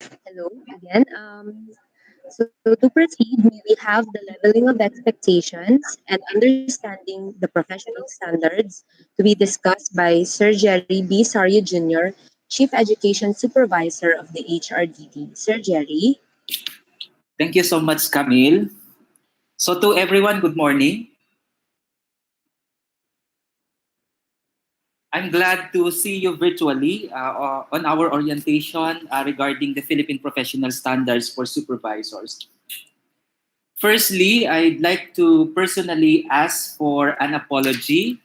Hello again. So to proceed, we will have the leveling of expectations and understanding the professional standards to be discussed by Sir Jerry B. Sario Jr., Chief Education Supervisor of the HRDD. Sir Jerry. Thank you so much, Camille. So to everyone, good morning. I'm glad to see you virtually on our orientation regarding the Philippine Professional Standards for Supervisors. Firstly, I'd like to personally ask for an apology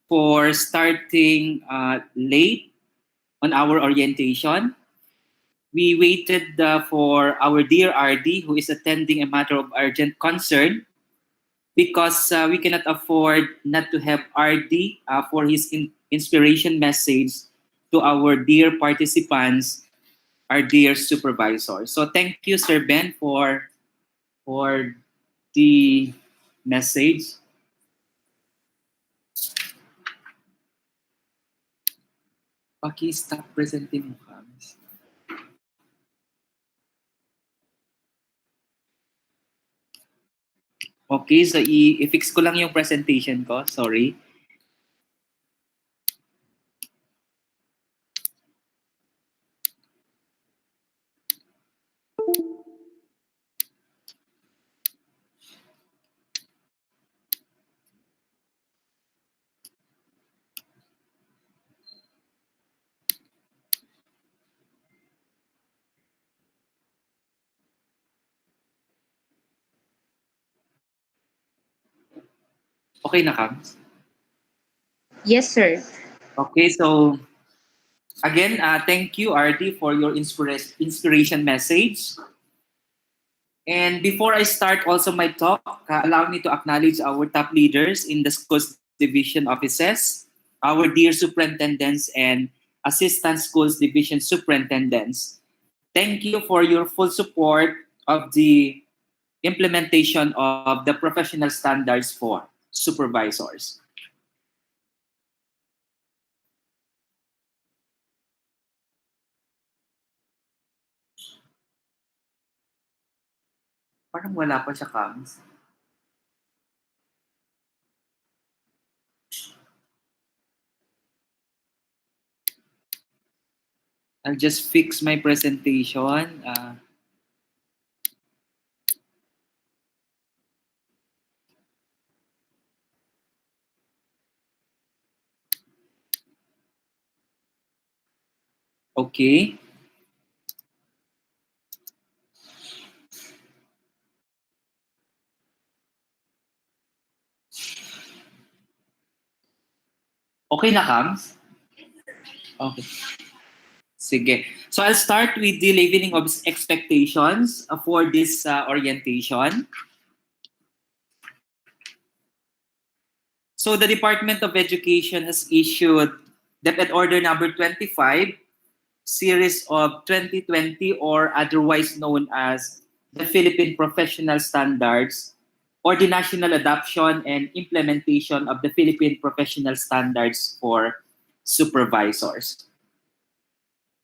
for starting late on our orientation. We waited for our dear RD who is attending a matter of urgent concern because we cannot afford not to have RD for his inspiration message to our dear participants, our dear supervisors. So thank you, Sir Ben, for the message. Paki-stop presenting mo, Kams. Okay, so i-fix ko lang yung presentation ko. Sorry. Okay na, Kams? Yes, sir. Okay, so again, thank you, RD, for your inspiration message. And before I start also my talk, allow me to acknowledge our top leaders in the schools division offices, our dear superintendents and assistant schools division superintendents. Thank you for your full support of the implementation of the professional standards for supervisors. Parang wala pa siya, Kams. I'll just fix my presentation. Okay. Okay na, Kams? Okay. Sige. So I'll start with the leveling of expectations for this orientation. So the Department of Education has issued DepEd Order number 25, series of 2020, or otherwise known as the Philippine Professional Standards, or the national adoption and implementation of the Philippine Professional Standards for supervisors.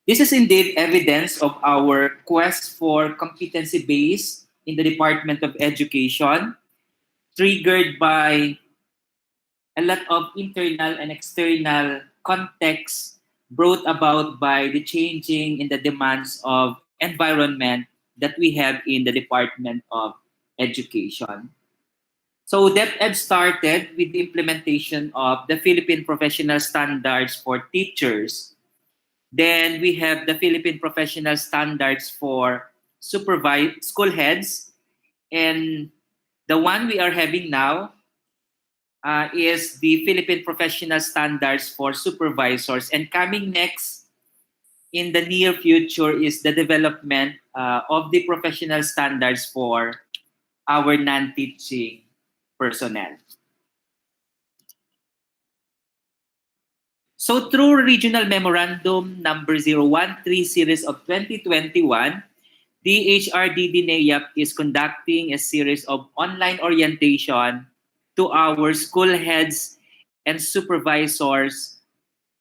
This is indeed evidence of our quest for competency base in the Department of Education, triggered by a lot of internal and external context brought about by the changing in the demands of environment that we have in the Department of Education. So DepEd started with the implementation of the Philippine Professional Standards for Teachers. Then we have the Philippine Professional Standards for school heads. And the one we are having now is the Philippine Professional Standards for Supervisors. And coming next in the near future is the development of the professional standards for our non-teaching personnel. So through Regional Memorandum number 013 series of 2021, the HRDD NAYAP is conducting a series of online orientation to our school heads and supervisors,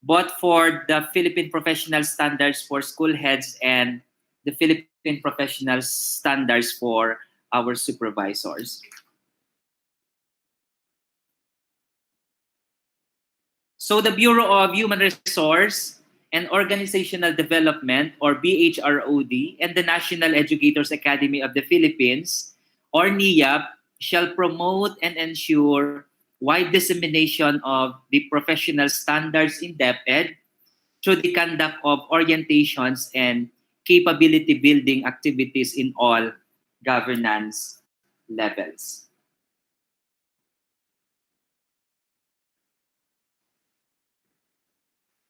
both for the Philippine Professional Standards for School Heads and the Philippine professional standards for our supervisors. So the Bureau of Human Resource and Organizational Development, or BHROD, and the National Educators Academy of the Philippines, or NIAP, shall promote and ensure wide dissemination of the professional standards in DepEd through the conduct of orientations and capability building activities in all governance levels.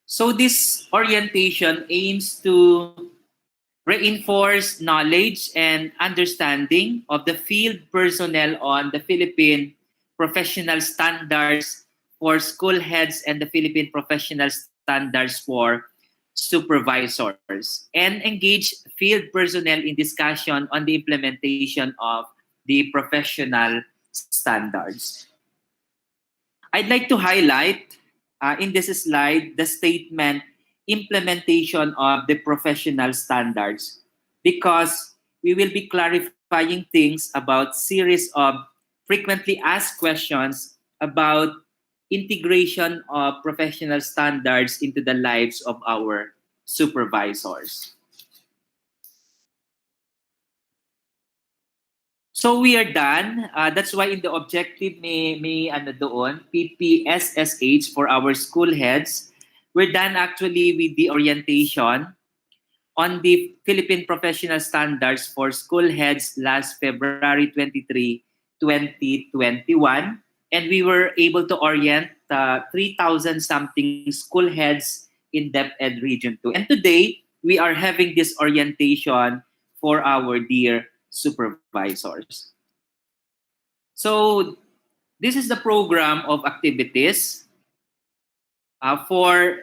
So this orientation aims to reinforce knowledge and understanding of the field personnel on the Philippine professional standards for school heads and the Philippine professional standards for supervisors, and engage field personnel in discussion on the implementation of the professional standards. I'd like to highlight in this slide the statement implementation of the professional standards, because we will be clarifying things about series of frequently asked questions about integration of professional standards into the lives of our supervisors. So we are done. That's why in the objective may ano doon, PPSSH for our school heads. We're done actually with the orientation on the Philippine Professional Standards for School Heads last February 23, 2021. And we were able to orient 3,000 something school heads in DepEd Region 2. And today, we are having this orientation for our dear supervisors. So this is the program of activities for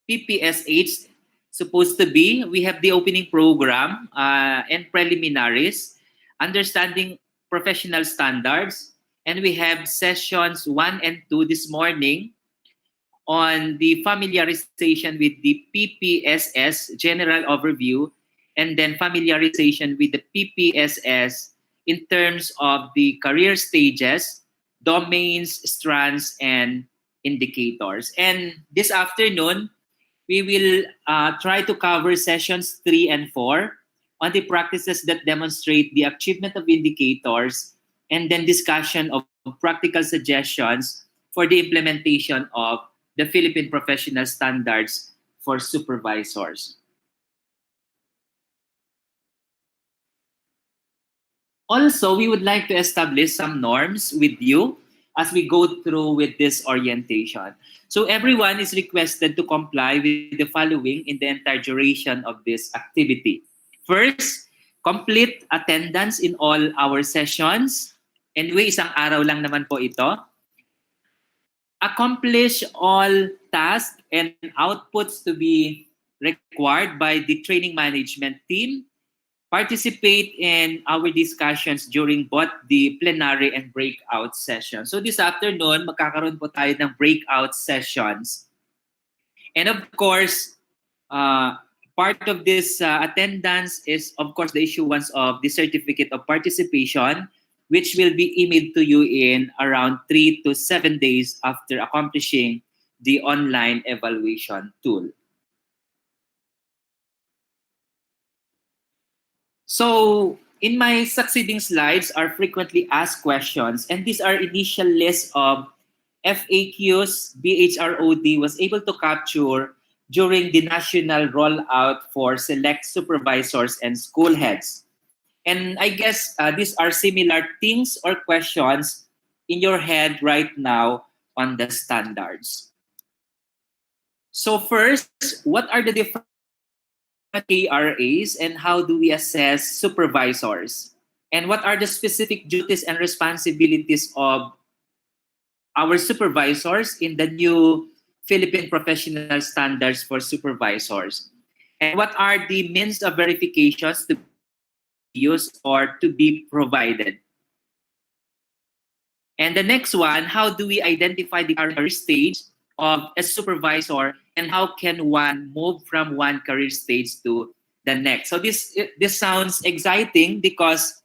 PPSH. Supposed to be, we have the opening program and preliminaries, understanding professional standards, and we have sessions 1 and 2 this morning on the familiarization with the PPSS general overview, and then familiarization with the PPSS in terms of the career stages, domains, strands, and indicators. And this afternoon, we will try to cover sessions 3 and 4 on the practices that demonstrate the achievement of indicators, and then discussion of practical suggestions for the implementation of the Philippine Professional Standards for supervisors. Also, we would like to establish some norms with you as we go through with this orientation. So everyone is requested to comply with the following in the entire duration of this activity. First, complete attendance in all our sessions. Anyway, isang araw lang naman po ito. Accomplish all tasks and outputs to be required by the training management team. Participate in our discussions during both the plenary and breakout sessions. So this afternoon, magkakaroon po tayo ng breakout sessions. And of course, part of this attendance is, of course, the issuance of the certificate of participation, which will be emailed to you in around 3 to 7 days after accomplishing the online evaluation tool. So, in my succeeding slides are frequently asked questions, and these are initial list of FAQs BHROD was able to capture during the national rollout for select supervisors and school heads. And I guess these are similar things or questions in your head right now on the standards. So first, what are the different KRAs and how do we assess supervisors? And what are the specific duties and responsibilities of our supervisors in the new Philippine Professional Standards for Supervisors? And what are the means of verifications to be used or to be provided? And the next one, how do we identify the career stage of a supervisor, and how can one move from one career stage to the next. So this sounds exciting because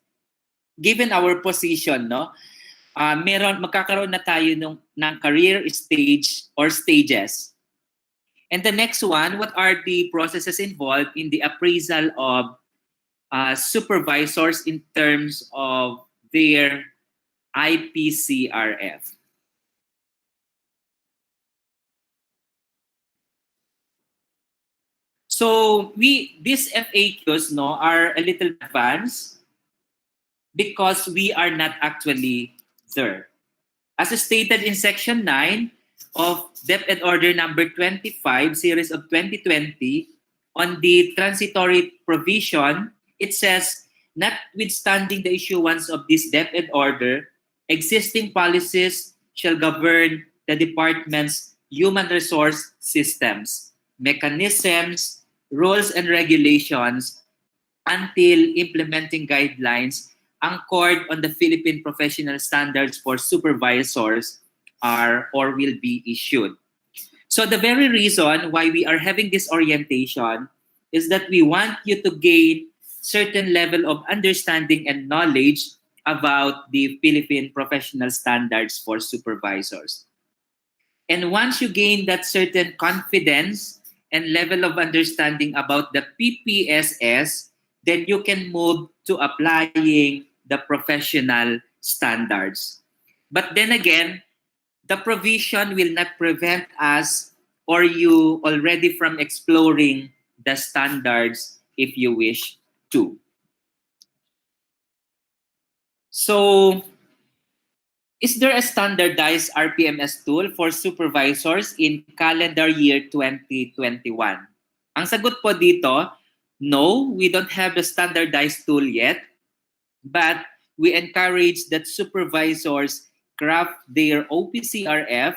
given our position, no, magkakaroon na tayo ng career stage or stages. And the next one, what are the processes involved in the appraisal of supervisors in terms of their IPCRF? So these FAQs no are a little advanced because we are not actually there. As stated in Section 9 of DepEd Order number 25, series of 2020, on the transitory provision, it says, notwithstanding the issuance of this DepEd Order, existing policies shall govern the department's human resource systems, mechanisms, rules, and regulations until implementing guidelines anchored on the Philippine professional standards for supervisors are or will be issued. So the very reason why we are having this orientation is that we want you to gain certain level of understanding and knowledge about the Philippine professional standards for supervisors. And once you gain that certain confidence and level of understanding about the PPSS, then you can move to applying the professional standards. But then again, the provision will not prevent us or you already from exploring the standards if you wish to. So, is there a standardized RPMS tool for supervisors in calendar year 2021? Ang sagot po dito, no, we don't have a standardized tool yet, but we encourage that supervisors craft their OPCRF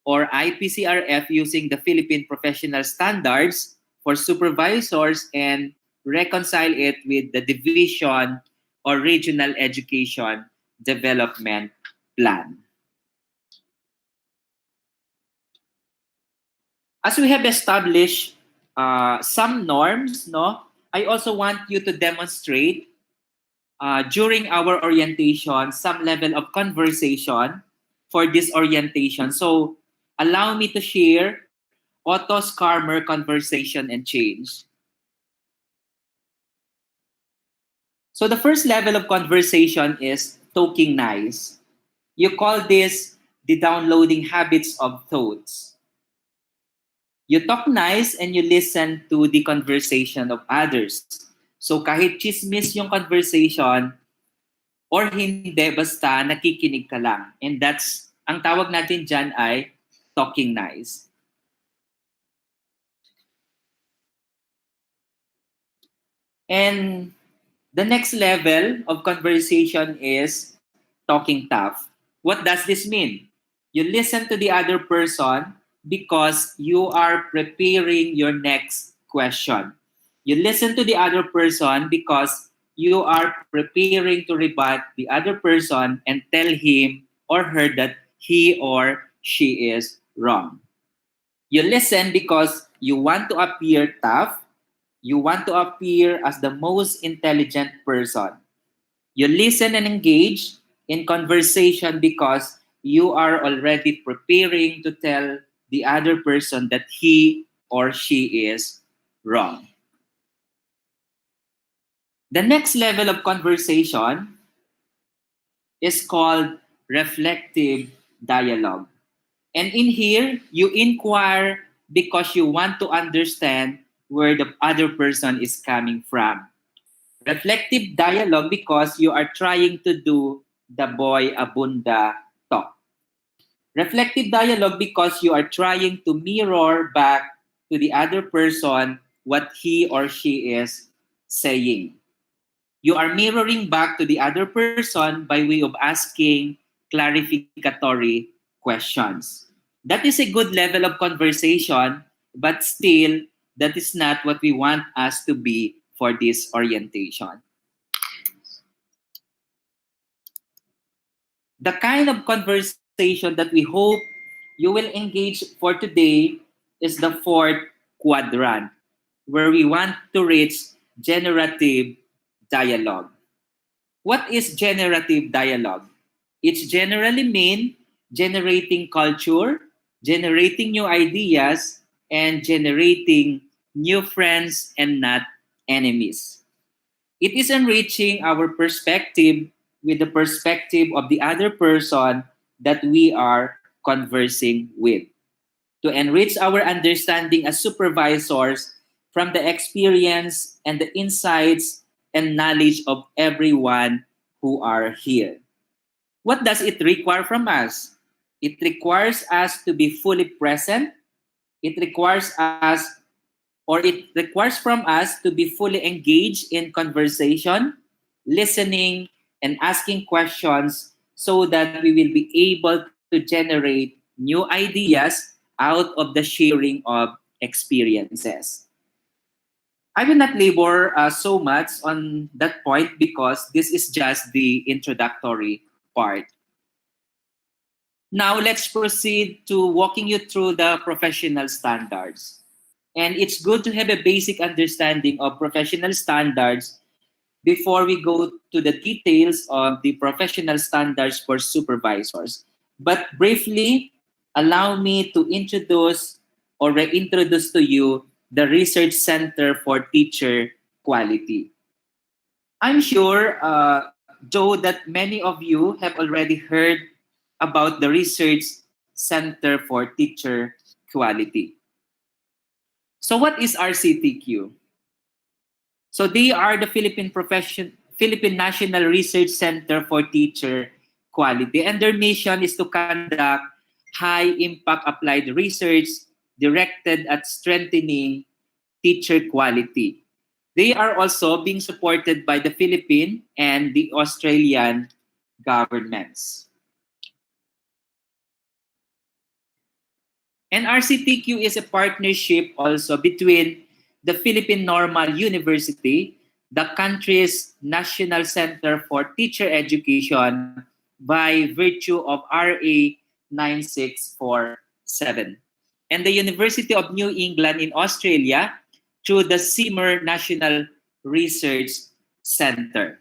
or IPCRF using the Philippine professional standards for supervisors and reconcile it with the division or regional education development plan. As we have established some norms, no, I also want you to demonstrate during our orientation some level of conversation for this orientation. So allow me to share Otto Skarmer conversation and change. So the first level of conversation is talking nice. You call this the downloading habits of thoughts. You talk nice and you listen to the conversation of others. So kahit chismis yung conversation or hindi, basta nakikinig ka lang. And that's, ang tawag natin dyan ay talking nice. And the next level of conversation is talking tough. What does this mean? You listen to the other person because you are preparing your next question. You listen to the other person because you are preparing to rebut the other person and tell him or her that he or she is wrong. You listen because you want to appear tough. You want to appear as the most intelligent person. You listen and engage in conversation because you are already preparing to tell the other person that he or she is wrong. The next level of conversation is called reflective dialogue. And in here, you inquire because you want to understand where the other person is coming from. Reflective dialogue because you are trying to do the boy abunda talk. Reflective dialogue because you are trying to mirror back to the other person what he or she is saying. You are mirroring back to the other person by way of asking clarificatory questions. That is a good level of conversation, but still, that is not what we want us to be for this orientation. The kind of conversation that we hope you will engage for today is the fourth quadrant. where we want to reach generative dialogue. What is generative dialogue? It's generally mean generating culture, generating new ideas, and generating new friends and not enemies. It is enriching our perspective with the perspective of the other person that we are conversing with, to enrich our understanding as supervisors from the experience and the insights and knowledge of everyone who are here. What does it require from us? It requires us to be fully present. It requires us, or it requires from us to be fully engaged in conversation, listening, and asking questions so that we will be able to generate new ideas out of the sharing of experiences. I will not labor so much on that point because this is just the introductory part. Now let's proceed to walking you through the professional standards. And it's good to have a basic understanding of professional standards before we go to the details of the professional standards for supervisors. But briefly, allow me to introduce or reintroduce to you the Research Center for Teacher Quality. I'm sure, Joe, that many of you have already heard about the Research Center for Teacher Quality. So what is RCTQ? So they are the Philippine National Research Center for Teacher Quality, and their mission is to conduct high impact applied research directed at strengthening teacher quality. They are also being supported by the Philippine and the Australian governments. And RCTQ is a partnership also between the Philippine Normal University, the country's National Center for Teacher Education, by virtue of RA 9647, and the University of New England in Australia through the SEMER National Research Center.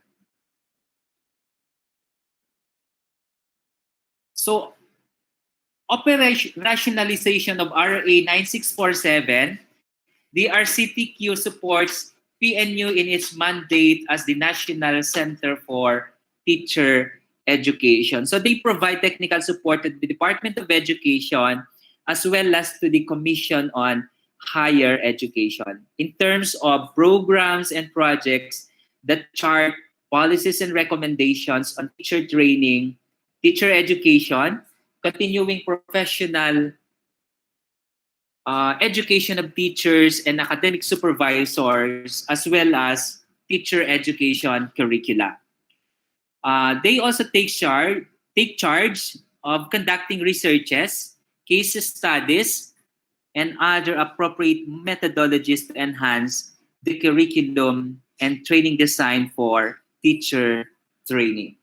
So, operationalization of RA 9647, the RCTQ supports PNU in its mandate as the National Center for Teacher Education. So they provide technical support to the Department of Education as well as to the Commission on Higher Education in terms of programs and projects that chart policies and recommendations on teacher training, teacher education, continuing professional education of teachers and academic supervisors, as well as teacher education curricula. They also take charge of conducting researches, case studies, and other appropriate methodologies to enhance the curriculum and training design for teacher training.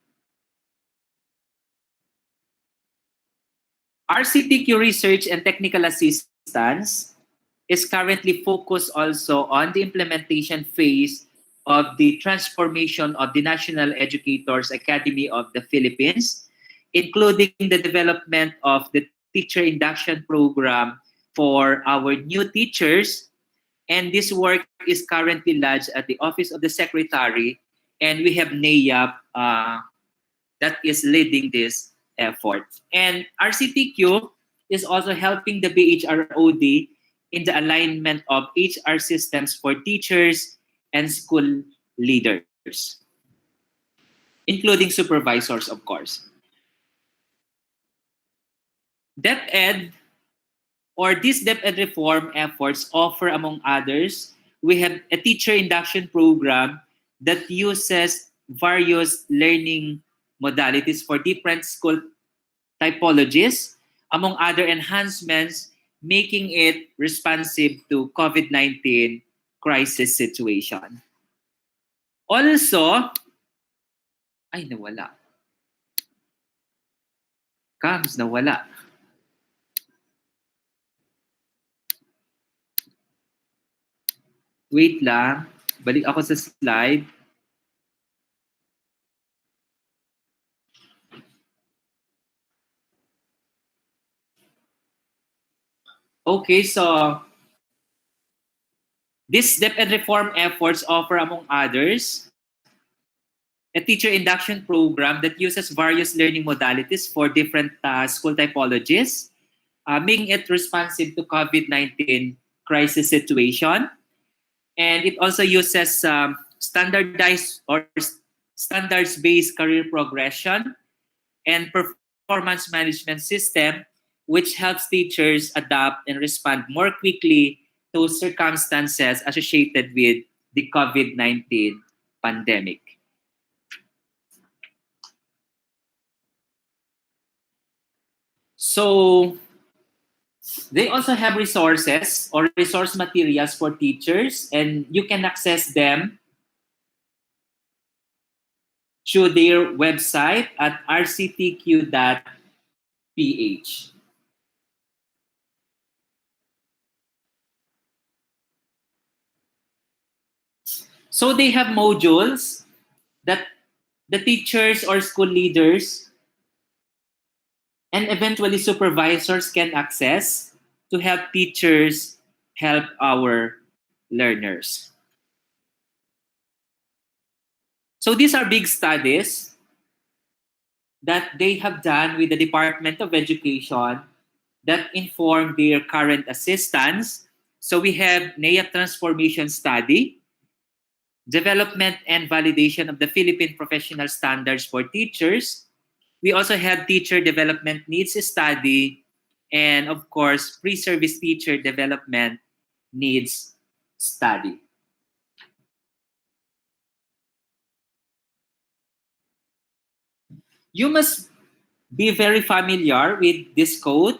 RCTQ research and technical assistance is currently focused also on the implementation phase of the transformation of the National Educators Academy of the Philippines, including the development of the teacher induction program for our new teachers. And this work is currently lodged at the Office of the Secretary, and we have NAYAP that is leading this effort. And RCTQ is also helping the BHROD in the alignment of HR systems for teachers and school leaders, including supervisors, of course. DepEd, or these DepEd reform efforts offer, among others, we have a teacher induction program that uses various learning modalities for different school typologies, among other enhancements, making it responsive to COVID-19 crisis situation. Also, ay nawala. Kams nawala. Wait lang. Balik ako sa slide. Okay, so these DepEd reform efforts offer, among others, a teacher induction program that uses various learning modalities for different school typologies, making it responsive to COVID-19 crisis situation. And it also uses standardized or standards-based career progression and performance management system, which helps teachers adapt and respond more quickly to circumstances associated with the COVID-19 pandemic. So they also have resources or resource materials for teachers, and you can access them through their website at rctq.ph. So they have modules that the teachers or school leaders and eventually supervisors can access to help teachers help our learners. So these are big studies that they have done with the Department of Education that inform their current assistance. So we have NEA Transformation Study, Development and Validation of the Philippine Professional Standards for Teachers. We also have Teacher Development Needs Study, and of course, Pre-Service Teacher Development Needs Study. You must be very familiar with this code,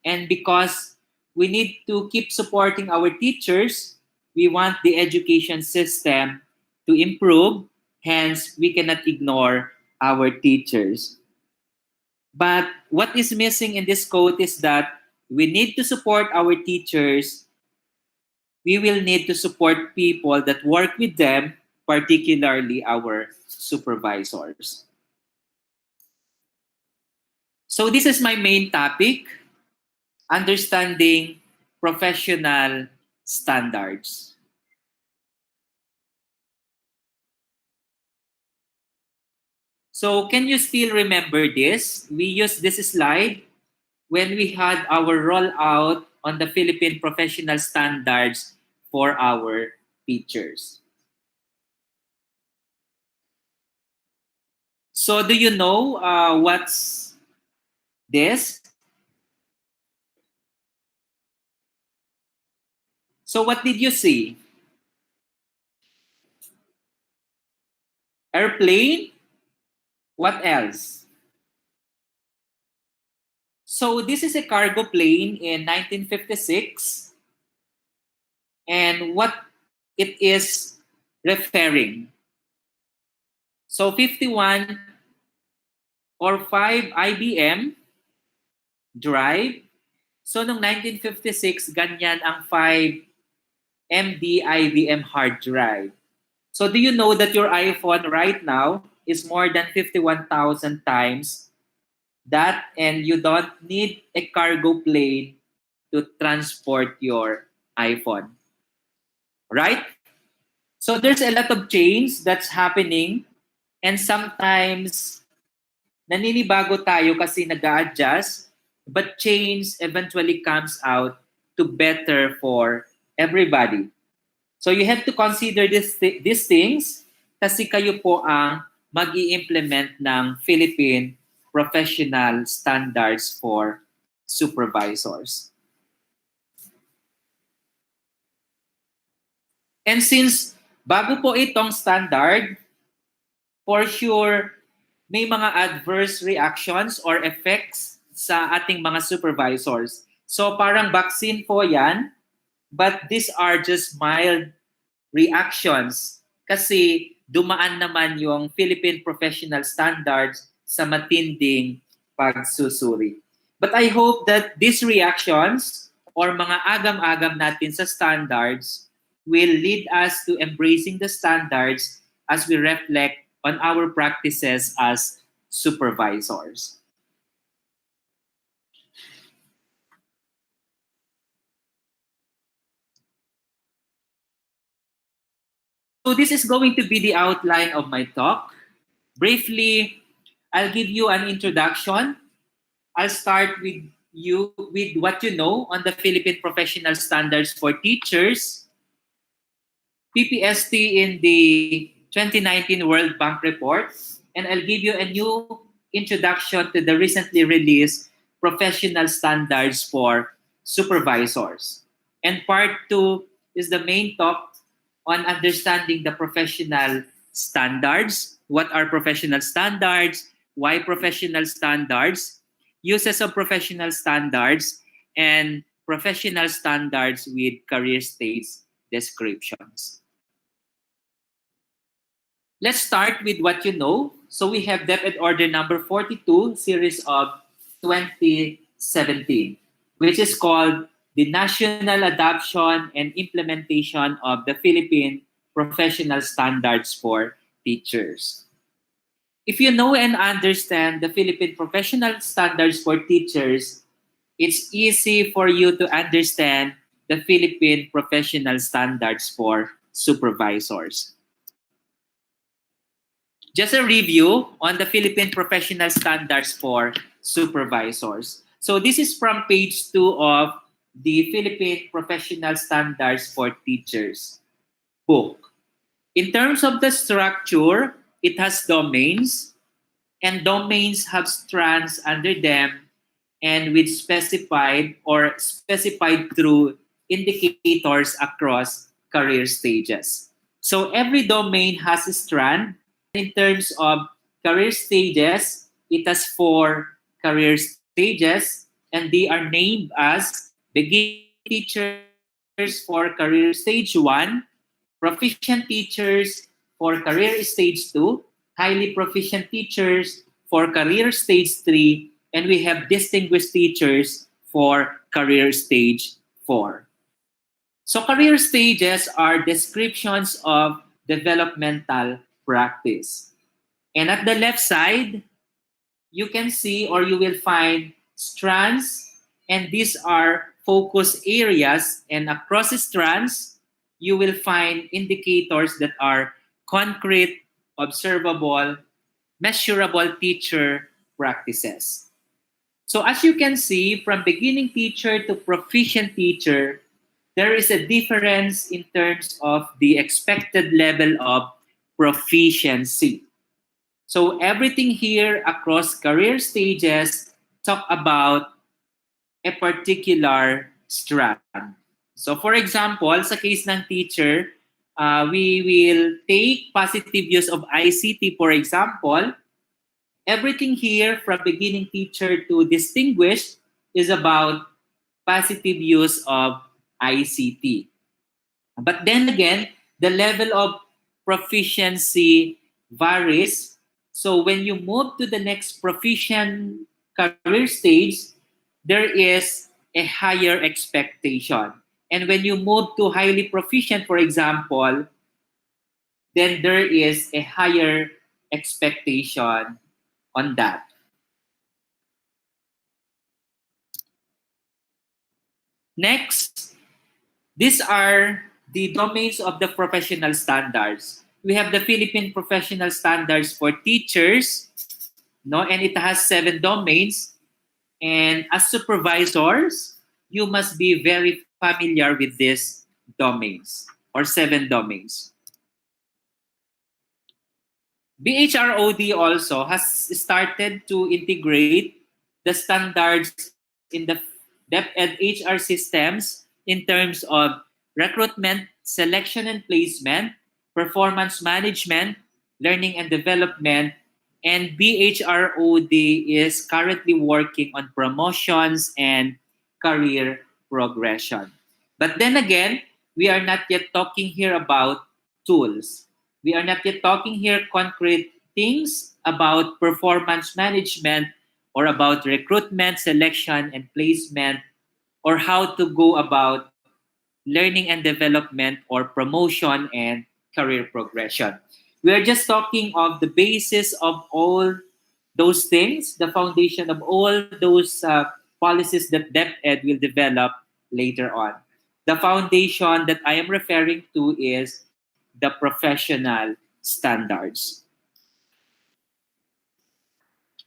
and because we need to keep supporting our teachers, we want the education system to improve, hence we cannot ignore our teachers. But what is missing in this code is that we need to support our teachers. We will need to support people that work with them, particularly our supervisors. So this is my main topic, understanding professional standards. So can you still remember this? We used this slide when we had our rollout on the Philippine professional standards for our teachers. So do you know what's this? So what did you see? Airplane? What else? So this is a cargo plane in 1956, and what it is referring. So 51 or 5 IBM drive. So noong 1956, ganyan ang 5 MB IBM hard drive. So do you know that your iPhone right now is more than 51,000 times that, and you don't need a cargo plane to transport your iPhone, right? So there's a lot of change that's happening, and sometimes naninibago tayo kasi nag-a-adjust, but change eventually comes out to better for everybody. So you have to consider these things kasi kayo po ang mag-i-implement ng Philippine Professional Standards for Supervisors. And since bago po itong standard, for sure, may mga adverse reactions or effects sa ating mga supervisors. So parang vaccine po yan, but these are just mild reactions kasi dumaan naman yung Philippine Professional Standards sa matinding pagsusuri. But I hope that these reactions or mga agam-agam natin sa standards will lead us to embracing the standards as we reflect on our practices as supervisors. So this is going to be the outline of my talk. Briefly, I'll give you an introduction. I'll start with what you know on the Philippine Professional Standards for Teachers, PPST in the 2019 World Bank Report, and I'll give you a new introduction to the recently released Professional Standards for Supervisors. And part two is the main talk on understanding the professional standards. What are professional standards? Why professional standards? Uses of professional standards and professional standards with career stage descriptions. Let's start with what you know. So we have DepEd Order number 42, series of 2017, which is called the National Adoption and Implementation of the Philippine Professional Standards for Teachers. If you know and understand the Philippine Professional Standards for Teachers, it's easy for you to understand the Philippine Professional Standards for Supervisors. Just a review on the Philippine Professional Standards for Supervisors. So this is from page 2 of the Philippine Professional Standards for Teachers book. In terms of the structure, it has domains, and domains have strands under them and with specified through indicators across career stages. So every domain has a strand. In terms of career stages, it has 4 career stages, and they are named as beginning teachers for career stage 1, proficient teachers for career stage 2, highly proficient teachers for career stage 3, and we have distinguished teachers for career stage 4. So career stages are descriptions of developmental practice. And at the left side, you can see or you will find strands, and these are focus areas, and across strands, you will find indicators that are concrete, observable, measurable teacher practices. So as you can see, from beginning teacher to proficient teacher, there is a difference in terms of the expected level of proficiency. So everything here across career stages talk about a particular strand. So for example, sa case ng teacher, we will take positive use of ICT, for example. Everything here from beginning teacher to distinguished is about positive use of ICT. But then again, the level of proficiency varies. So when you move to the next proficient career stage, there is a higher expectation. And when you move to highly proficient, for example, then there is a higher expectation on that. Next, these are the domains of the professional standards. We have the Philippine Professional Standards for Teachers, no, and it has 7 domains. And as supervisors, you must be very familiar with these domains or 7 domains. BHROD also has started to integrate the standards in the DepEd HR systems in terms of recruitment, selection and placement, performance management, learning and development, and BHROD is currently working on promotions and career progression. But then again, we are not yet talking here about tools. We are not yet talking here concrete things about performance management or about recruitment, selection, and placement, or how to go about learning and development, or promotion and career progression. We are just talking of the basis of all those things, the foundation of all those policies that DepEd will develop later on. The foundation that I am referring to is the professional standards.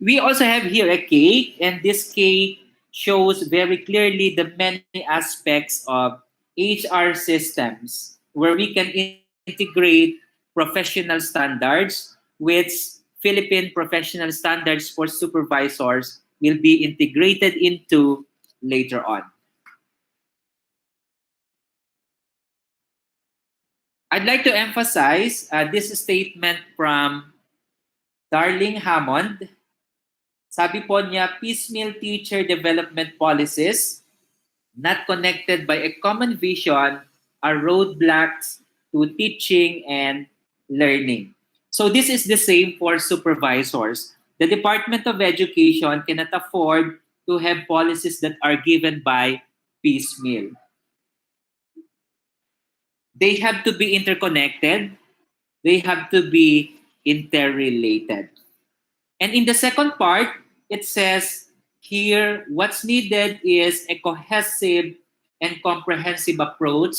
We also have here a cake, and this cake shows very clearly the many aspects of HR systems where we can integrate professional standards, which Philippine professional standards for supervisors will be integrated into later on. I'd like to emphasize this statement from Darling Hammond. Sabi po niya, piecemeal teacher development policies not connected by a common vision are roadblocks to teaching and learning. So this is the same for supervisors. The Department of Education cannot afford to have policies that are given by piecemeal. They have to be interconnected. They have to be interrelated. And in the second part, it says here what's needed is a cohesive and comprehensive approach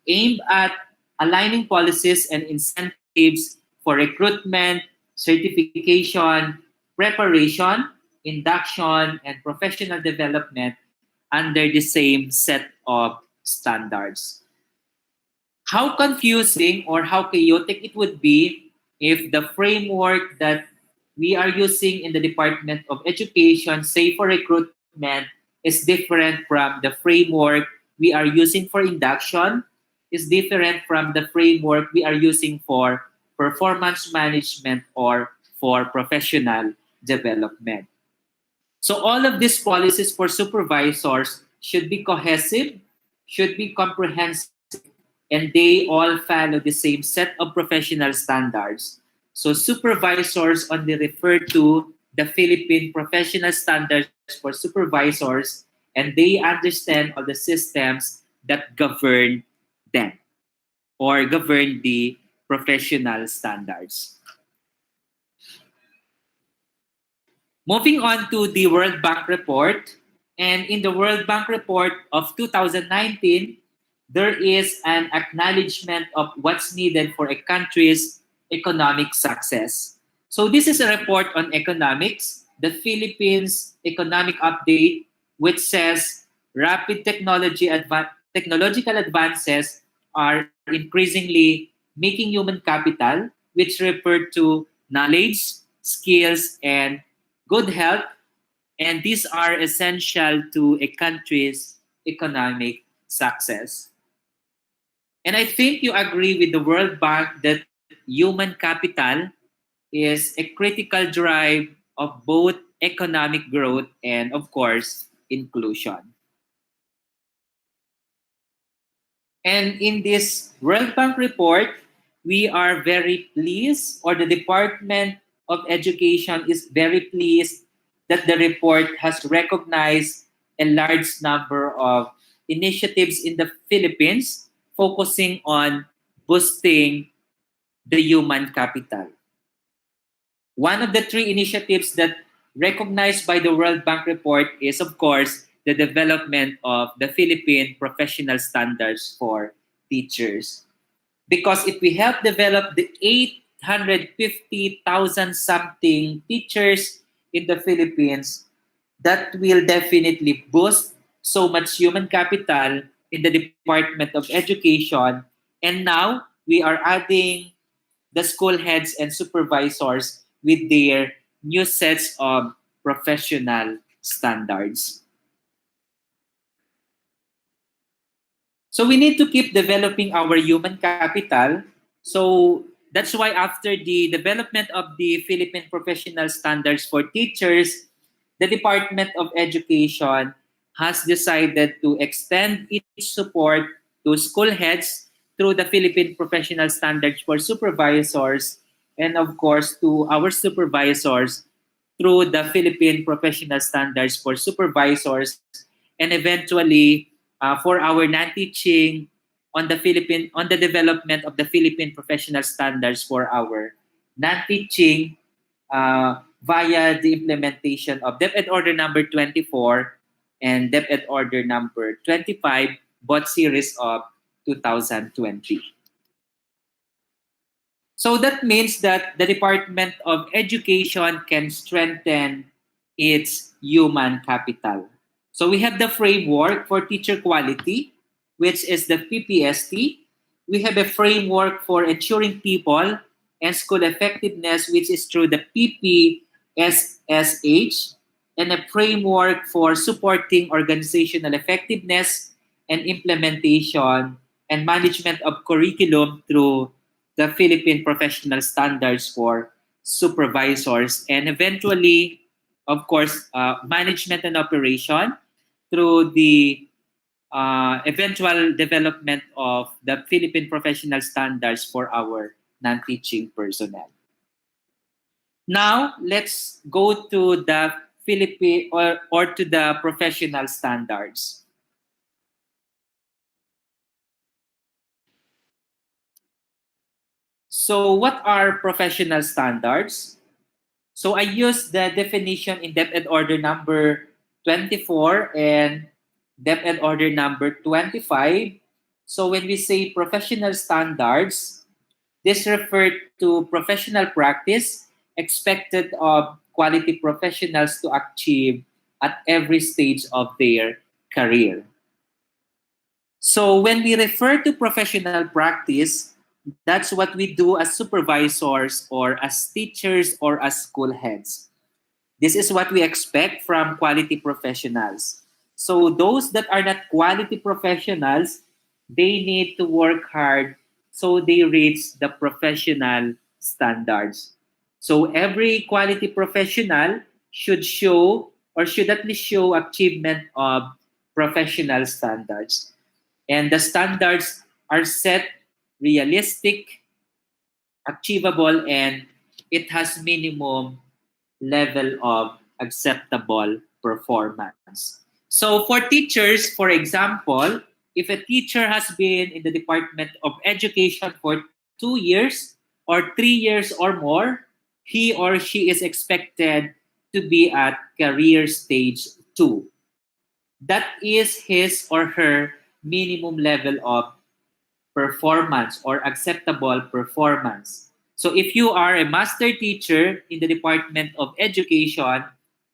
aimed at aligning policies and incentives for recruitment, certification, preparation, induction, and professional development under the same set of standards. How confusing or how chaotic it would be if the framework that we are using in the Department of Education, say for recruitment, is different from the framework we are using for induction, is different from the framework we are using for performance management or for professional development. So all of these policies for supervisors should be cohesive, should be comprehensive, and they all follow the same set of professional standards. So supervisors only refer to the Philippine professional standards for supervisors, and they understand all the systems that govern them or govern the professional standards. Moving on to the World Bank report, and in the World Bank report of 2019, there is an acknowledgement of what's needed for a country's economic success. So this is a report on economics, the Philippines economic update, which says rapid technological advances are increasingly making human capital, which refer to knowledge, skills, and good health, and these are essential to a country's economic success. And I think you agree with the World Bank that human capital is a critical drive of both economic growth and, of course, inclusion. And in this World Bank report, we are very pleased, or the Department of Education is very pleased that the report has recognized a large number of initiatives in the Philippines focusing on boosting the human capital. One of the three initiatives that recognized by the World Bank report is, of course, the development of the Philippine professional standards for teachers. Because if we help develop the 850,000 something teachers in the Philippines, that will definitely boost so much human capital in the Department of Education. And now we are adding the school heads and supervisors with their new sets of professional standards. So we need to keep developing our human capital. So that's why after the development of the Philippine professional standards for teachers, the Department of Education has decided to extend its support to school heads through the Philippine professional standards for supervisors, and of course to our supervisors through the Philippine professional standards for supervisors, and eventually for our non-teaching on the development of the Philippine professional standards for our non-teaching via the implementation of DepEd Order number 24 and DepEd Order number 25, both series of 2020. So that means that the Department of Education can strengthen its human capital. So we have the framework for teacher quality, which is the PPST. We have a framework for ensuring people and school effectiveness, which is through the PPSSH, and a framework for supporting organizational effectiveness and implementation and management of curriculum through the Philippine Professional Standards for Supervisors, and eventually, of course, management and operation through the eventual development of the Philippine Professional Standards for our non-teaching personnel. Now, let's go to the Philippine or to the professional standards. So, what are professional standards? So I use the definition in DepEd Order number 24 and DepEd Order number 25. So when we say professional standards, this referred to professional practice expected of quality professionals to achieve at every stage of their career. So when we refer to professional practice, that's what we do as supervisors or as teachers or as school heads. This is what we expect from quality professionals. So those that are not quality professionals, they need to work hard so they reach the professional standards. So every quality professional should show or should at least show achievement of professional standards. And the standards are set realistic, achievable, and it has minimum level of acceptable performance. So for teachers, for example, if a teacher has been in the Department of Education for 2 years or 3 years or more, he or she is expected to be at career stage 2. That is his or her minimum level of performance or acceptable performance. So if you are a master teacher in the Department of Education,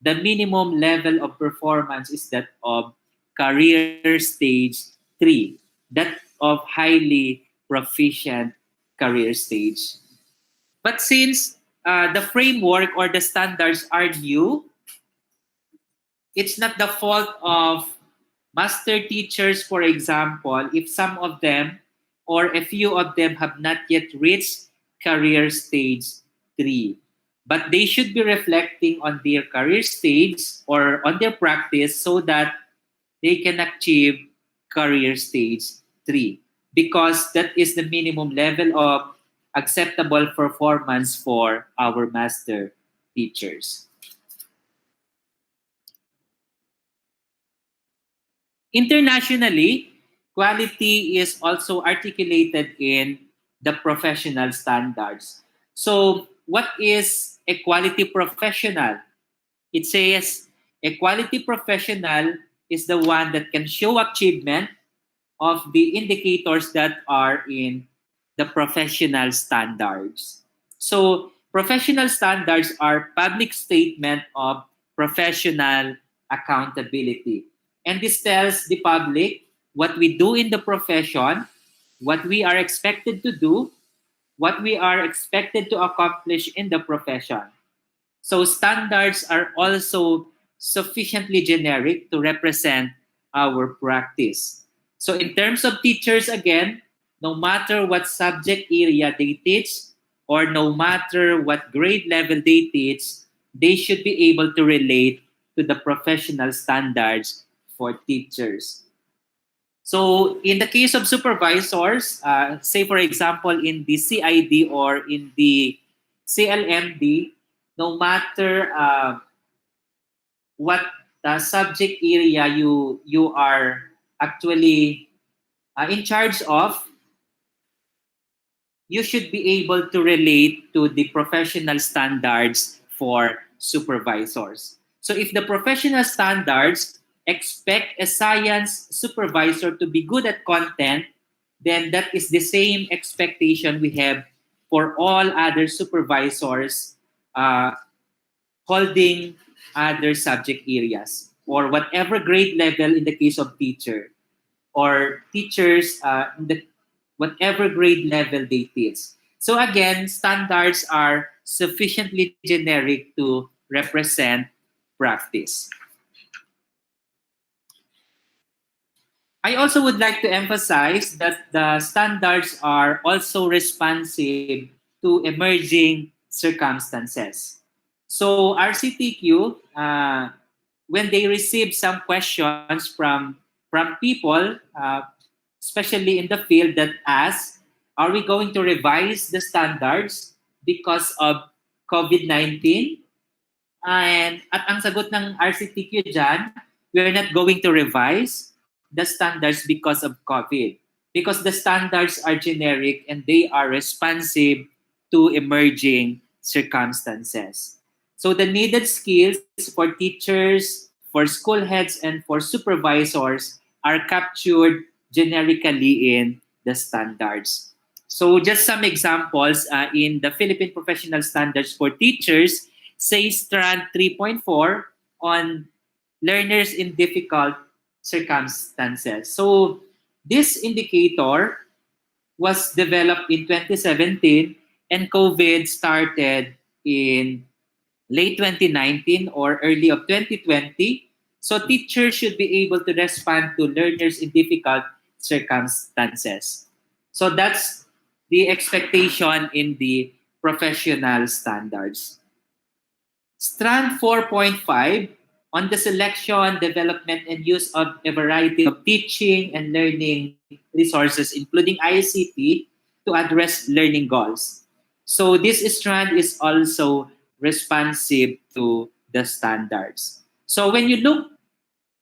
the minimum level of performance is that of career stage 3, that of highly proficient career stage. But since the framework or the standards are new, it's not the fault of master teachers, for example, if some of them or a few of them have not yet reached career stage 3. But they should be reflecting on their career stage or on their practice so that they can achieve career stage 3, because that is the minimum level of acceptable performance for our master teachers. Internationally, quality is also articulated in the professional standards. So, what is a quality professional? It says a quality professional is the one that can show achievement of the indicators that are in the professional standards. So, professional standards are public statement of professional accountability. And this tells the public what we do in the profession, what we are expected to do, what we are expected to accomplish in the profession. So standards are also sufficiently generic to represent our practice. So in terms of teachers, again, no matter what subject area they teach or no matter what grade level they teach, they should be able to relate to the professional standards for teachers. So in the case of supervisors, say for example in the CID or in the CLMD, no matter what subject area you are actually in charge of, you should be able to relate to the professional standards for supervisors. So if the professional standards expect a science supervisor to be good at content, then that is the same expectation we have for all other supervisors uh, holding other subject areas or whatever grade level in the case of teacher or teachers in the whatever grade level they teach. So again, standards are sufficiently generic to represent practice. I also would like to emphasize that the standards are also responsive to emerging circumstances. So RCTQ, when they receive some questions from people, especially in the field that ask, are we going to revise the standards because of COVID-19? At ang sagot ng RCTQ dyan, we're not going to revise the standards because of COVID. Because the standards are generic and they are responsive to emerging circumstances. So the needed skills for teachers, for school heads, and for supervisors are captured generically in the standards. So just some examples in the Philippine Professional Standards for Teachers, say strand 3.4 on learners in difficult circumstances. So this indicator was developed in 2017 and COVID started in late 2019 or early of 2020. So teachers should be able to respond to learners in difficult circumstances. So that's the expectation in the professional standards. Strand 4.5 on the selection, development, and use of a variety of teaching and learning resources, including ICT, to address learning goals. So this strand is also responsive to the standards. So when you look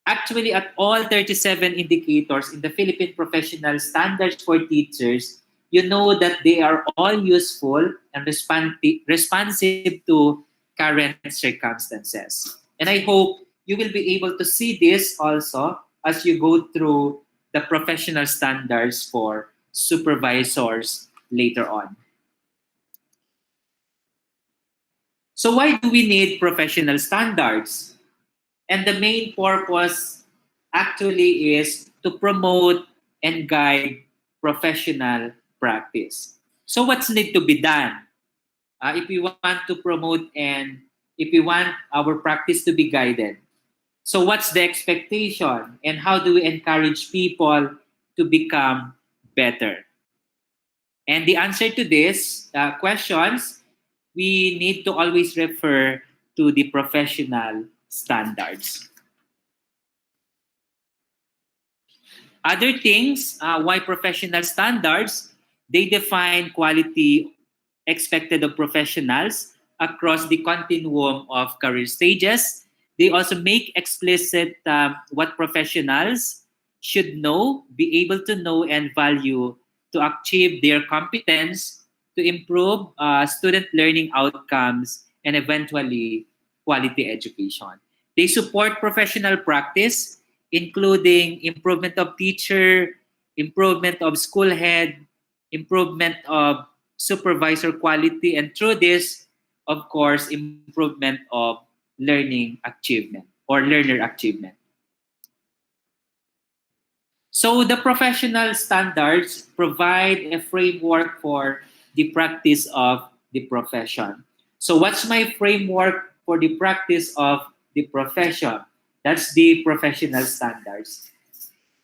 actually at all 37 indicators in the Philippine Professional Standards for Teachers, you know that they are all useful and responsive to current circumstances. And I hope you will be able to see this also as you go through the professional standards for supervisors later on. So why do we need professional standards? And the main purpose actually is to promote and guide professional practice. So what's need to be done? If we want to promote and if we want our practice to be guided. So what's the expectation and how do we encourage people to become better? And the answer to these questions, we need to always refer to the professional standards. Other things, why professional standards, they define quality expected of professionals across the continuum of career stages. They also make explicit what professionals should know, be able to know, and value to achieve their competence to improve student learning outcomes and eventually quality education. They support professional practice, including improvement of teacher, improvement of school head, improvement of supervisor quality, and through this, of course, improvement of learning achievement or learner achievement. So the professional standards provide a framework for the practice of the profession. So what's my framework for the practice of the profession? That's the professional standards.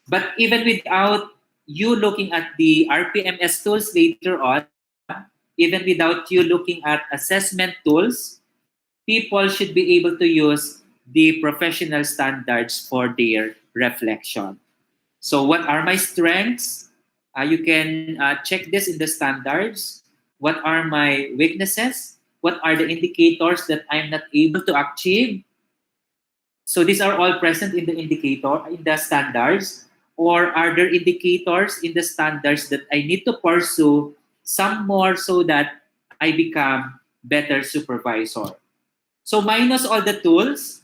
But even without you looking at the RPMS tools later on, even without you looking at assessment tools, people should be able to use the professional standards for their reflection. So what are my strengths? You can check this in the standards. What are my weaknesses? What are the indicators that I'm not able to achieve? So these are all present in the indicator, in the standards. Or are there indicators in the standards that I need to pursue some more so that I become better supervisor? So minus all the tools,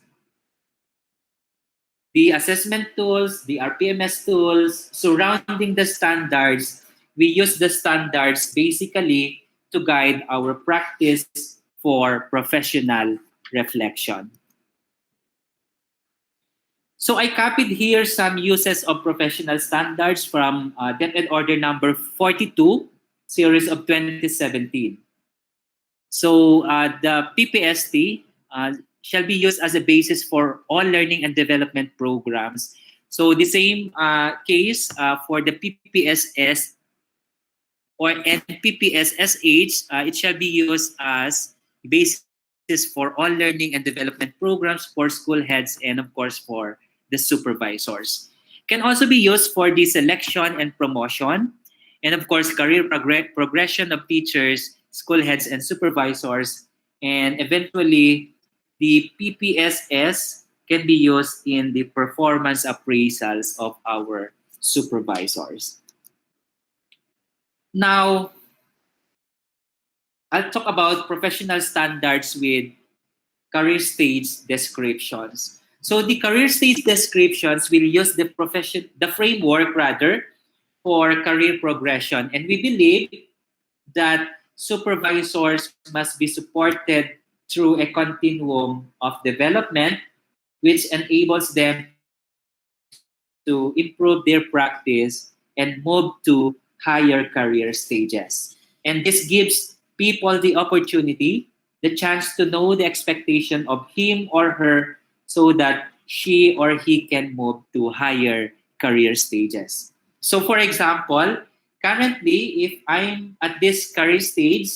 the assessment tools, the RPMS tools surrounding the standards, we use the standards basically to guide our practice for professional reflection. So I copied here some uses of professional standards from DepEd Order number 42, series of 2017. So the PPST shall be used as a basis for all learning and development programs. So the same case for the PPSS or NPPSSH, it shall be used as basis for all learning and development programs for school heads and of course for the supervisors. Can also be used for the selection and promotion, and of course career progression of teachers, school heads and supervisors, and eventually the PPSS can be used in the performance appraisals of our supervisors. Now, I'll talk about professional standards with career stage descriptions. So the career stage descriptions will use the framework rather, for career progression. And we believe that supervisors must be supported through a continuum of development, which enables them to improve their practice and move to higher career stages. And this gives people the opportunity, the chance to know the expectation of him or her so that she or he can move to higher career stages. So for example, currently, if I'm at this career stage,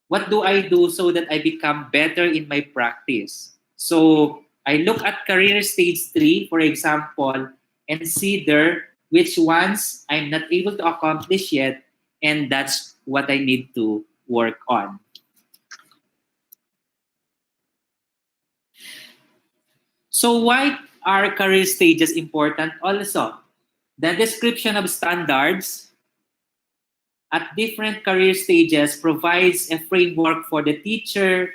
what do I do so that I become better in my practice? So I look at career stage 3, for example, and see there which ones I'm not able to accomplish yet, and that's what I need to work on. So why are career stages important also? The description of standards at different career stages provides a framework for the teacher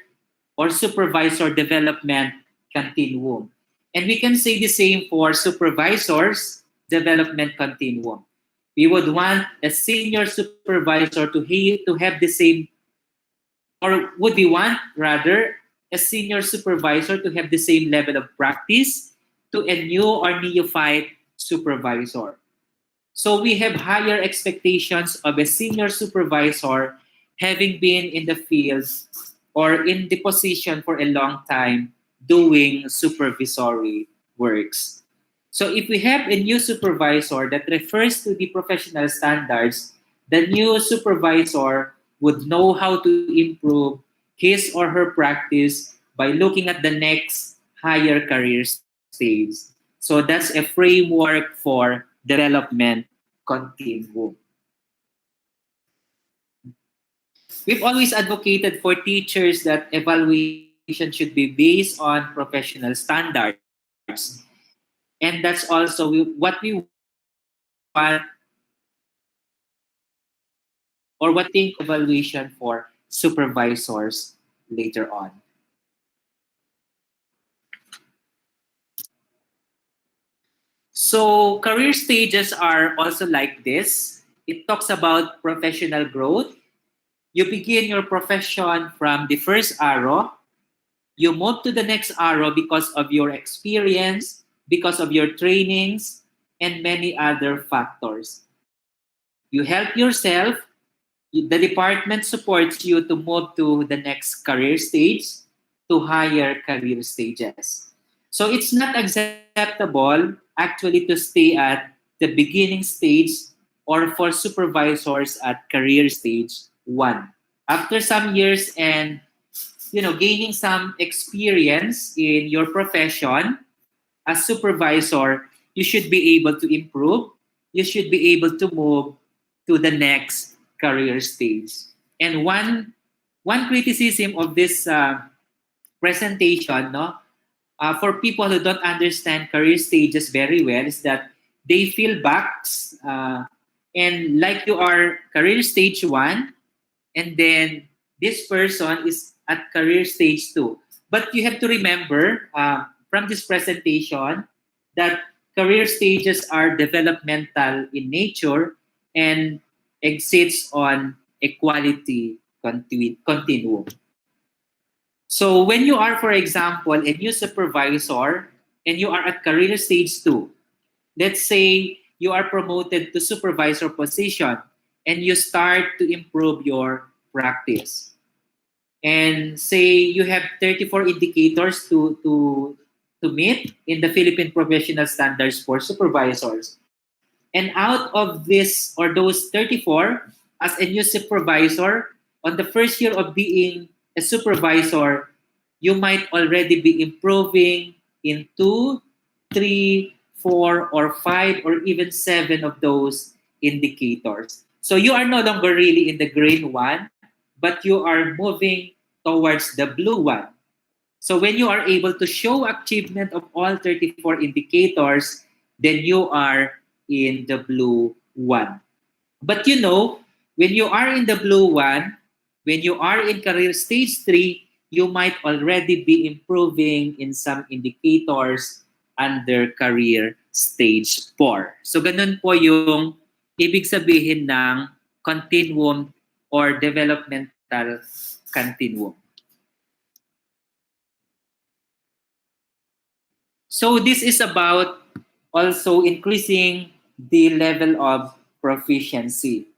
or supervisor development continuum. And we can say the same for supervisors development continuum. We would want a senior supervisor to have the same, or would we want rather a senior supervisor to have the same level of practice to a new or neophyte supervisor. So we have higher expectations of a senior supervisor having been in the field or in the position for a long time doing supervisory works. So if we have a new supervisor that refers to the professional standards, the new supervisor would know how to improve his or her practice by looking at the next higher career stage. So that's a framework for development continuum. We've always advocated for teachers that evaluation should be based on professional standards. And that's also what we want or what we think of evaluation for supervisors later on. So career stages are also like this. It talks about professional growth. You begin your profession from the first arrow. You move to the next arrow because of your experience, because of your trainings, and many other factors. You help yourself. The department supports you to move to the next career stage, to higher career stages. So it's not acceptable actually to stay at the beginning stage or for supervisors at career stage 1. After some years and gaining some experience in your profession as supervisor, you should be able to improve. You should be able to move to the next career stage. And one criticism of this presentation, no, for people who don't understand career stages very well, is that they fill box, and like you are career stage 1, and then this person is at career stage 2. But you have to remember from this presentation that career stages are developmental in nature and exists on equality continuum. So when you are, for example, a new supervisor and you are at career stage 2, let's say you are promoted to supervisor position and you start to improve your practice. And say you have 34 indicators to meet in the Philippine professional standards for supervisors. And out of this or those 34, as a new supervisor, on the first year of being a supervisor, you might already be improving in two, three, four, or five, or even seven of those indicators. So you are no longer really in the green one, but you are moving towards the blue one. So when you are able to show achievement of all 34 indicators, then you are in the blue one. But you know, when you are in the blue one, when you are in career stage 3, you might already be improving in some indicators under career stage 4. So ganun po yung ibig sabihin ng continuum or developmental continuum. So this is about also increasing the level of proficiency.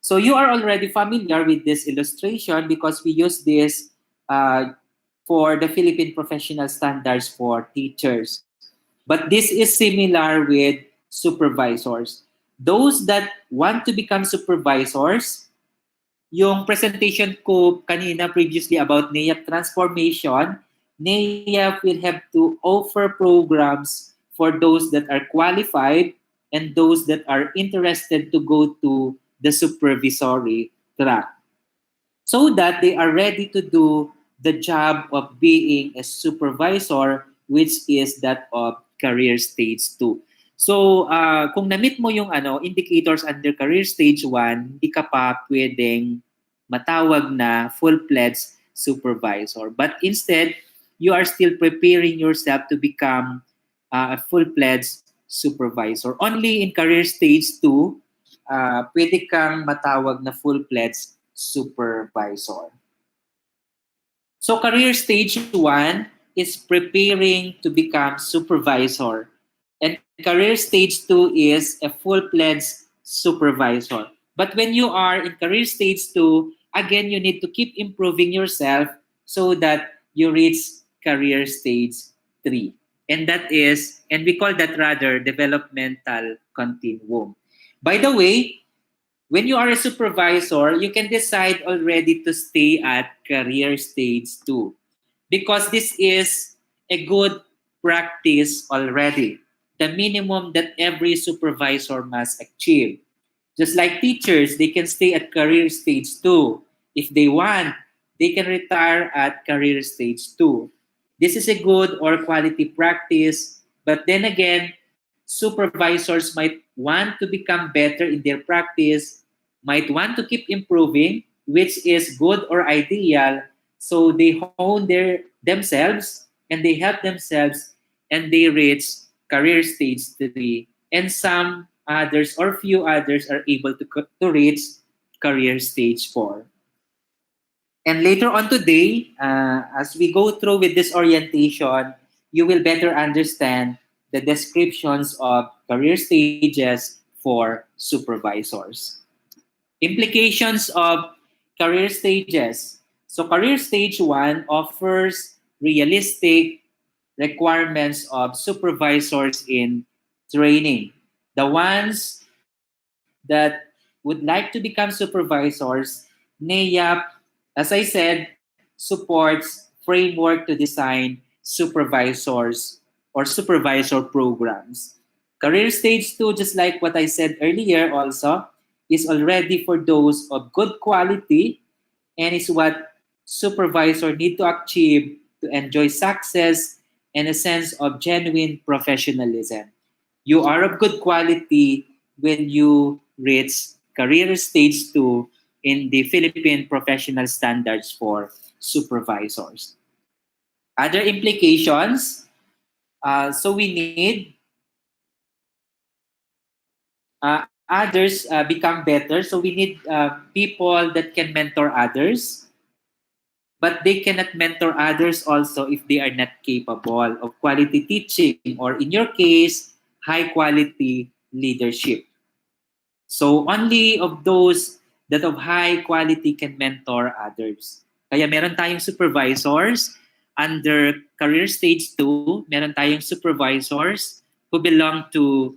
So you are already familiar with this illustration because we use this uh, for the Philippine professional standards for teachers. But this is similar with supervisors. Those that want to become supervisors, yung presentation ko kanina previously about NAIAP transformation, NAIAP will have to offer programs for those that are qualified and those that are interested to go to the supervisory track so that they are ready to do the job of being a supervisor, which is that of career stage 2. So, kung na-meet mo yung indicators under career stage 1, hindi ka pa pwedeng matawag na full-fledged supervisor. But instead, you are still preparing yourself to become a full-fledged supervisor. Only in career stage 2, pwede kang matawag na full-fledged supervisor. So career stage 1 is preparing to become supervisor. And career stage 2 is a full-fledged supervisor. But when you are in career stage 2, again, you need to keep improving yourself so that you reach career stage 3. And we call that rather developmental continuum. By the way, when you are a supervisor, you can decide already to stay at career stage 2 because this is a good practice already. The minimum that every supervisor must achieve. Just like teachers, they can stay at career stage 2. If they want, they can retire at career stage 2. This is a good or quality practice, but then again, supervisors might want to become better in their practice, might want to keep improving, which is good or ideal. So they hone themselves and they help themselves and they reach career stage 3. And some others or few others are able to reach career stage 4. And later on today, as we go through with this orientation, you will better understand the descriptions of career stages for supervisors. Implications of career stages. So career stage 1 offers realistic requirements of supervisors in training. The ones that would like to become supervisors, NAIAP, as I said, supports framework to design supervisors or supervisor programs. Career stage 2, just like what I said earlier also, is already for those of good quality and is what supervisor need to achieve to enjoy success and a sense of genuine professionalism. you are of good quality when you reach career stage 2 in the Philippine Professional Standards for Supervisors. Other implications, so we need others become better. So we need people that can mentor others, but they cannot mentor others also if they are not capable of quality teaching, or in your case, high quality leadership. So only of those that of high quality can mentor others. Kaya meron tayong supervisors under career stage 2, meron tayong supervisors who belong to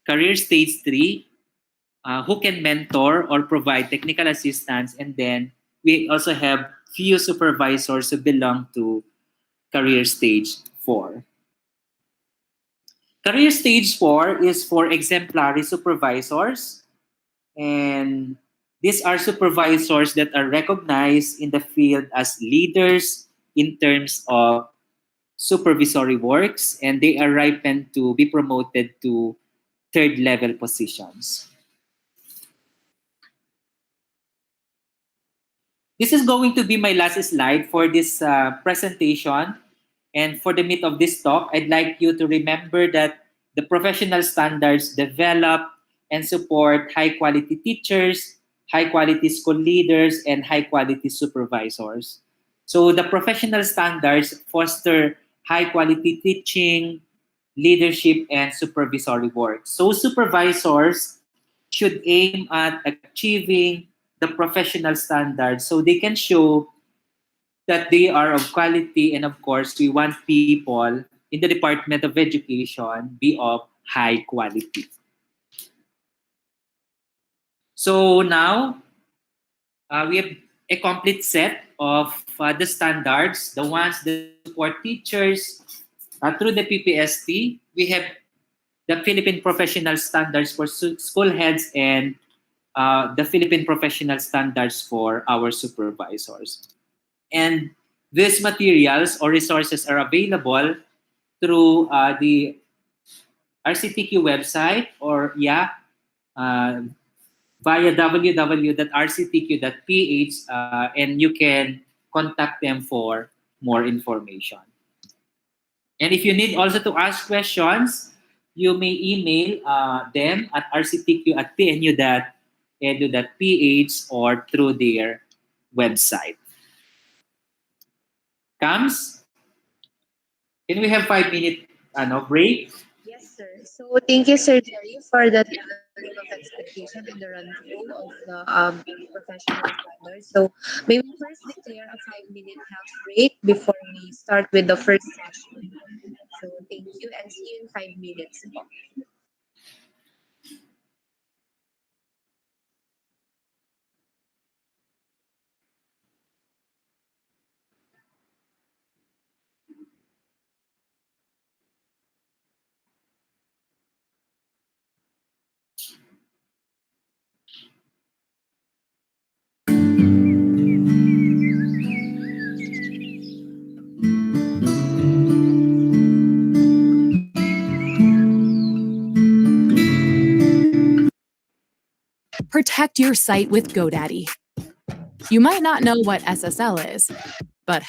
career stage 3, who can mentor or provide technical assistance, and then we also have few supervisors who belong to career stage 4. Career stage 4 is for exemplary supervisors, and these are supervisors that are recognized in the field as leaders in terms of supervisory works, and they are ripened to be promoted to third level positions. This is going to be my last slide for this presentation. And for the meat of this talk, I'd like you to remember that the professional standards develop and support high quality teachers, high quality school leaders, and high quality supervisors. So the professional standards foster high quality teaching, leadership, and supervisory work. So supervisors should aim at achieving the professional standards so they can show that they are of quality, and of course we want people in the Department of Education be of high quality. So now we have a complete set of the standards, the ones that support teachers through the PPST. We have the Philippine Professional Standards for school heads, and the Philippine Professional Standards for our supervisors. And these materials or resources are available through the RCTQ website, or uh, via www.rctq.ph, and you can contact them for more information. And if you need also to ask questions, you may email them at rctq@pnu.edu.ph or through their website. Comes? Can we have 5 minute break? Yes, sir. So thank you, Sir Jerry, for that leveling of expectation and the run through of the professional standards. So may we first declare a 5 minute health break before we start with the first session. So thank you and see you in 5 minutes. Protect your site with GoDaddy. You might not know what SSL is, but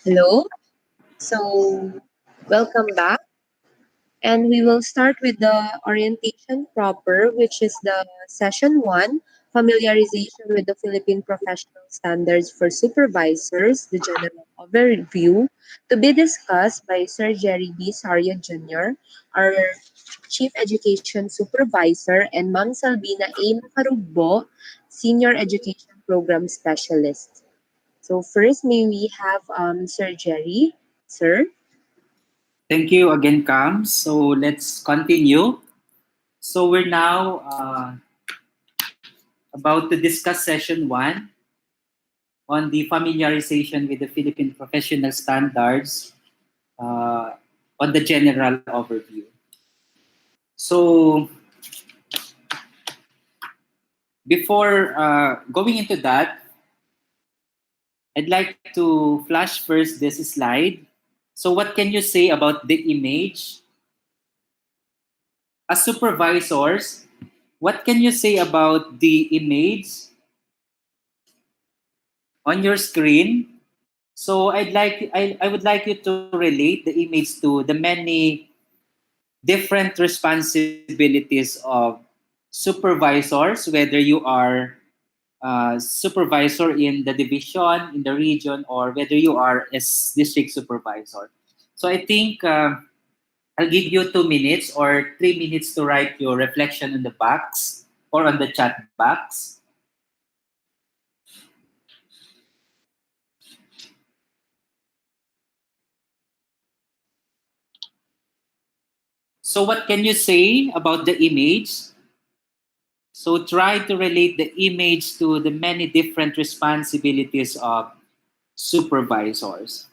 Hello. So, welcome back. And we will start with the orientation proper, which is the session one, familiarization with the Philippine professional standards for supervisors, the general overview, to be discussed by Sir Jerry B. Saria Jr., our Chief Education Supervisor, and Ma'am Salvina A. Macarugbo, Senior Education Program Specialist. So first, may we have Sir Jerry? Sir? Thank you again, Cam. So let's continue. So we're now about to discuss session one. on the familiarization with the Philippine professional standards uh, on the general overview. So before going into that, I'd like to flash first this slide. So what can you say about the image? As supervisors, what can you say about the image on your screen? So I would like you to relate the image to the many different responsibilities of supervisors, whether you are supervisor in the division, in the region, or whether you are a district supervisor. So I think I'll give you 2 minutes or 3 minutes to write your reflection in the box or on the chat box. So what can you say about the image? So try to relate the image to the many different responsibilities of supervisors.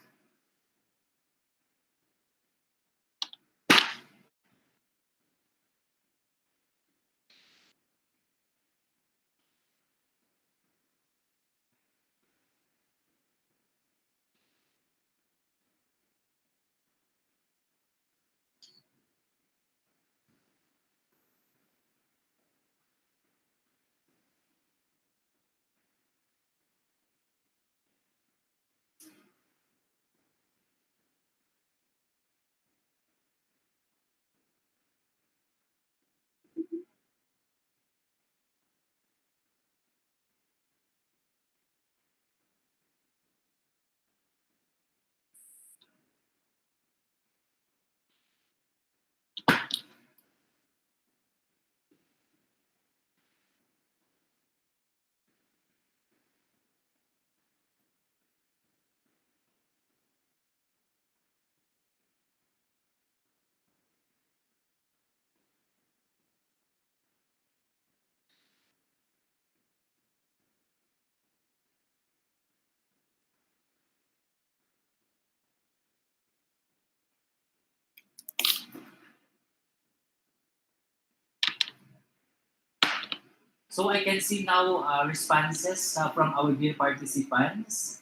So I can see now responses from our dear participants.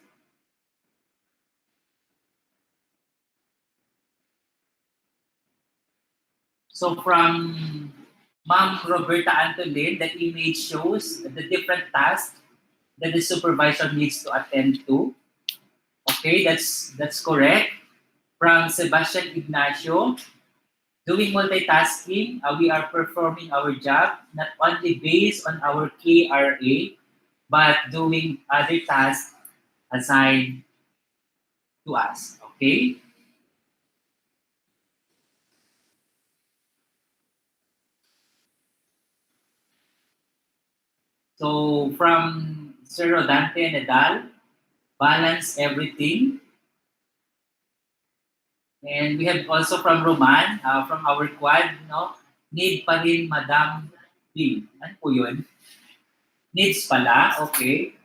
So from Ma'am Roberta Antolin, the image shows the different tasks that the supervisor needs to attend to. Okay, that's correct. From Sebastian Ignacio, doing multitasking, we are performing our job not only based on our KRA, but doing other tasks assigned to us. Okay? So from Sir Rodante Nadal, balance everything. And we have also from Roman, from our quad, no? Need pa rin Madam B. Ano po yun? Needs pala, okay.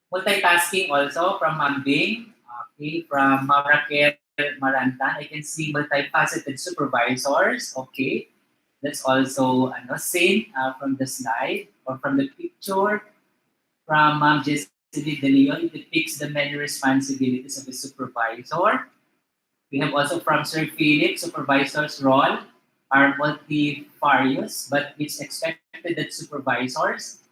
Multitasking also from Ma'am Bing. Okay, from Ma'am Raquel Marantan, I can see multifaceted supervisors. Okay, that's also seen from the slide or from the picture. From Ma'am Jessie De Leon, it depicts the many responsibilities of a supervisor. We have also from Sir Philip, supervisor's role are multifarious, but it's expected that supervisors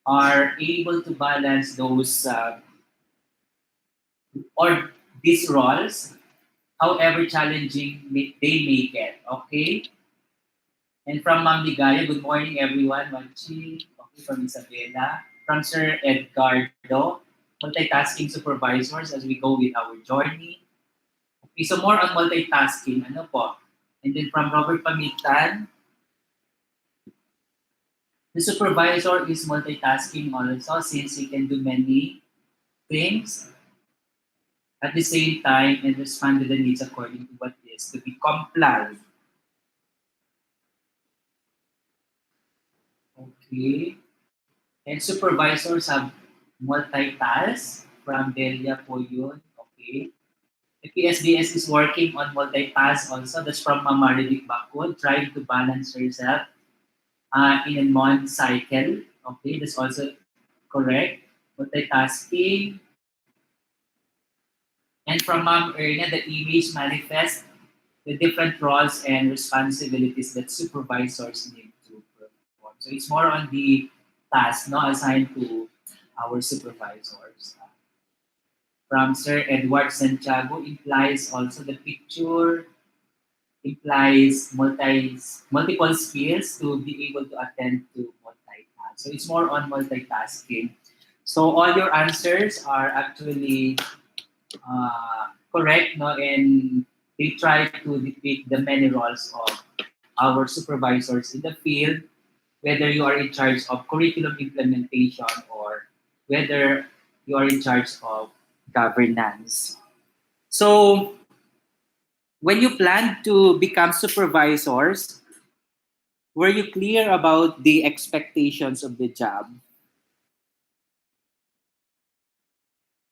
are able to balance those or these roles, however challenging they may get. Okay? And from Ma'am Ligaya, good morning everyone. Manchi, okay, from Isabela. From Sir Edgardo, multitasking supervisors as we go with our journey. Okay, so more on multitasking, ano po. And then from Robert Pamitan, the supervisor is multitasking also since he can do many things at the same time and respond to the needs according to what is to be compliant. Okay. And supervisors have multitask from Delia po yun. Okay. The PSDS is working on multitask also. That's from Mama Ridik Bakod, trying to balance herself in a month cycle. Okay, that's also correct. Multitasking. And from Ma'am Erna, the image manifests the different roles and responsibilities that supervisors need to perform. So it's more on the task assigned to our supervisors. From Sir Edward Santiago implies also the picture implies multiple skills to be able to attend to multitask. So it's more on multitasking. So all your answers are actually correct, and they try to depict the many roles of our supervisors in the field, whether you are in charge of curriculum implementation or whether you are in charge of governance. So when you plan to become supervisors, were you clear about the expectations of the job?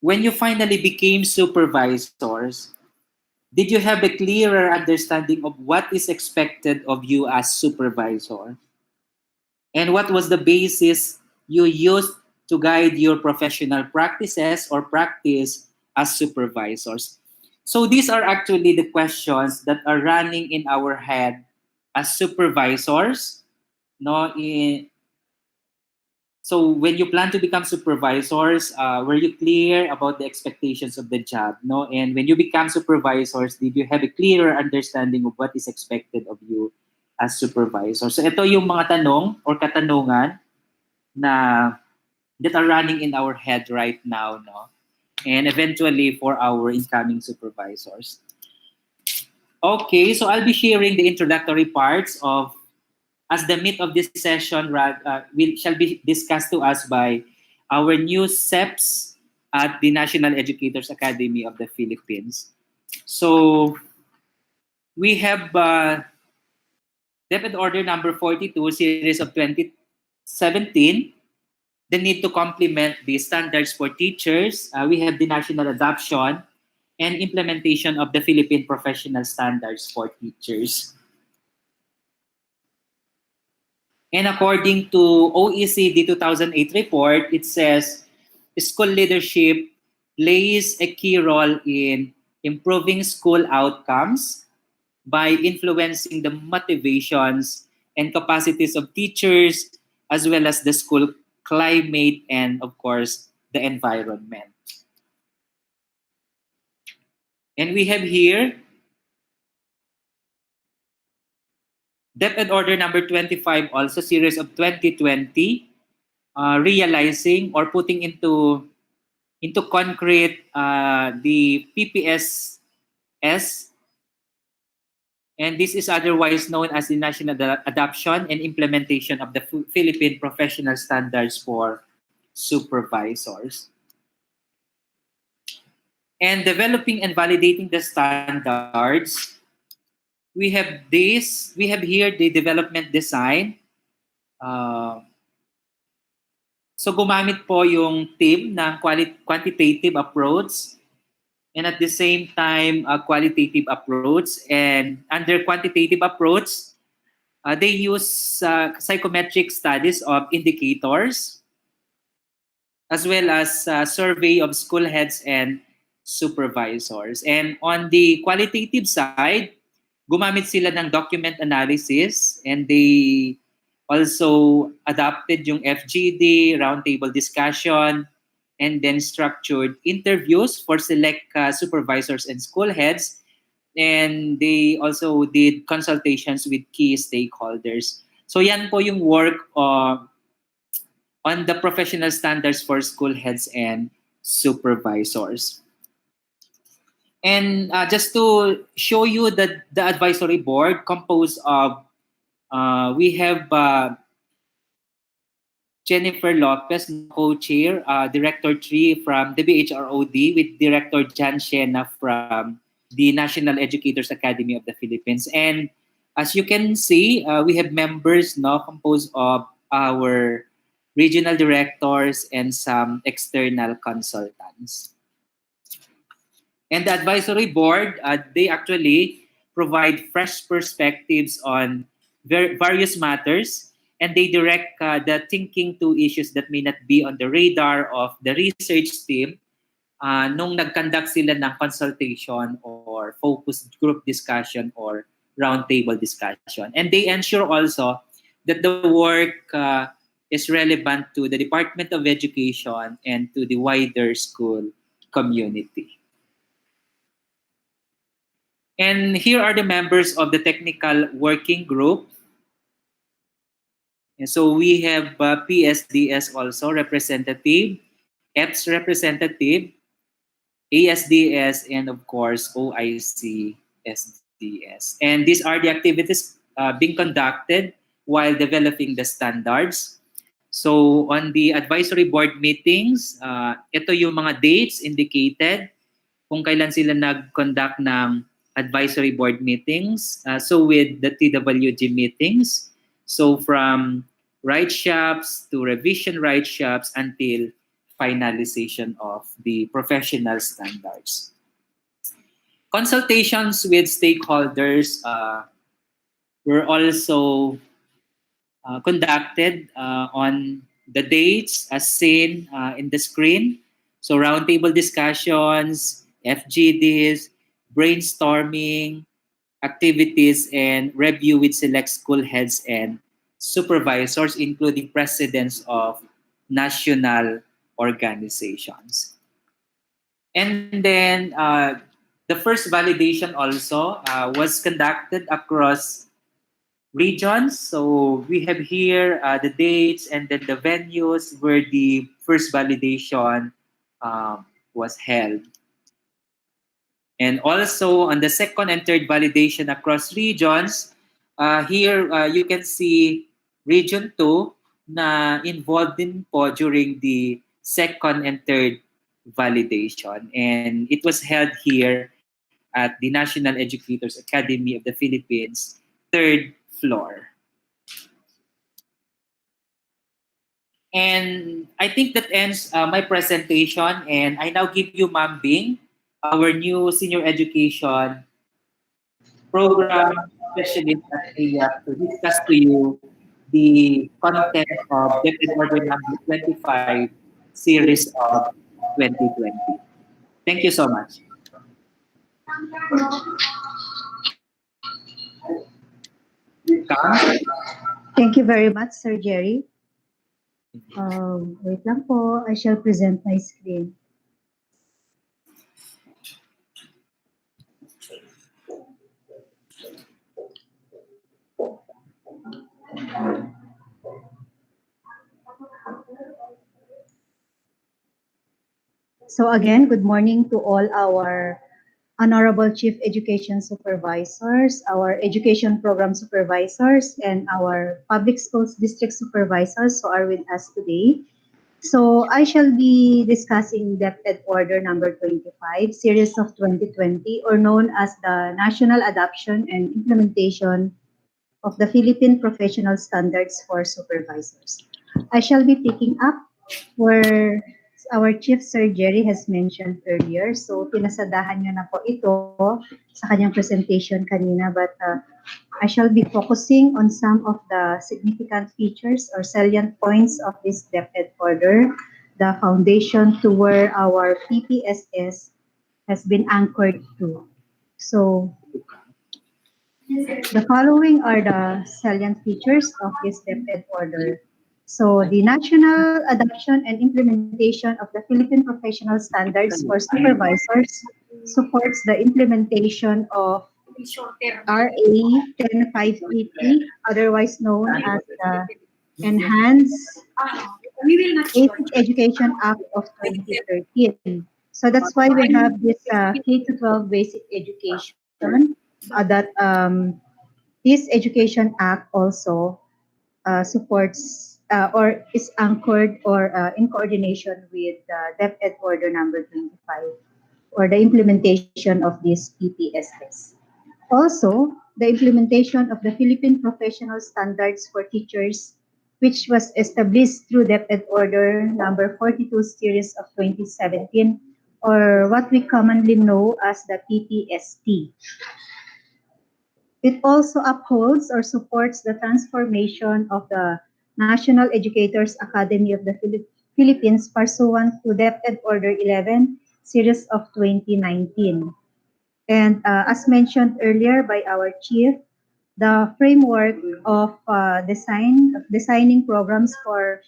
When you finally became supervisors, did you have a clearer understanding of what is expected of you as supervisor? And what was the basis you used to guide your professional practices or practice as supervisors? So these are actually the questions that are running in our head as supervisors. No, so when you plan to become supervisors, were you clear about the expectations of the job? No, and when you become supervisors, did you have a clearer understanding of what is expected of you as supervisor? So ito yung mga tanong or katanungan na that are running in our head right now, no, and eventually for our incoming supervisors. Okay, so I'll be sharing the introductory parts of as the meat of this session shall be discussed to us by our new SEPs at the National Educators Academy of the Philippines. So we have Depth Order number 42, series of 2017, the need to complement the standards for teachers. We have the national adoption and implementation of the Philippine professional standards for teachers. And according to OECD 2008 report, it says school leadership plays a key role in improving school outcomes by influencing the motivations and capacities of teachers, as well as the school climate and, of course, the environment. And we have here Depth Order number 25, also series of 2020, realizing or putting into concrete the PPSS, and this is otherwise known as the National Adoption and Implementation of the Philippine Professional Standards for Supervisors. And developing and validating the standards, we have here the development design. So gumamit po yung team ng quantitative approach and at the same time a qualitative approach. And under quantitative approach, they use psychometric studies of indicators as well as survey of school heads and supervisors. And on the qualitative side, gumamit sila ng document analysis, and they also adopted yung FGD, roundtable discussion, and then structured interviews for select supervisors and school heads. And they also did consultations with key stakeholders. So yan po yung work on the professional standards for school heads and supervisors. And just to show you that the advisory board composed of, we have Jennifer Lopez, co-chair, Director 3 from the BHROD, with Director Jan Shena from the National Educators Academy of the Philippines. And as you can see, we have members now composed of our regional directors, and some external consultants. And the advisory board, they actually provide fresh perspectives on various matters, and they direct the thinking to issues that may not be on the radar of the research team nung nag-conduct sila ng consultation or focus group discussion or roundtable discussion. And they ensure also that the work is relevant to the Department of Education and to the wider school community. And here are the members of the technical working group. And so we have PSDS also representative, EPS representative, ASDS, and of course OIC SDS. And these are the activities being conducted while developing the standards. So on the advisory board meetings, ito yung mga dates indicated kung kailan sila nag-conduct ng advisory board meetings. So with the TWG meetings, so from write shops to revision write shops until finalization of the professional standards. Consultations with stakeholders were also conducted on the dates as seen in the screen. So roundtable discussions, FGDs, brainstorming, activities, and review with select school heads and supervisors, including presidents of national organizations. And then the first validation also was conducted across regions. So we have here the dates and then the venues where the first validation was held. And also on the second and third validation across regions, here you can see Region 2 na involved din po during the second and third validation. And it was held here at the National Educators Academy of the Philippines, third floor. And I think that ends my presentation. And I now give you Ma'am Bing, our new senior education program specialist at AYAP, to discuss to you the content of Deputy Order number 25, series of 2020. Thank you so much. Kang? Thank you very much, Sir Jerry. Wait lang po, I shall present my screen. So again, good morning to all our Honorable Chief Education Supervisors, our Education Program Supervisors, and our Public Schools District Supervisors who are with us today. So I shall be discussing DepEd Order number 25, series of 2020, or known as the National Adoption and Implementation of the Philippine Professional Standards for Supervisors. I shall be picking up where our Chief Sir Jerry has mentioned earlier. So pinasadahan nyo na po ito sa kanyang presentation kanina, but I shall be focusing on some of the significant features or salient points of this DepEd order, the foundation to where our PPSS has been anchored to. So the following are the salient features of this DepEd order. So the national adoption and implementation of the Philippine Professional Standards for Supervisors supports the implementation of RA 10580, otherwise known as the Enhanced Basic Education Act of 2013. So that's why we have this K-12 basic education that this Education Act also supports or is anchored or in coordination with DepEd Order number 25 or the implementation of this PPSS. Also, the implementation of the Philippine Professional Standards for Teachers which was established through DepEd Order number 42 series of 2017, or what we commonly know as the PPST. It also upholds or supports the transformation of the National Educators Academy of the Philippines pursuant to DepEd Order 11 series of 2019. And as mentioned earlier by our chief, the framework of designing programs for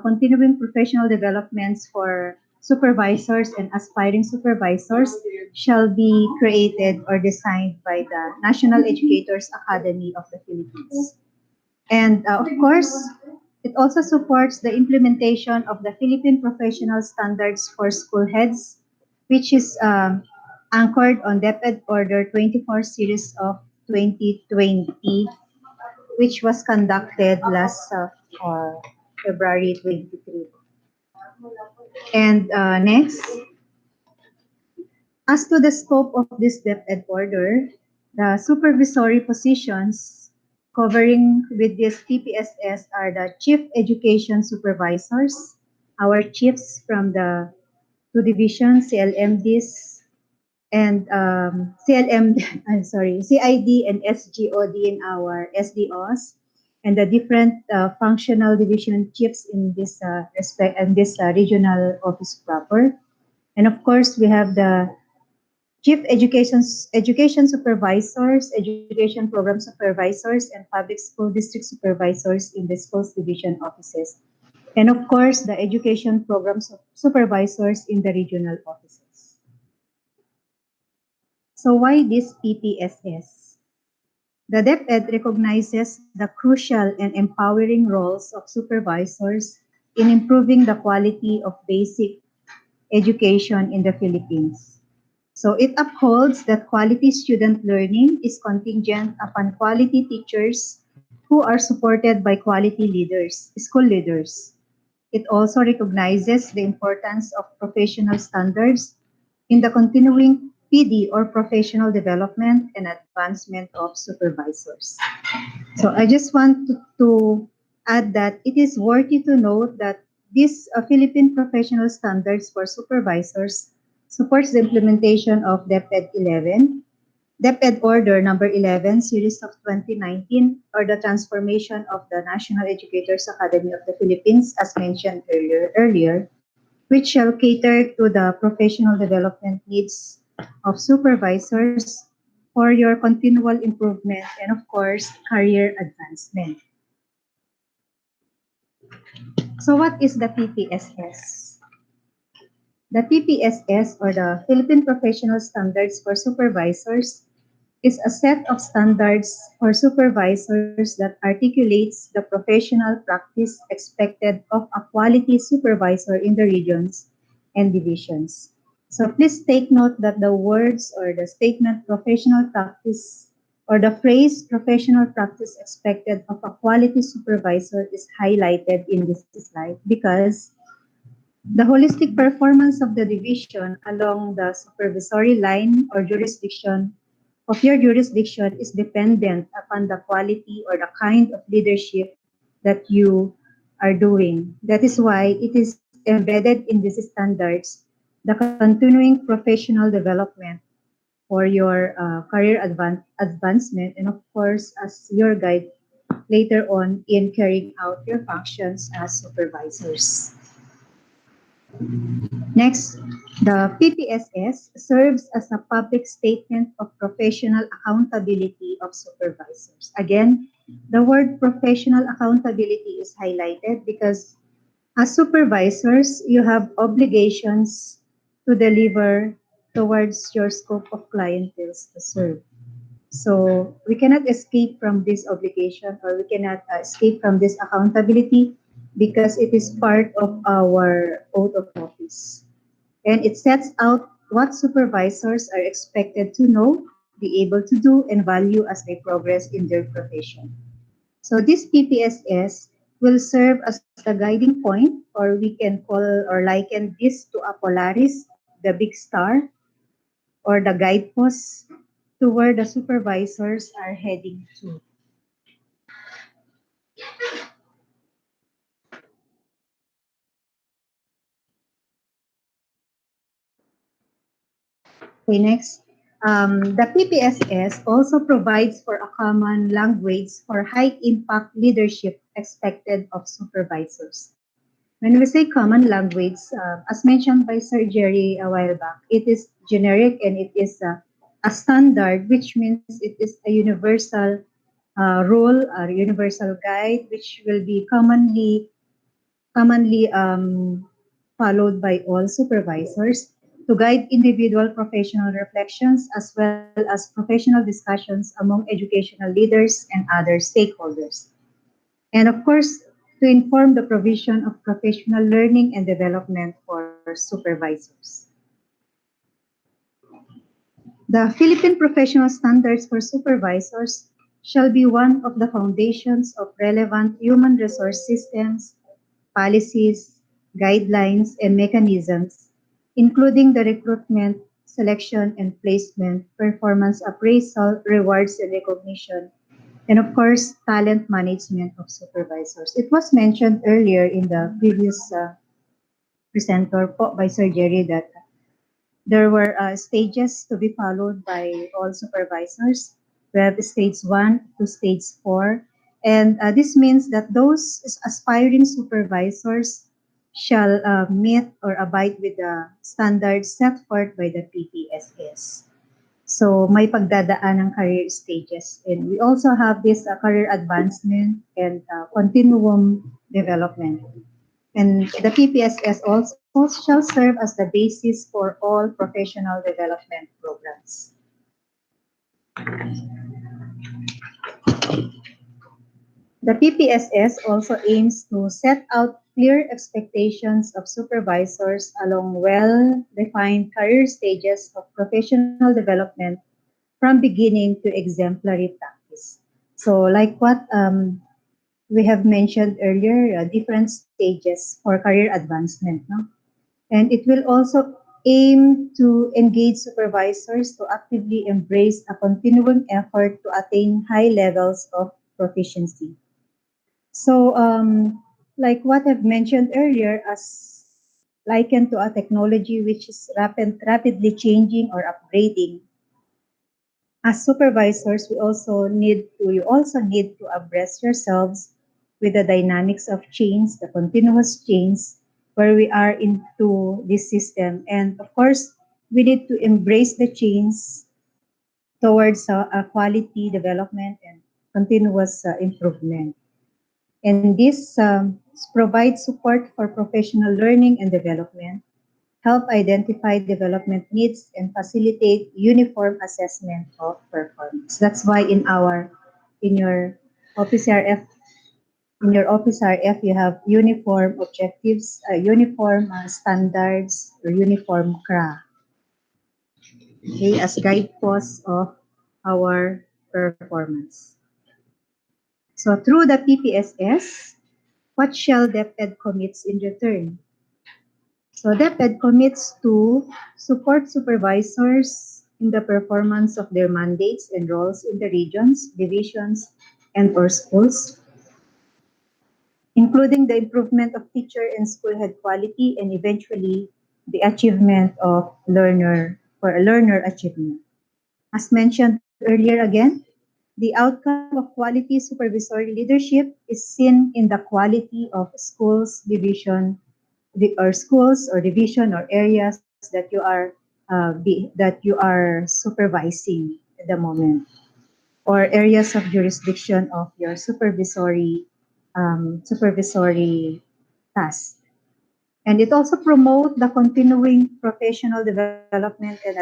continuing professional developments for supervisors and aspiring supervisors shall be created or designed by the National Educators Academy of the Philippines. And of course, it also supports the implementation of the Philippine Professional Standards for School Heads, which is anchored on DepEd Order 24 series of 2020, which was conducted last February 23. And next, as to the scope of this DepEd order, the supervisory positions covering with this PPSS are the Chief Education Supervisors, our chiefs from the two divisions, CLMDs and CLM, I'm sorry, CID and SGOD in our SDOs, and the different functional division chiefs in this respect and this regional office proper. And of course, we have the education supervisors, education program supervisors, and public school district supervisors in the schools division offices. And of course, the education program supervisors in the regional offices. So why this PPSS? The DepEd recognizes the crucial and empowering roles of supervisors in improving the quality of basic education in the Philippines. So it upholds that quality student learning is contingent upon quality teachers who are supported by quality leaders, school leaders. It also recognizes the importance of professional standards in the continuing PD or professional development and advancement of supervisors. So I just want to add that it is worthy to note that this Philippine Professional Standards for Supervisors supports the implementation of DepEd 11, DepEd Order number 11, series of 2019, or the transformation of the National Educators Academy of the Philippines, as mentioned earlier, which shall cater to the professional development needs of supervisors for your continual improvement and, of course, career advancement. So what is the PPSS? The PPSS, or the Philippine Professional Standards for Supervisors, is a set of standards for supervisors that articulates the professional practice expected of a quality supervisor in the regions and divisions. So please take note that the words or the statement professional practice or the phrase professional practice expected of a quality supervisor is highlighted in this slide because the holistic performance of the division along the supervisory line or jurisdiction of your jurisdiction is dependent upon the quality or the kind of leadership that you are doing. That is why it is embedded in these standards the continuing professional development for your career advancement and of course as your guide later on in carrying out your functions as supervisors. Next, the PPSS serves as a public statement of professional accountability of supervisors. Again, the word professional accountability is highlighted because as supervisors, you have obligations to deliver towards your scope of clientele to serve. So we cannot escape from this obligation or we cannot escape from this accountability because it is part of our oath of office. And it sets out what supervisors are expected to know, be able to do, and value as they progress in their profession. So this PPSS will serve as the guiding point, or we can call or liken this to a Polaris, the big star, or the guidepost to where the supervisors are heading to. Okay, next. The PPSS also provides for a common language for high impact leadership expected of supervisors. When we say common language, as mentioned by Sir Jerry a while back, it is generic and it is a standard, which means it is a universal rule, a universal guide, which will be commonly followed by all supervisors to guide individual professional reflections as well as professional discussions among educational leaders and other stakeholders. And of course, to inform the provision of professional learning and development for supervisors. The Philippine Professional Standards for Supervisors shall be one of the foundations of relevant human resource systems, policies, guidelines, and mechanisms, including the recruitment, selection, and placement, performance appraisal, rewards and recognition, and of course, talent management of supervisors. It was mentioned earlier in the previous presenter po by Sir Jerry that there were stages to be followed by all supervisors. We have stage 1 to stage 4. And this means that those aspiring supervisors shall meet or abide with the standards set forth by the PPSS. So may pagdadaan ng career stages. And we also have this career advancement and continuum development. And the PPSS also shall serve as the basis for all professional development programs. The PPSS also aims to set out clear expectations of supervisors along well-defined career stages of professional development from beginning to exemplary practice. So like what we have mentioned earlier, different stages for career advancement. No? And it will also aim to engage supervisors to actively embrace a continuing effort to attain high levels of proficiency. So, like what I've mentioned earlier, as likened to a technology which is rapidly changing or upgrading, as supervisors, you also need to abreast yourselves with the dynamics of change, the continuous change where we are into this system. And of course, we need to embrace the change towards a quality development and continuous improvement. And this provides support for professional learning and development, help identify development needs, and facilitate uniform assessment of performance. That's why in your OPCRF in your OPCRF you have uniform objectives, uniform standards, or uniform CRA, okay, as guideposts of our performance. So through the PPSS, what shall DepEd commits in return? So DepEd commits to support supervisors in the performance of their mandates and roles in the regions, divisions, and or schools, including the improvement of teacher and school head quality and eventually the achievement of learner achievement. As mentioned earlier again, the outcome of quality supervisory leadership is seen in the quality of schools or division or areas that you are supervising at the moment, or areas of jurisdiction of your supervisory task. And it also promotes the continuing professional development and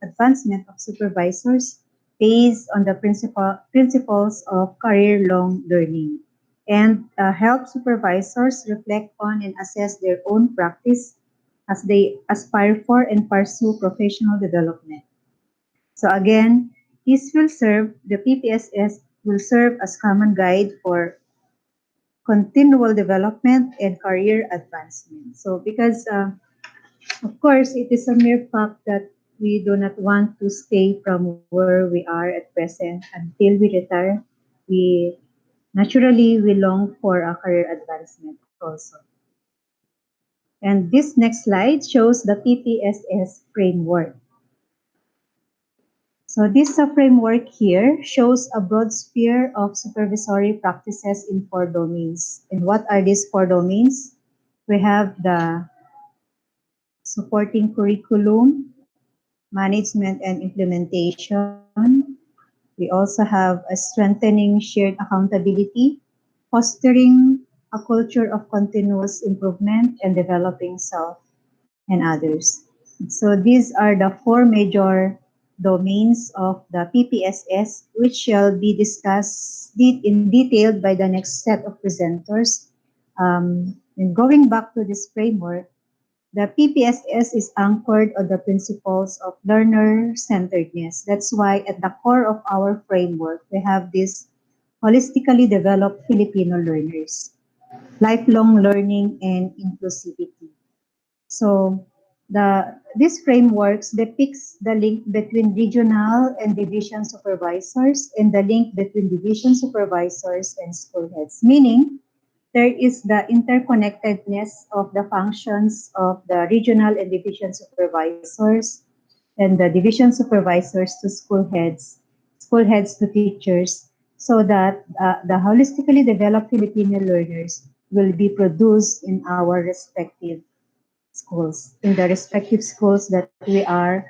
advancement of supervisors based on the principles of career-long learning, and help supervisors reflect on and assess their own practice as they aspire for and pursue professional development. So again, the PPSS will serve as common guide for continual development and career advancement. So because of course it is a mere fact that we do not want to stay from where we are at present until we retire, we naturally we long for a career advancement also. And this next slide shows the PPSS framework. So this framework here shows a broad sphere of supervisory practices in four domains. And what are these four domains? We have the supporting curriculum, management and implementation. We also have a strengthening shared accountability, fostering a culture of continuous improvement, and developing self and others. So these are the four major domains of the PPSS, which shall be discussed in detail by the next set of presenters. And going back to this framework, the PPSS is anchored on the principles of learner-centeredness. That's why at the core of our framework, we have this holistically developed Filipino learners, lifelong learning and inclusivity. So this frameworks depicts the link between regional and division supervisors and the link between division supervisors and school heads, meaning there is the interconnectedness of the functions of the regional and division supervisors and the division supervisors to school heads to teachers, so that the holistically developed Filipino learners will be produced in our respective schools, in the respective schools that we are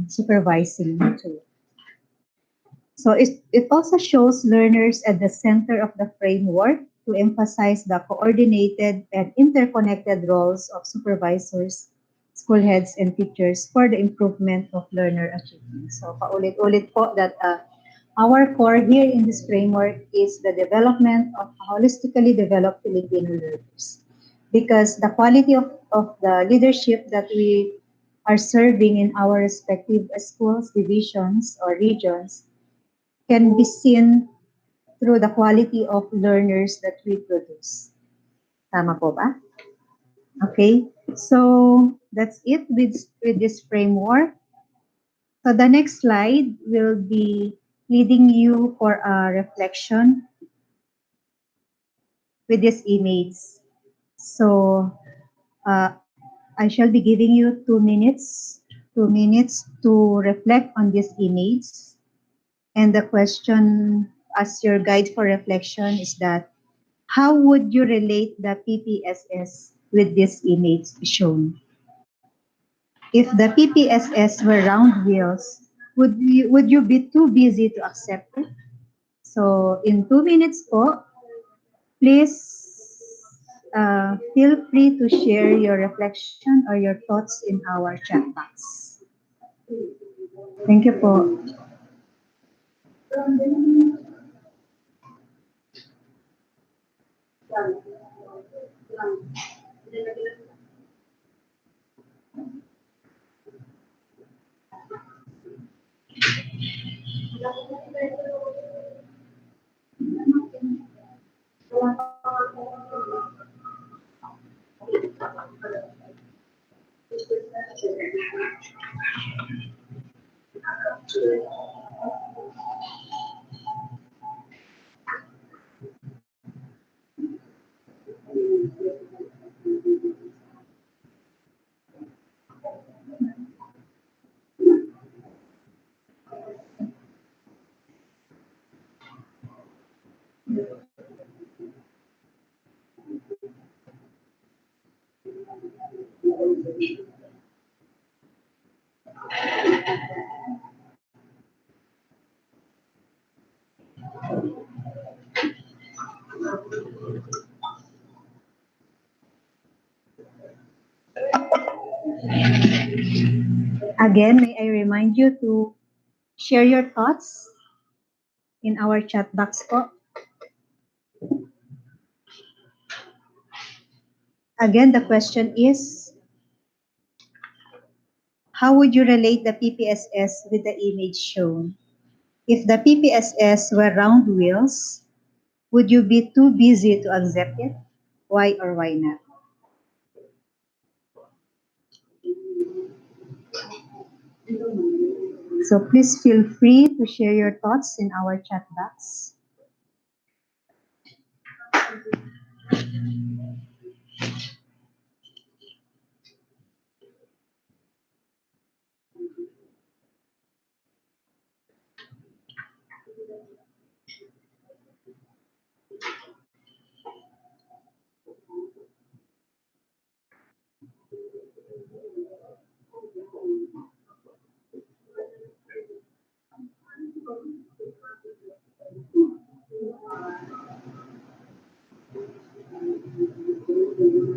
supervising to. So it also shows learners at the center of the framework to emphasize the coordinated and interconnected roles of supervisors, school heads, and teachers for the improvement of learner achievement. So paulit-ulit po that our core here in this framework is the development of holistically developed Filipino learners. Because the quality of the leadership that we are serving in our respective schools, divisions, or regions can be seen through the quality of learners that we produce. Tama po ba? Okay, so that's it with this framework. So the next slide will be leading you for a reflection with this image. So I shall be giving you 2 minutes to reflect on this image. And the question as your guide for reflection is that how would you relate the PPSS with this image shown? If the PPSS were round wheels, would you be too busy to accept it? So in 2 minutes po, please feel free to share your reflection or your thoughts in our chat box. Thank you po. Again, may I remind you to share your thoughts in our chat box po. Again, the question is, how would you relate the PPSS with the image shown? If the PPSS were round wheels, would you be too busy to accept it? Why or why not? So please feel free to share your thoughts in our chat box.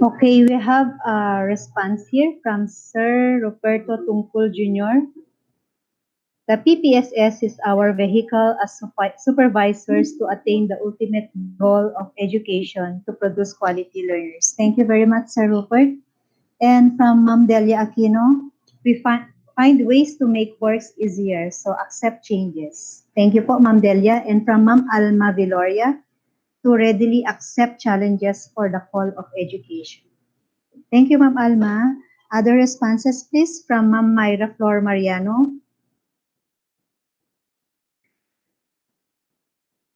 Okay, we have a response here from Sir Roberto Tungkol Jr. The PPSS is our vehicle as supervisors to attain the ultimate goal of education to produce quality learners. Thank you very much, Sir Rupert. And from Ma'am Delia Aquino, we find ways to make works easier, so accept changes. Thank you po, Ma'am Delia. And from Ma'am Alma Viloria, to readily accept challenges for the call of education. Thank you, Ma'am Alma. Other responses, please, from Ma'am Myra Flor Mariano.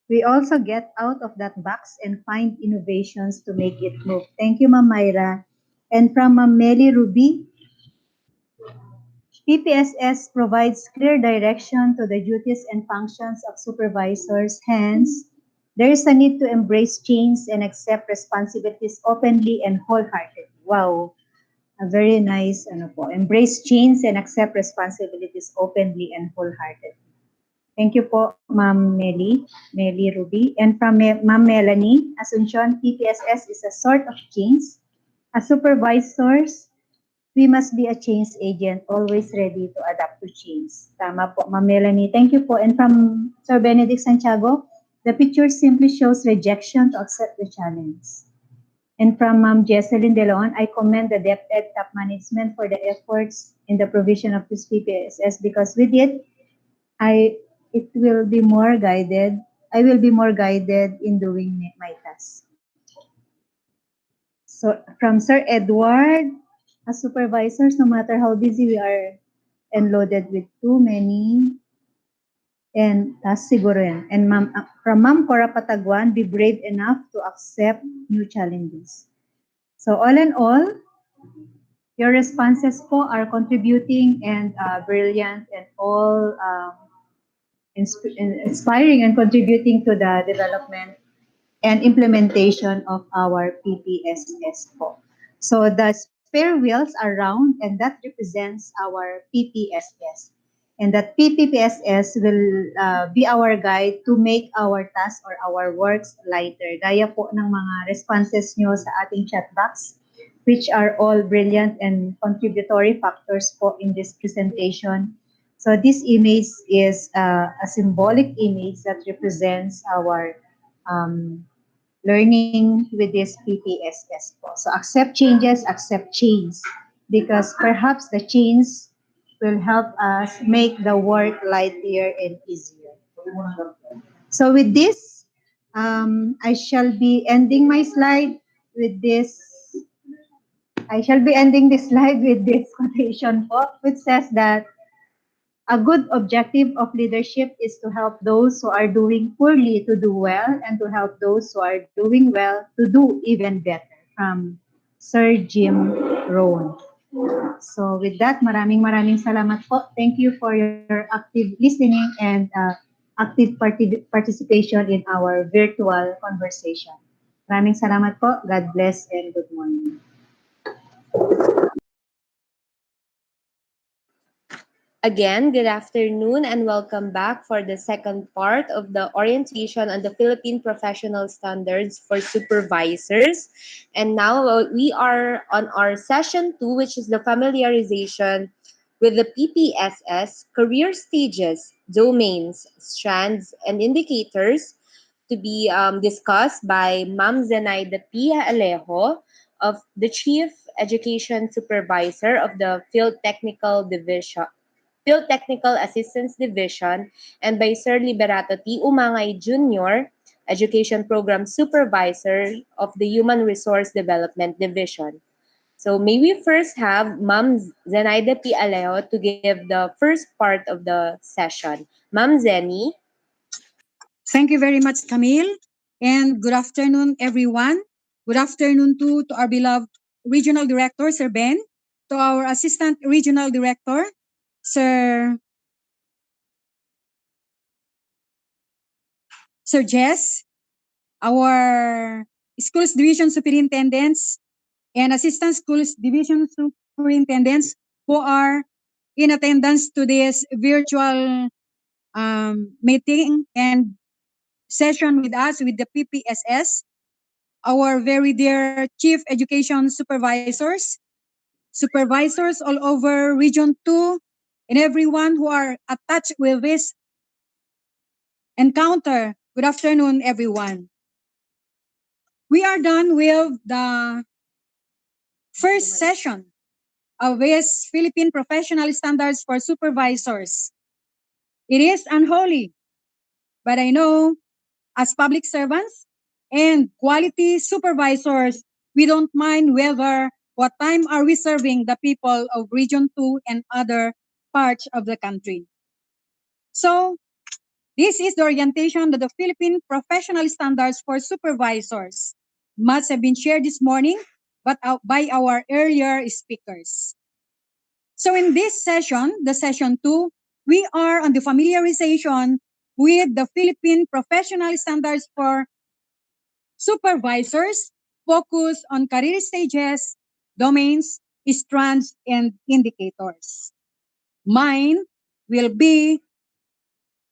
We also get out of that box and find innovations to make it move. Thank you, Ma'am Myra. And from Ma'am Melly Ruby, PPSS provides clear direction to the duties and functions of supervisors. Hence, there is a need to embrace change and accept responsibilities openly and wholeheartedly. Wow, a very nice ano po. Embrace change and accept responsibilities openly and wholeheartedly. Thank you po, Ma'am Melly Ruby. And from Ma'am Melanie Asuncion, PPSS is a sort of change. As supervisors, we must be a change agent, always ready to adapt to change. Tama po, Ma'am Melanie. Thank you po. And from Sir Benedict Santiago, the picture simply shows rejection to accept the challenge. And from Ma'am Jesselyn De Leon, I commend the DepEd top management for the efforts in the provision of this PPSS because with it, it will be more guided. I will be more guided in doing my task. So from Sir Edward, as supervisors, no matter how busy we are and loaded with too many and tasks siguro yan. And from Ma'am Cora Pataguan, be brave enough to accept new challenges. So all in all, your responses po are contributing and brilliant and all inspiring and contributing to the development and implementation of our PPSS po. So the spare wheels are round and that represents our PPSS. And that PPSS will be our guide to make our tasks or our works lighter. Gaya po ng mga responses nyo sa ating chat box, which are all brilliant and contributory factors po in this presentation. So this image is a symbolic image that represents our learning with this PPSS po. So accept changes, accept change because perhaps the change will help us make the work lighter and easier. So with this, I shall be ending my slide with this. I shall be ending this slide with this quotation po, which says that a good objective of leadership is to help those who are doing poorly to do well and to help those who are doing well to do even better. From Sir Jim Rohn. So with that, maraming salamat po. Thank you for your active listening and active participation in our virtual conversation. Maraming salamat po. God bless and good morning. Again, good afternoon and welcome back for the second part of the orientation on the Philippine Professional Standards for Supervisors. And now we are on our session 2, which is the familiarization with the PPSS career stages, domains, strands, and indicators to be discussed by Ma'am Zenaida Pia Alejo of the Chief Education Supervisor of the Field Technical Assistance Division, and by Sir Liberato T. Umangay Jr., Education Program Supervisor of the Human Resource Development Division. So may we first have Ma'am Zenaida P. Alejo to give the first part of the session. Ma'am Zeni. Thank you very much, Camille. And good afternoon, everyone. Good afternoon to our beloved Regional Director, Sir Ben, to our Assistant Regional Director, Sir Jess, our Schools Division Superintendents, and Assistant Schools Division Superintendents who are in attendance to this virtual meeting and session with us with the PPSS. our very dear Chief Education Supervisors, supervisors all over Region 2, and everyone who are attached with this encounter. Good afternoon, everyone. We are done with the first session of this Philippine Professional Standards for Supervisors. It is unholy, but I know as public servants and quality supervisors, we don't mind whether what time are we serving the people of Region 2 and other parts of the country. So, this is the orientation that the Philippine Professional Standards for Supervisors must have been shared this morning but by our earlier speakers. So in this session, the session 2, we are on the familiarization with the Philippine Professional Standards for Supervisors, focus on career stages, domains, strands, and indicators. Mine will be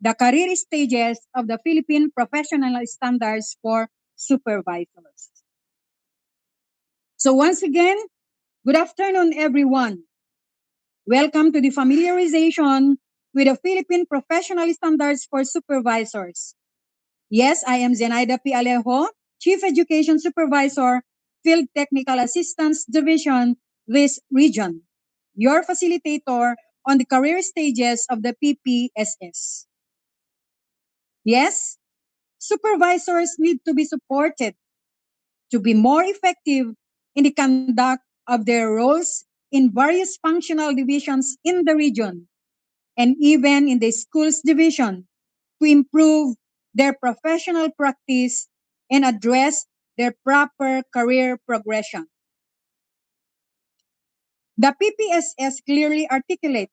the career stages of the Philippine Professional Standards for Supervisors. So once again, good afternoon, everyone. Welcome to the familiarization with the Philippine Professional Standards for Supervisors. Yes, I am Zenaida P. Alejo, Chief Education Supervisor, Field Technical Assistance Division, this region, your facilitator on the career stages of the PPSS. Yes, supervisors need to be supported to be more effective in the conduct of their roles in various functional divisions in the region and even in the schools division to improve their professional practice and address their proper career progression. The PPSS clearly articulates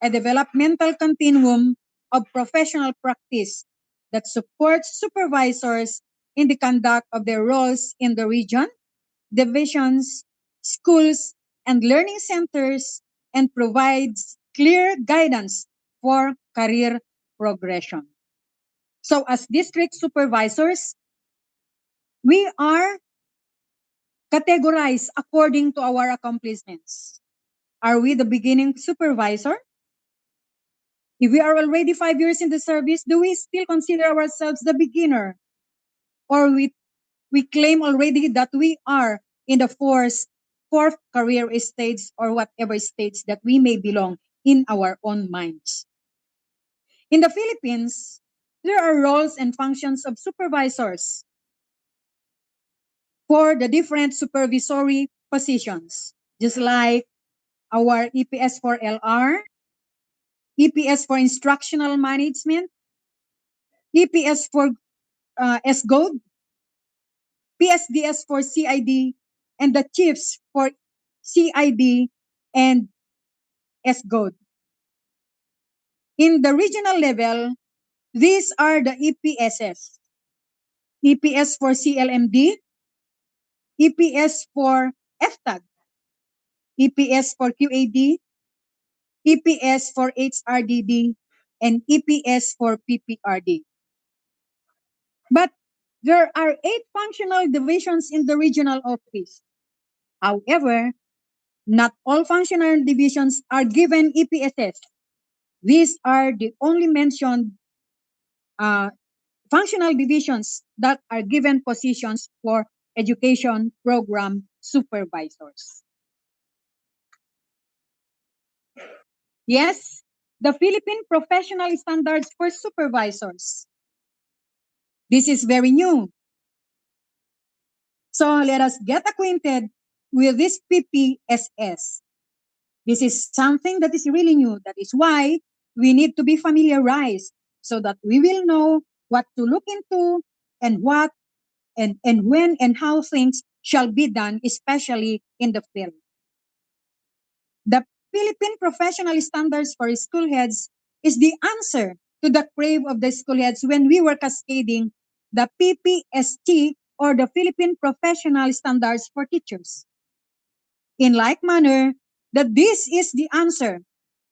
a developmental continuum of professional practice that supports supervisors in the conduct of their roles in the region, divisions, schools, and learning centers, and provides clear guidance for career progression. So as district supervisors, we are categorized according to our accomplishments. Are we the beginning supervisor? If we are already 5 years in the service, do we still consider ourselves the beginner? Or we claim already that we are in the fourth career stage or whatever stage that we may belong in our own minds. In the Philippines, there are roles and functions of supervisors for the different supervisory positions, just like our EPS for LR, EPS for instructional management, EPS for SGOD, PSDS for CID, and the chiefs for CID and SGOD. In the regional level, these are the EPSS. EPS for CLMD, EPS for FTAG, EPS for QAD, EPS for HRDD, and EPS for PPRD. But there are 8 functional divisions in the regional office. However, not all functional divisions are given EPSS. These are the only mentioned functional divisions that are given positions for education program supervisors. Yes, the Philippine Professional Standards for Supervisors. This is very new. So let us get acquainted with this PPSS. This is something that is really new. That is why we need to be familiarized so that we will know what to look into and what and when and how things shall be done, especially in the field. The Philippine Professional Standards for School Heads is the answer to the crave of the school heads when we were cascading the PPST or the Philippine Professional Standards for Teachers. In like manner, that this is the answer.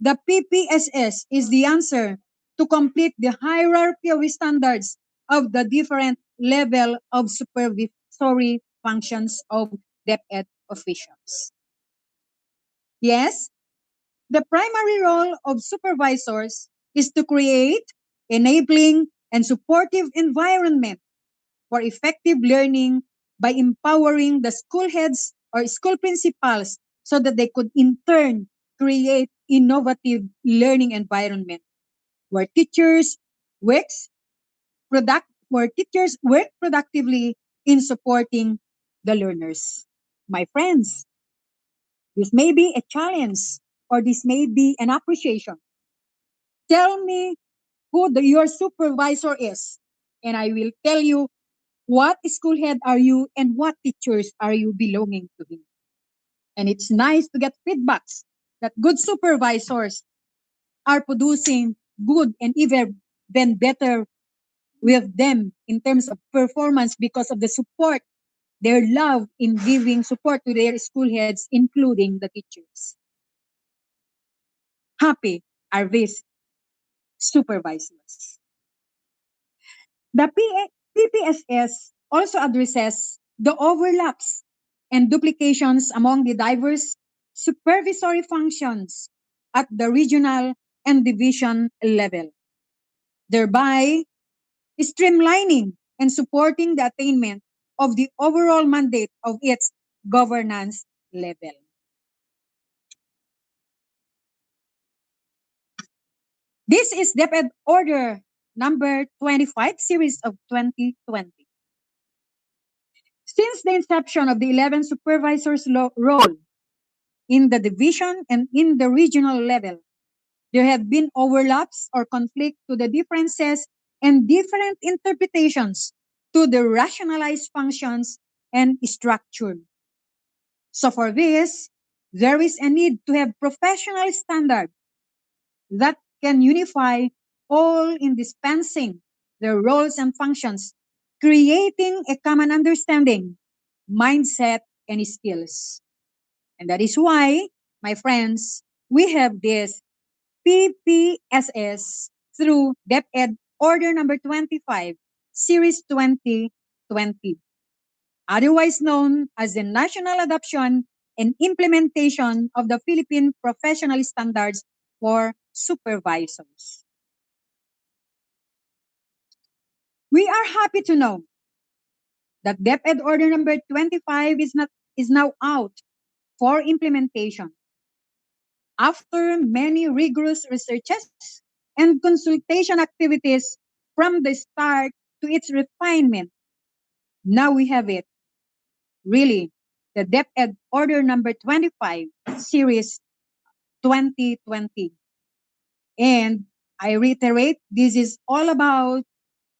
The PPSS is the answer to complete the hierarchy of standards of the different level of supervisory functions of DepEd officials. Yes, the primary role of supervisors is to create enabling and supportive environment for effective learning by empowering the school heads or school principals so that they could in turn create innovative learning environment where teachers work productively in supporting the learners. My friends, this may be a challenge or this may be an appreciation. Tell me who your supervisor is, and I will tell you what school head are you and what teachers are you belonging to him. And it's nice to get feedbacks that good supervisors are producing good and even better with them in terms of performance because of the support, their love in giving support to their school heads, including the teachers. Happy are these supervisors. The PPSS also addresses the overlaps and duplications among the diverse supervisory functions at the regional and division level, thereby streamlining and supporting the attainment of the overall mandate of its governance level. This is DepEd Order number 25, series of 2020. Since the inception of the 11 supervisors' role in the division and in the regional level, there have been overlaps or conflict to the differences and different interpretations to the rationalized functions and structure. So for this, there is a need to have professional standards that can unify all in dispensing their roles and functions, creating a common understanding, mindset, and skills. And that is why, my friends, we have this PPSS through DepEd Order number 25, Series 2020, otherwise known as the National Adoption and Implementation of the Philippine Professional Standards for Supervisors. We are happy to know that DepEd Order number 25 is now out for implementation after many rigorous researches and consultation activities from the start to its refinement. Now we have it. Really, the DepEd Order number 25, Series 2020. And I reiterate, this is all about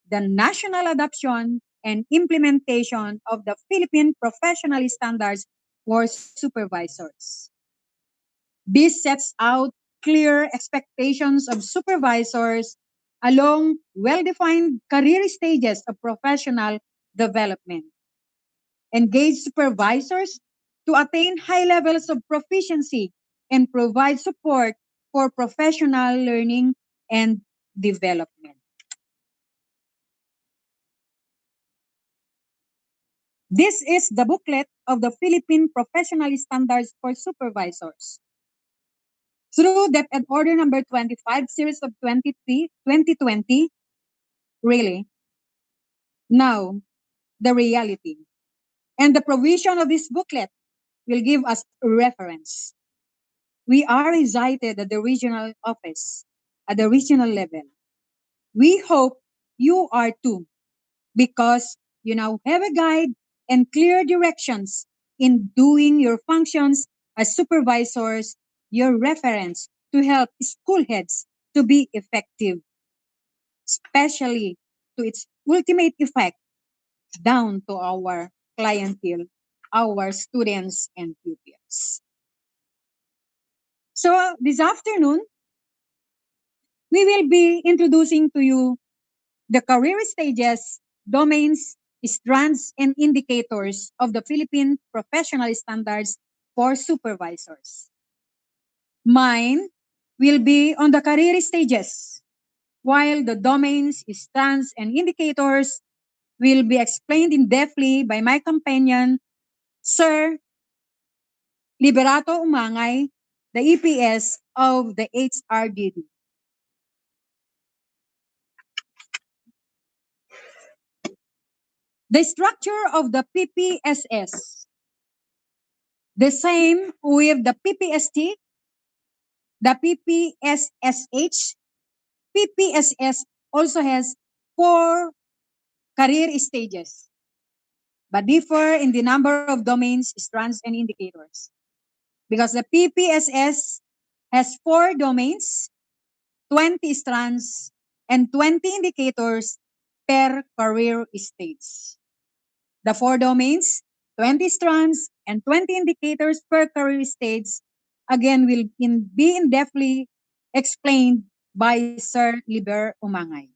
the national adoption and implementation of the Philippine Professional Standards for Supervisors. This sets out clear expectations of supervisors along well-defined career stages of professional development. Engage supervisors to attain high levels of proficiency and provide support for professional learning and development. This is the booklet of the Philippine Professional Standards for Supervisors. Through DepEd Order number 25, series of 2020, really, now, the reality. And the provision of this booklet will give us reference. We are excited at the regional office, at the regional level. We hope you are too, because you now have a guide and clear directions in doing your functions as supervisors, your reference to help school heads to be effective, especially to its ultimate effect down to our clientele, our students and pupils. So this afternoon, we will be introducing to you the career stages, domains, strands, and indicators of the Philippine Professional Standards for Supervisors. Mine will be on the career stages, while the domains, strands, and indicators will be explained in depthly by my companion, Sir Liberato Umangay, the EPS of the HRDD. The structure of the PPSS, the same with the PPST, the PPSSH. PPSS also has 4 career stages, but differ in the number of domains, strands, and indicators. Because the PPSS has 4 domains, 20 strands, and 20 indicators per career stage. The 4 domains, 20 strands, and 20 indicators per career stage, again, will be in-depthly explained by Sir Liber Umangay.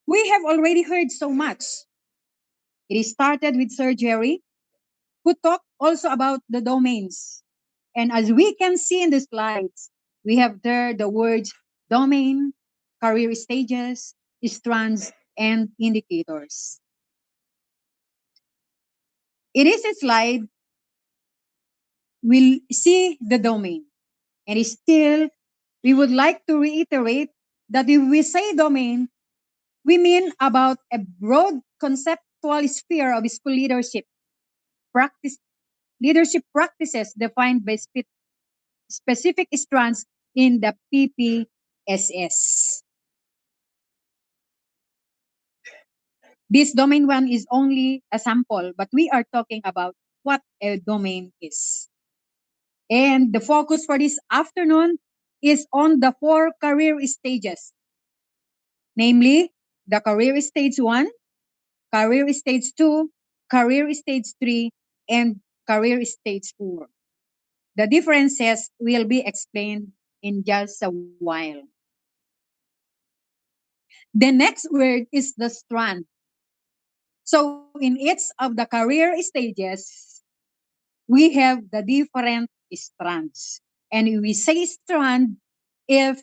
We have already heard so much. It started with Sir Jerry, who talked also about the domains. And as we can see in the slides, we have there the words domain, career stages, strands, and indicators. It is a slide, we'll see the domain. And still, we would like to reiterate that if we say domain, we mean about a broad conceptual sphere of school leadership, practice, leadership practices defined by specific strands in the PPSS. This domain one is only a sample, but we are talking about what a domain is. And the focus for this afternoon is on the 4 career stages, namely the career stage 1, career stage 2, career stage 3, and career stage 4. The differences will be explained in just a while. The next word is the strand. So in each of the career stages, we have the different strands. And we say strand if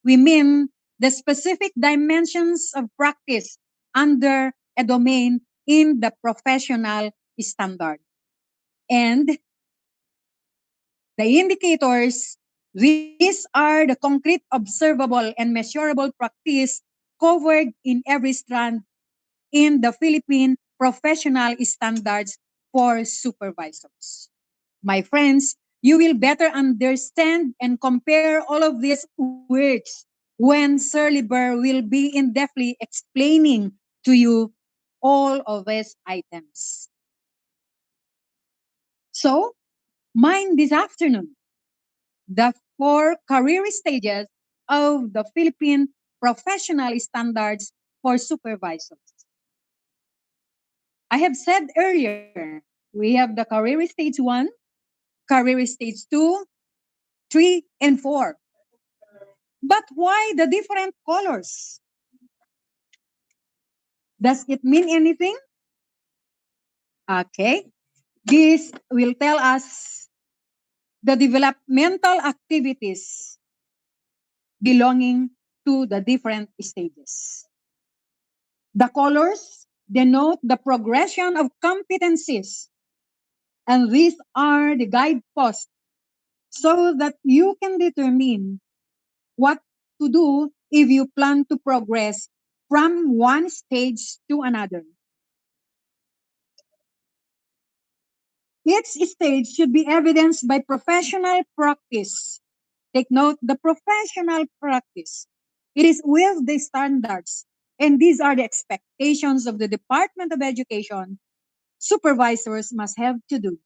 we mean the specific dimensions of practice under a domain in the professional standard. And the indicators, these are the concrete, observable, and measurable practice covered in every strand in the Philippine professional standards for supervisors. My friends, you will better understand and compare all of these words when Sir Liber will be in-depthly explaining to you all of these items. So, mine this afternoon, the 4 career stages of the Philippine professional standards for supervisors. I have said earlier, we have the career stage 1, career stage 2, 3, and 4. But why the different colors? Does it mean anything? Okay. This will tell us the developmental activities belonging to the different stages. The colors denote the progression of competencies, and these are the guideposts so that you can determine what to do if you plan to progress from one stage to another. Each stage should be evidenced by professional practice. Take note, the professional practice. It is with the standards, and these are the expectations of the Department of Education supervisors must have to do.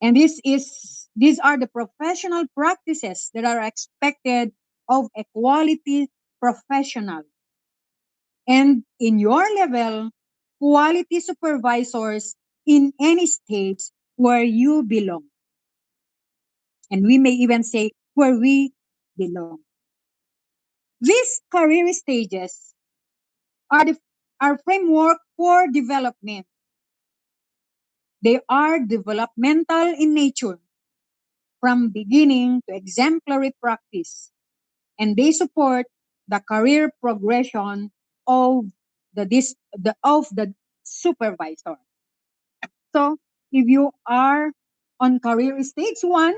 And these are the professional practices that are expected of a quality professional. And in your level, quality supervisors in any stage where you belong. And we may even say where we belong. These career stages are framework for development. They are developmental in nature from beginning to exemplary practice, and they support the career progression of the supervisor. So if you are on career stage 1,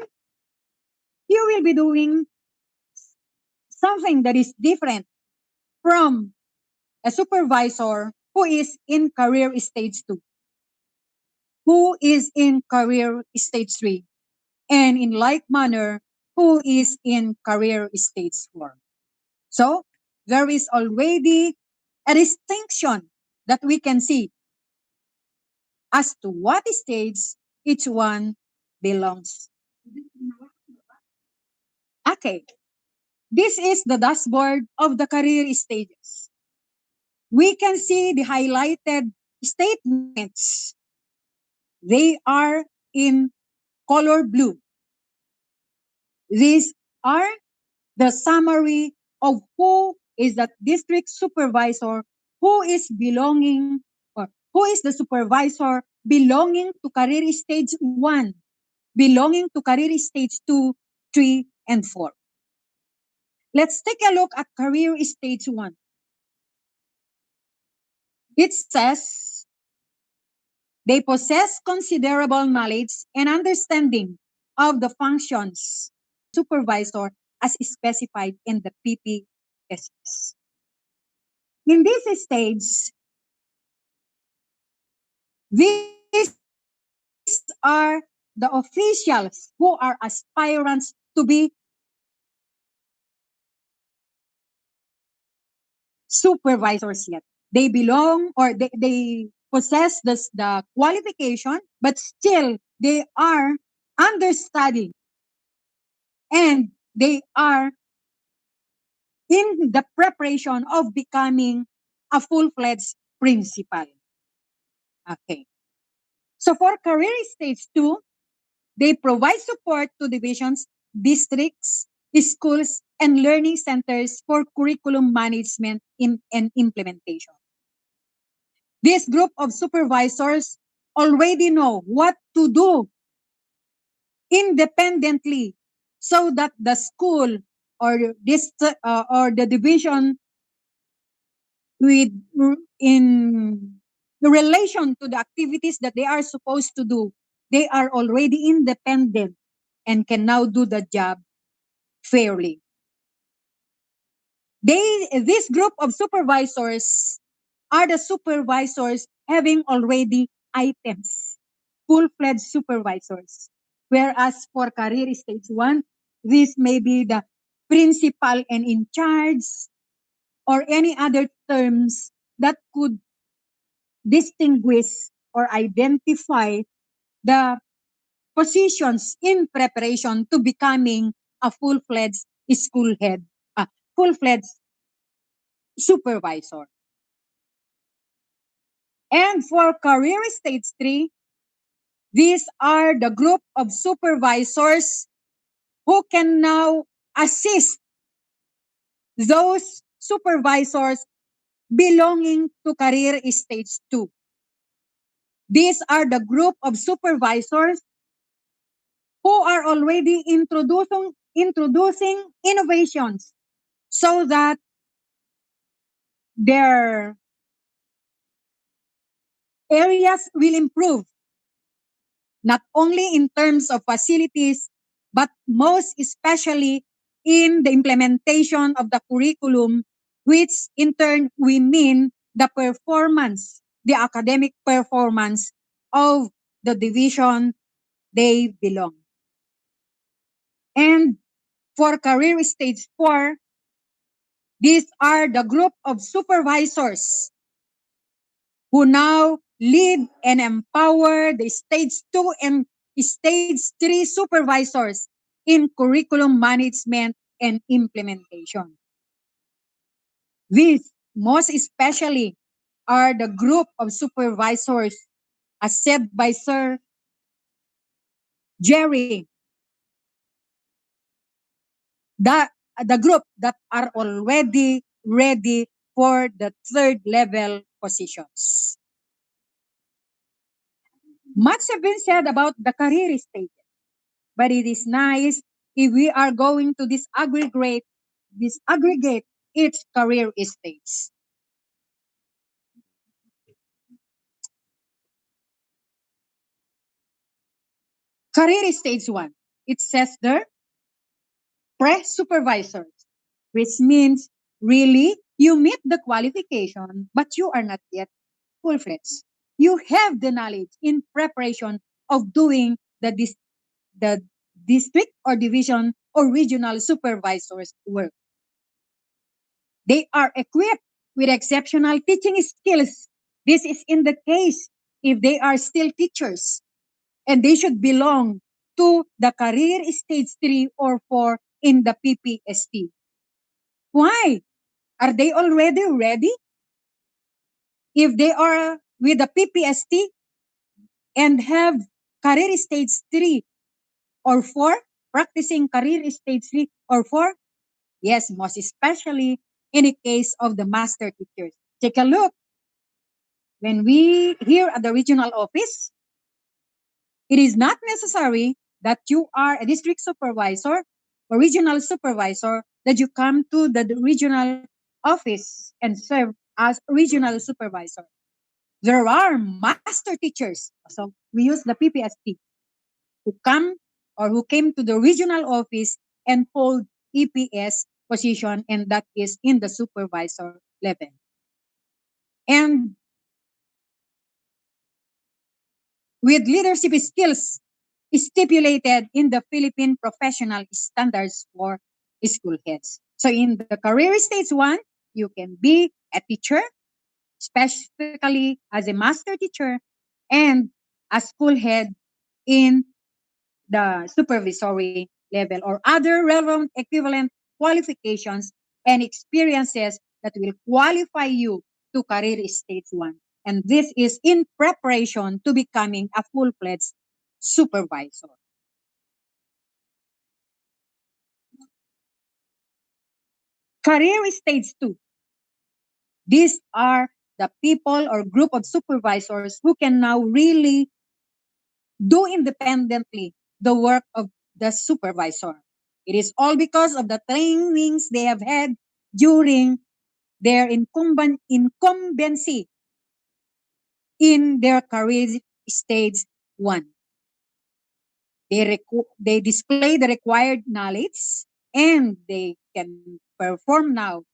you will be doing something that is different from a supervisor who is in career stage 2, who is in career stage 3, and in like manner, who is in career stage 4. So there is already a distinction that we can see as to what stage each one belongs. Okay, this is the dashboard of the career stages. We can see the highlighted statements. They are in color blue. These are the summary of who is the district supervisor, who is belonging, or who is the supervisor belonging to career stage 1, belonging to career stage 2, 3, and 4. Let's take a look at career stage 1. It says they possess considerable knowledge and understanding of the functions supervisor as specified in the PPSS. In this stage, these are the officials who are aspirants to be supervisors yet. They belong or they possess the qualification, but still they are understudying and they are in the preparation of becoming a full-fledged principal. Okay. So for career stage 2, they provide support to divisions, districts, schools, and learning centers for curriculum management and implementation. This group of supervisors already know what to do independently so that the school or or the division with in relation to the activities that they are supposed to do, they are already independent and can now do the job fairly. This group of supervisors are the supervisors having already items, full-fledged supervisors. Whereas for career stage 1, this may be the principal and in charge or any other terms that could distinguish or identify the positions in preparation to becoming a full-fledged school head, a full-fledged supervisor. And for career stage 3, these are the group of supervisors who can now assist those supervisors belonging to career stage 2. These are the group of supervisors who are already introducing innovations so that their areas will improve, not only in terms of facilities, but most especially in the implementation of the curriculum, which in turn we mean the performance, the academic performance of the division they belong. And for career stage 4, these are the group of supervisors who now lead and empower the stage 2 and stage 3 supervisors in curriculum management and implementation. These, most especially, are the group of supervisors, as said by Sir Jerry, the group that are already ready for the third level positions. Much have been said about the career stage, but it is nice if we are going to disaggregate each career stage. Career stage one, it says there, pre-supervisors, which means really you meet the qualification, but you are not yet full-fledged. You have the knowledge in preparation of doing the district or division or regional supervisors work. They are equipped with exceptional teaching skills. This is in the case if they are still teachers, and they should belong to the career stage 3 or 4 in the PPST. Why? Are they already ready? If they are with the PPST and have career stage 3 or 4, practicing career stage 3 or 4, yes, most especially in the case of the master teachers. Take a look. When we here at the regional office, it is not necessary that you are a district supervisor or regional supervisor that you come to the regional office and serve as regional supervisor. There are master teachers. So we use the PPST who come or who came to the regional office and hold EPS position, and that is in the supervisor level. And with leadership skills stipulated in the Philippine professional standards for school heads. So in the career stage 1, you can be a teacher, specifically as a master teacher, and a school head in the supervisory level or other relevant equivalent qualifications and experiences that will qualify you to career stage 1. And this is in preparation to becoming a full-fledged supervisor. Career stage 2. These are the people or group of supervisors who can now really do independently the work of the supervisor. It is all because of the trainings they have had during their incumbency in their career stage 1. They display the required knowledge, and they can perform now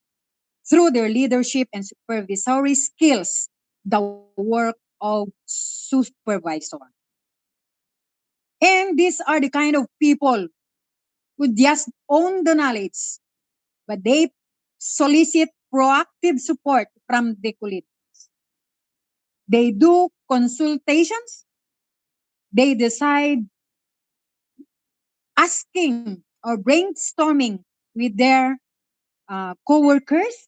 through their leadership and supervisory skills the work of supervisor. And these are the kind of people who just own the knowledge, but they solicit proactive support from the colleagues. They do consultations. They decide asking or brainstorming with their co-workers,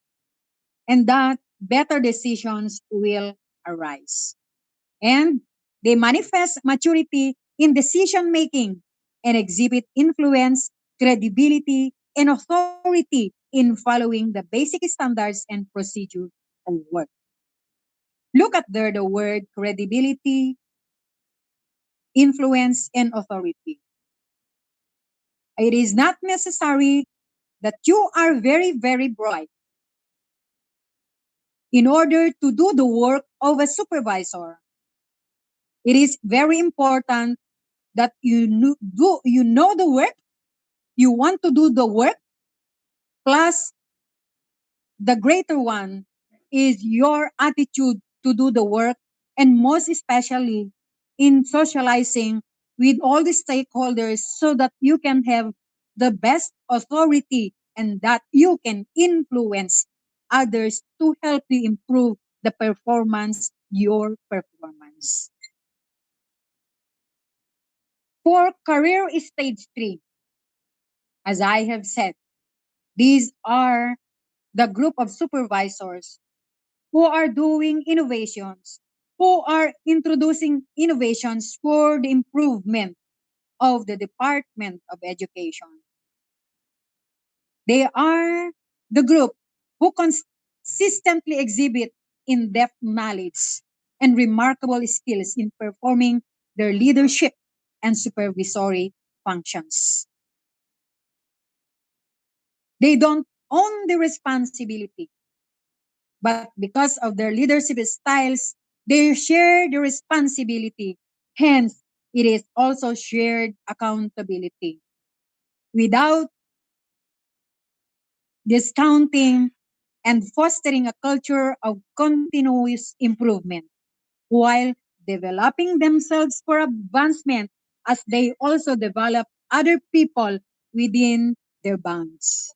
and that better decisions will arise. And they manifest maturity in decision making and exhibit influence, credibility, and authority in following the basic standards and procedure of work. Look at there the word credibility, influence, and authority. It is not necessary that you are very, very bright in order to do the work of a supervisor. It is very important that you know the work, you want to do the work, plus the greater one is your attitude to do the work, and most especially in socializing with all the stakeholders so that you can have the best authority and that you can influence others to help you improve the performance, your performance. For career stage 3, as I have said, these are the group of supervisors who are doing innovations, who are introducing innovations for the improvement of the Department of Education. They are the group who consistently exhibit in-depth knowledge and remarkable skills in performing their leadership and supervisory functions. They don't own the responsibility, but because of their leadership styles, they share the responsibility. Hence, it is also shared accountability. Without discounting and fostering a culture of continuous improvement while developing themselves for advancement as they also develop other people within their bounds.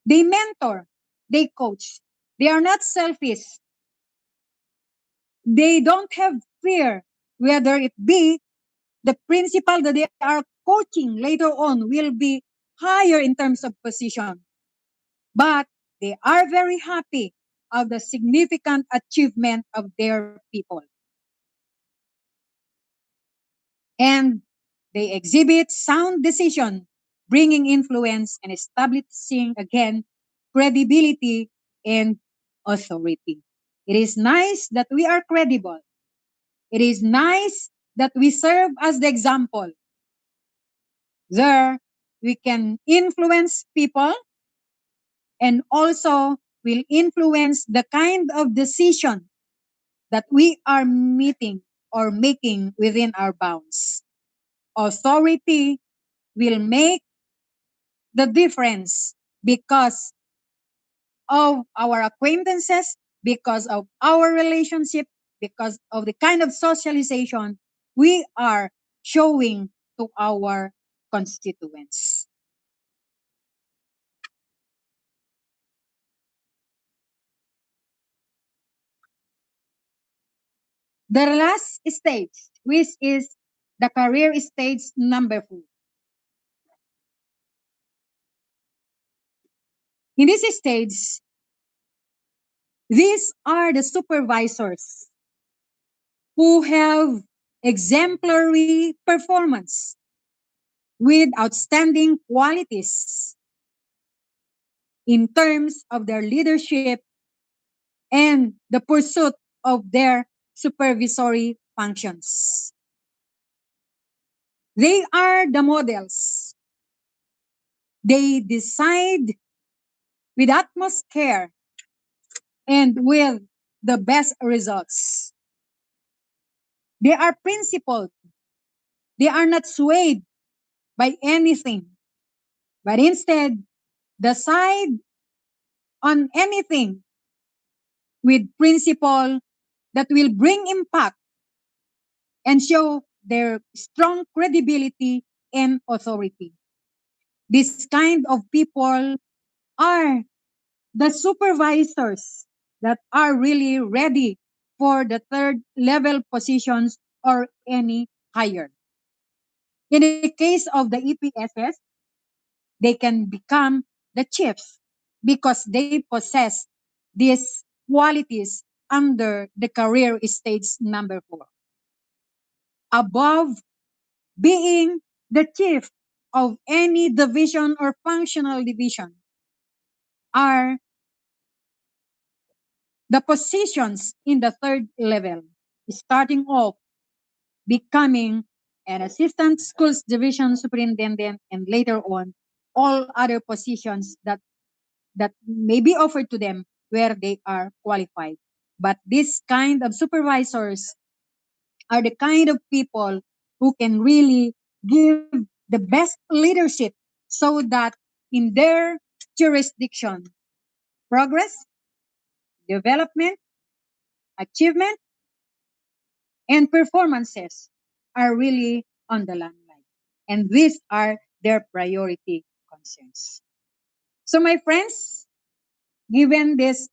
They mentor, they coach. They are not selfish. They don't have fear, whether it be the principal that they are coaching later on will be higher in terms of position. But they are very happy of the significant achievement of their people. And they exhibit sound decision, bringing influence and establishing again credibility and authority. It is nice that we are credible. It is nice that we serve as the example. There, we can influence people and also will influence the kind of decision that we are meeting or making within our bounds. Authority will make the difference because of our acquaintances, because of our relationship, because of the kind of socialization we are showing to our constituents. The last stage, which is the career stage number 4. In this stage, these are the supervisors who have exemplary performance with outstanding qualities in terms of their leadership and the pursuit of their supervisory functions. They are the models. They decide with utmost care and with the best results. They are principled. They are not swayed by anything, but instead decide on anything with principle that will bring impact and show their strong credibility and authority. This kind of people are the supervisors that are really ready for the third level positions or any higher. In the case of the EPSS, they can become the chiefs because they possess these qualities under the career stage number 4. Above being the chief of any division or functional division are the positions in the third level, starting off becoming an assistant schools division superintendent and later on all other positions that may be offered to them where they are qualified. But this kind of supervisors are the kind of people who can really give the best leadership so that in their jurisdiction, progress, development, achievement, and performances are really on the limelight. And these are their priority concerns. So, my friends, given this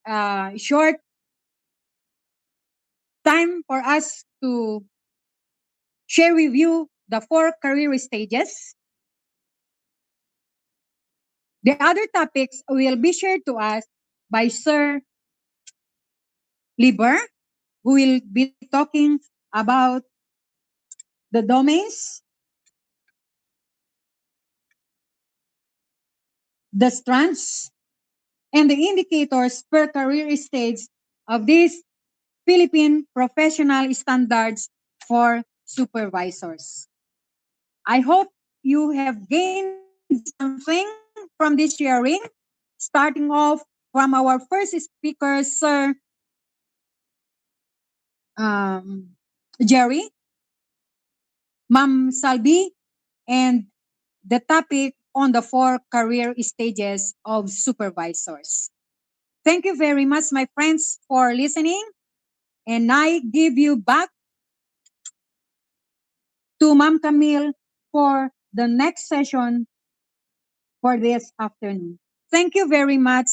short time for us to share with you the 4 career stages, the other topics will be shared to us by Sir Liber, who will be talking about the domains, the strands, and the indicators per career stage of these Philippine professional standards for supervisors. I hope you have gained something from this sharing, starting off from our first speaker, Sir um, Jerry, Ma'am Salvi, and the topic on the four career stages of supervisors. Thank you very much, my friends, for listening. And I give you back to Ma'am Camille for the next session for this afternoon. Thank you very much.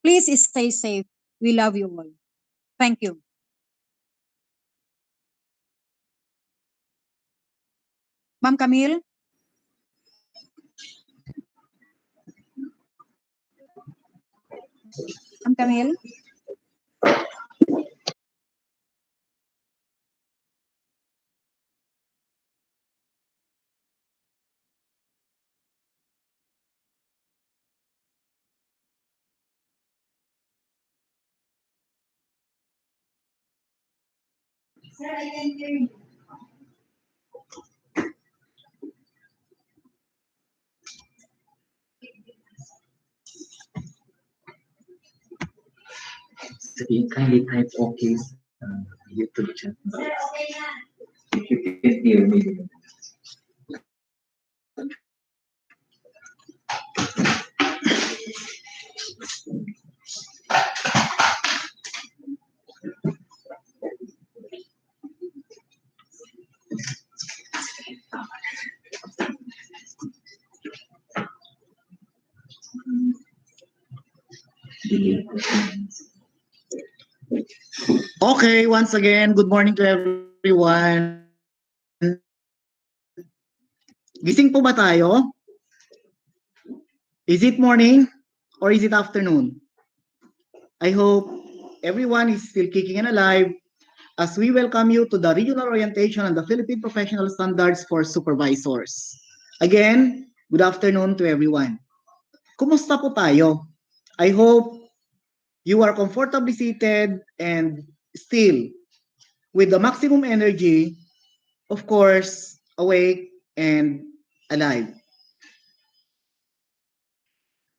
Please stay safe. We love you all. Thank you. Ma'am Camille? Ma'am Camille? So you kindly type okay sa YouTube chat box. If you can hear me. Okay, once again, good morning to everyone. Gising po ba tayo? Is it morning or is it afternoon? I hope everyone is still kicking and alive as we welcome you to the Regional Orientation on the Philippine Professional Standards for Supervisors. Again, good afternoon to everyone. Kumusta po tayo? I hope you are comfortably seated and still with the maximum energy, of course, awake and alive.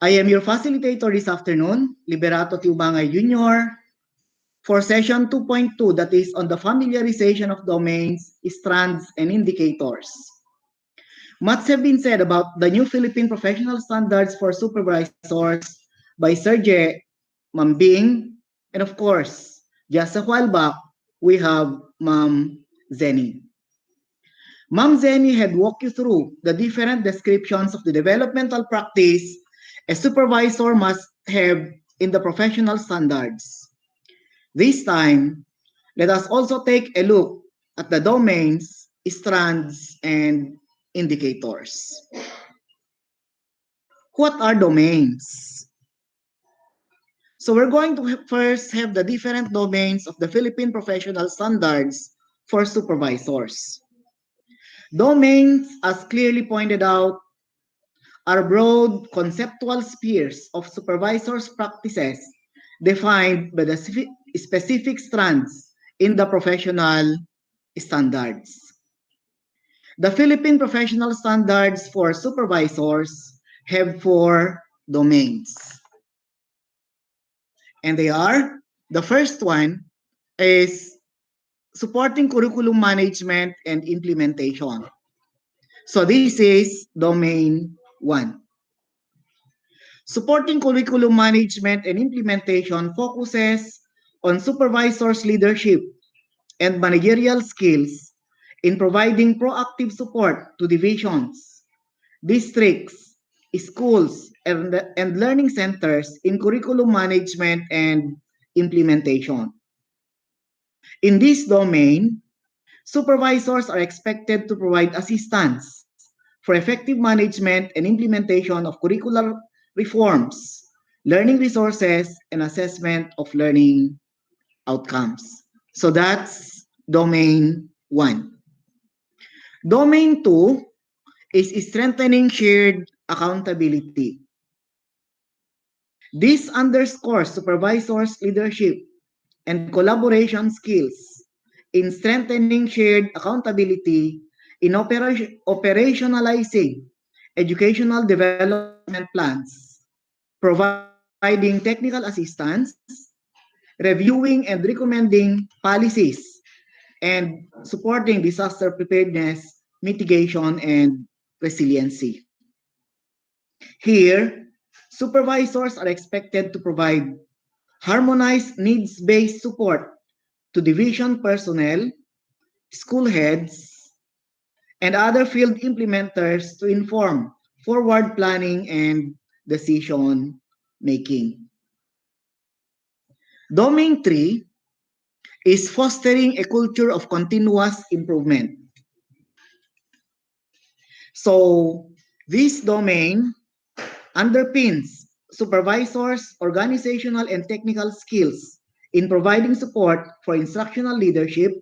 I am your facilitator this afternoon, Liberato Tiubangay Jr., for session 2.2 that is on the familiarization of domains, strands, and indicators. Much have been said about the new Philippine Professional Standards for Supervisors by Serge Mambing, and of course, just a while back, we have Ma'am Zenny. Ma'am Zenny had walked you through the different descriptions of the developmental practice a supervisor must have in the professional standards. This time, let us also take a look at the domains, strands, and indicators. What are domains? So we're going to first have the different domains of the Philippine Professional Standards for supervisors. Domains, as clearly pointed out, are broad conceptual spheres of supervisors' practices defined by the specific strands in the professional standards. The Philippine Professional Standards for Supervisors have four domains. And they are, the first one is supporting curriculum management and implementation. So this is domain 1. Supporting curriculum management and implementation focuses on supervisors' leadership and managerial skills in providing proactive support to divisions, districts, schools, and learning centers in curriculum management and implementation. In this domain, supervisors are expected to provide assistance for effective management and implementation of curricular reforms, learning resources, and assessment of learning outcomes. So that's domain 1. Domain 2 is strengthening shared accountability. This underscores supervisors' leadership and collaboration skills in strengthening shared accountability, in operationalizing educational development plans, providing technical assistance, reviewing and recommending policies, and supporting disaster preparedness, mitigation, and resiliency. Here, supervisors are expected to provide harmonized needs-based support to division personnel, school heads, and other field implementers to inform forward planning and decision making. Domain 3 is fostering a culture of continuous improvement. So, this domain underpins supervisors' organizational and technical skills in providing support for instructional leadership,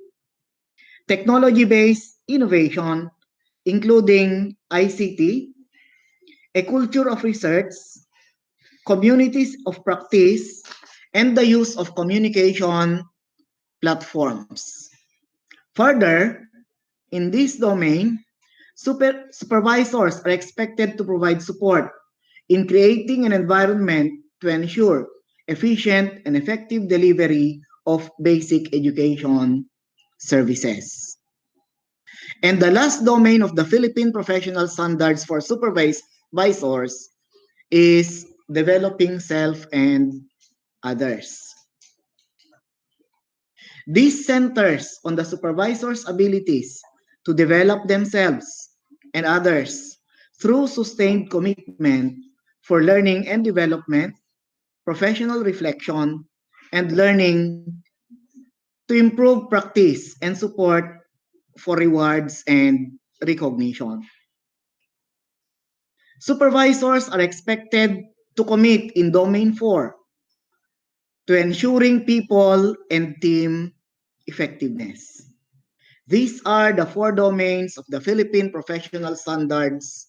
technology-based innovation, including ICT, a culture of research, communities of practice, and the use of communication platforms. Further, in this domain, supervisors are expected to provide support in creating an environment to ensure efficient and effective delivery of basic education services. And the last domain of the Philippine Professional Standards for Supervisors is developing self and others. This centers on the supervisor's abilities to develop themselves and others through sustained commitment for learning and development, professional reflection, and learning to improve practice and support for rewards and recognition. Supervisors are expected to commit in Domain 4 to ensuring people and team effectiveness. These are the 4 domains of the Philippine Professional Standards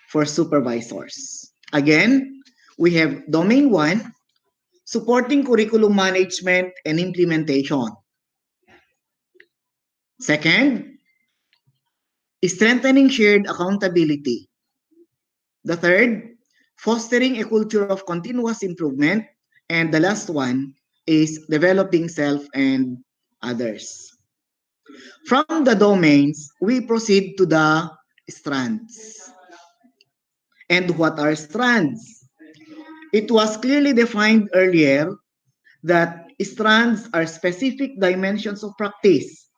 for Supervisors. Again, we have Domain 1, supporting curriculum management and implementation. Second, strengthening shared accountability. The third, fostering a culture of continuous improvement. And the last one is developing self and others. From the domains, we proceed to the strands. And what are strands? It was clearly defined earlier that strands are specific dimensions of practice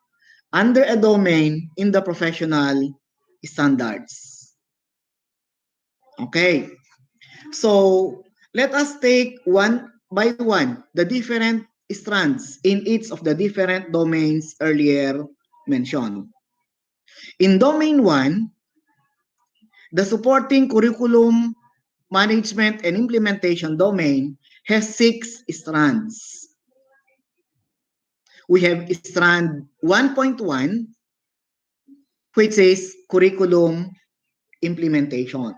under a domain in the professional standards. Okay, so let us take one by one the different strands in each of the different domains earlier mentioned. In domain 1, the supporting curriculum management and implementation domain has 6 strands. We have strand 1.1, which is curriculum implementation.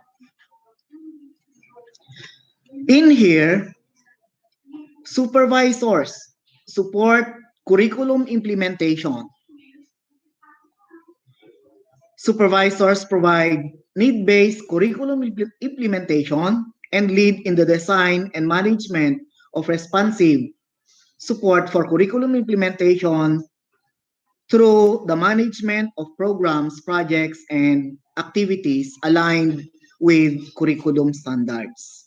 In here, supervisors support curriculum implementation. Supervisors provide need-based curriculum implementation and lead in the design and management of responsive support for curriculum implementation through the management of programs, projects, and activities aligned with curriculum standards.